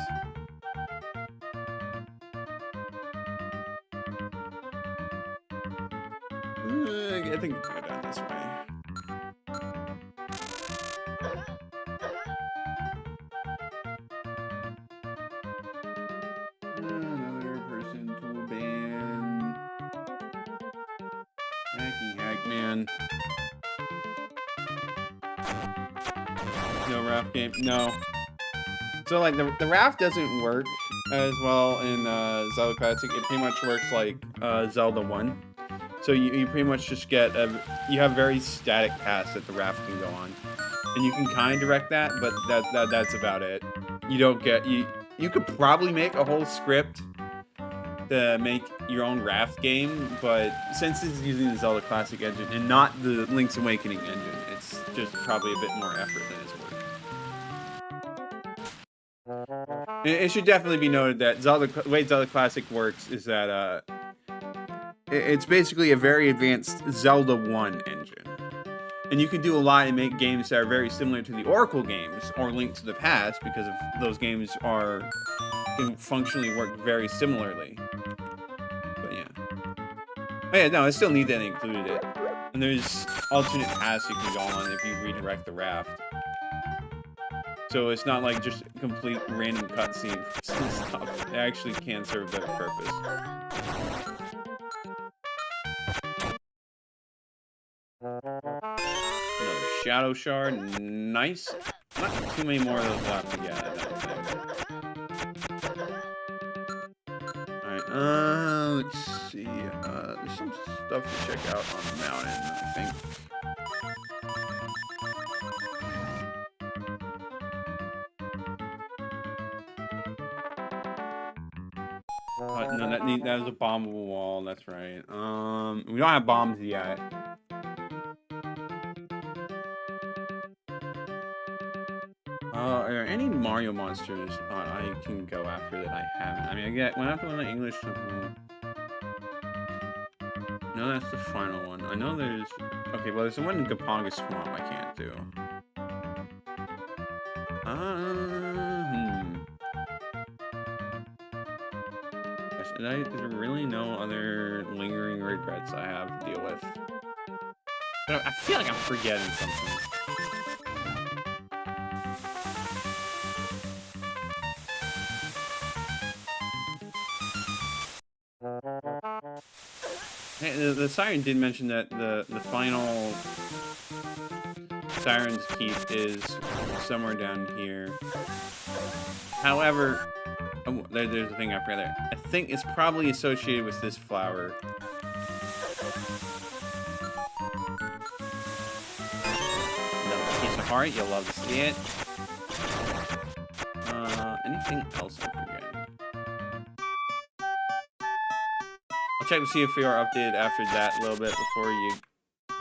I think we can go down this way. Another person to ban. Hacky hack, man. No raft game. No. So like the raft doesn't work as well in Zelda Classic. It pretty much works like Zelda 1. So you pretty much just get you have very static paths that the raft can go on, and you can kind of direct that, but that's about it. You don't get you could probably make a whole script to make your own raft game, but since it's using the Zelda Classic engine and not the Link's Awakening engine, it's just probably a bit more effort than it's worth. It should definitely be noted that the way Zelda Classic works is that it's basically a very advanced Zelda 1 engine. And you can do a lot and make games that are very similar to the Oracle games or Link to the Past, because of those games can functionally work very similarly. But yeah. Oh yeah, no, I still need that included it. And there's alternate paths you can go on if you redirect the raft. So it's not like just a complete random cutscene for some stuff. It actually can serve a better purpose. Another Shadow Shard, nice. Not too many more of those left to get, I don't think. Alright, let's see. There's some stuff to check out on the mountain, I think. No, that was a bombable wall, that's right. We don't have bombs yet. Are there any Mario monsters I can go after that I haven't? I mean, when I have to learn English. No, that's the final one. I know there's. Okay, well, there's the one in Gaponga Swamp I can't do. There's really no other lingering regrets I have to deal with. But I feel like I'm forgetting something. Hey, the Siren did mention that the final Siren's Keep is somewhere down here. However, oh, there's a thing up there. I think it's probably associated with this flower. Another piece of heart, you'll love to see it. Anything else I'm forgetting? I'll check to see if we are updated after that a little bit before you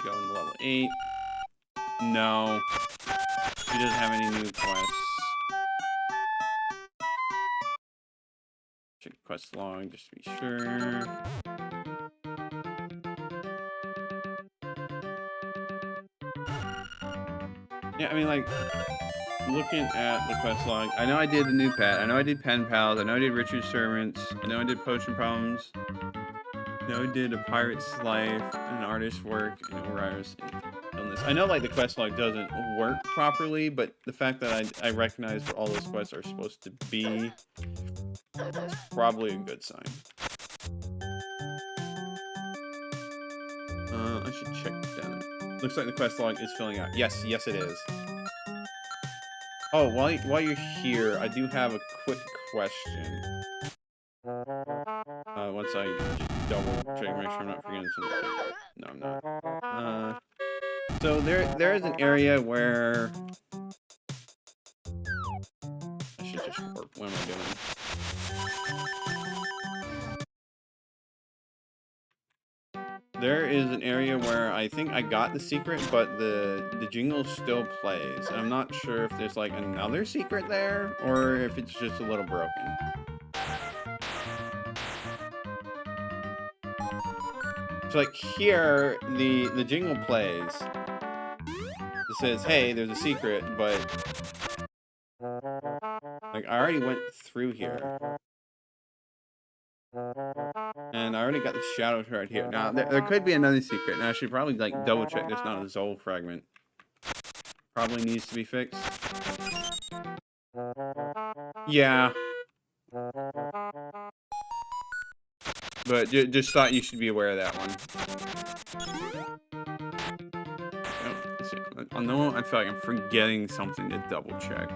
go into level 8. No. He doesn't have any new quests. Check quest log just to be sure. Yeah, I mean, like, looking at the quest log, I know I did the new pet. I know I did pen pals. I know I did Richard's servants. I know I did potion problems. I know I did a pirate's life, an artist's work, and Uriah's illness. I know, like, the quest log doesn't work properly, but the fact that I recognize what all those quests are supposed to be is probably a good sign. I should check down. Looks like the quest log is filling out. Yes, it is. Oh, while you're here, I do have a quick question. Once I double check, make sure I'm not forgetting something. No, I'm not. So there is an area where I should just warp. What am I doing? There is an area where I think I got the secret, but the jingle still plays. And I'm not sure if there's like another secret there, or if it's just a little broken. So like here, the jingle plays. It says, hey, there's a secret, but like I already went through here. And And I already got the shadow shard here. Now, there could be another secret. Now, I should probably, like, double check there's not a Zol fragment. Probably needs to be fixed. Yeah. But just thought you should be aware of that one. Oh, no, I feel like I'm forgetting something to double check.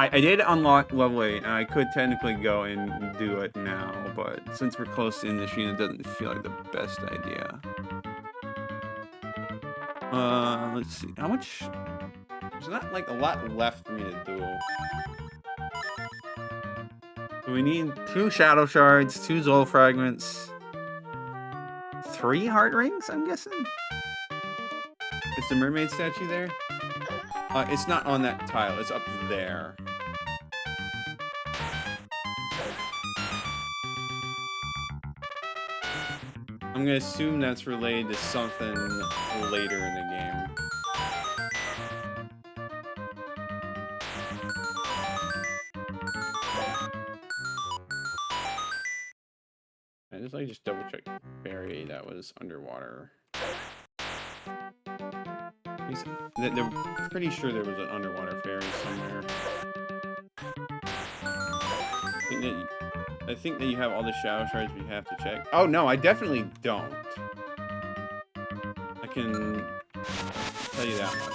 I did unlock level 8, and I could technically go and do it now, but since we're close to the stream, it doesn't feel like the best idea. Let's see. How much? There's not, like, a lot left for me to do. So we need 2 shadow shards, 2 Zol fragments, 3 heart rings, I'm guessing? Is the mermaid statue there? It's not on that tile, it's up there. I'm gonna assume that's related to something later in the game. I just double check Barry that was underwater. They're pretty sure there was an underwater fairy somewhere. I think that you have all the shadow shards we have to check. Oh no, I definitely don't. I can tell you that much.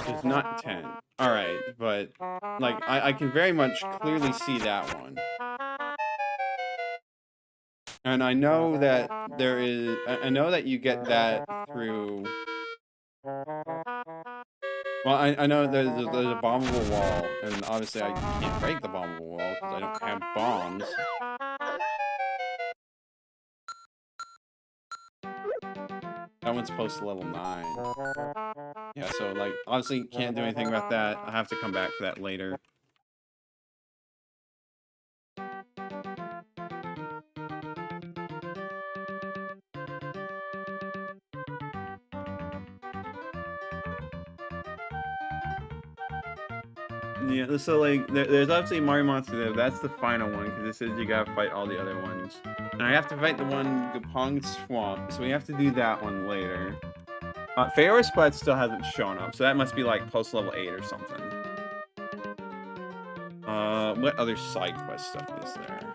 It's not 10. Alright, but like I can very much clearly see that one. And I know that there is I know that you get that through. Well, I know there's a bombable wall, and obviously I can't break the bombable wall because I don't have bombs. That one's post to level 9. Yeah, so, like, obviously can't do anything about that. I'll have to come back to that later. Yeah, so, like, there's obviously Mario Monster there. That's the final one, because it says you gotta fight all the other ones. And I have to fight the one Gapong Swamp, so we have to do that one later. Pharaoh's Quest still hasn't shown up, so that must be, like, post level 8 or something. What other side quest stuff is there?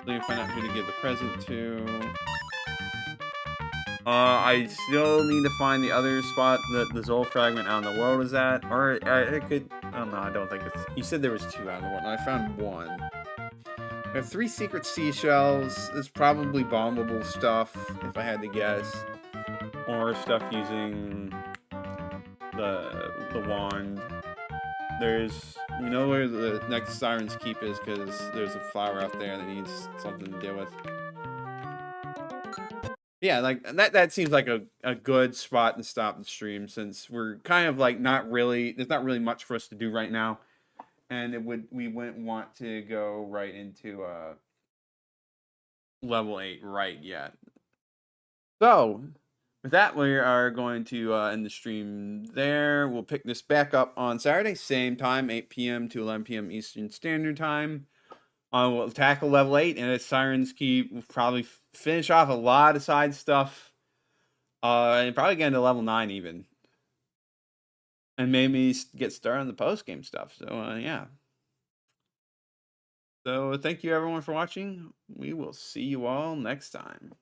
So you find out who to give the present to. I still need to find the other spot that the Zol fragment out in the world is at. Or, it could... Oh, no, I don't think it's... You said there was 2 out in the world, and I found 1. We have 3 secret seashells. It's probably bombable stuff, if I had to guess. Or stuff using the wand. There's... You know where the next Siren's Keep is, because there's a flower out there that needs something to deal with. Yeah, like, that seems like a good spot to stop the stream, since we're kind of, like, there's not really much for us to do right now. And we wouldn't want to go right into level 8 right yet. So, with that, we are going to end the stream there. We'll pick this back up on Saturday, same time, 8 p.m. to 11 p.m. Eastern Standard Time. We'll tackle level 8, and at Siren's Keep, we'll probably finish off a lot of side stuff. And probably get into level 9 even. And maybe get started on the post-game stuff. So, yeah. So, thank you everyone for watching. We will see you all next time.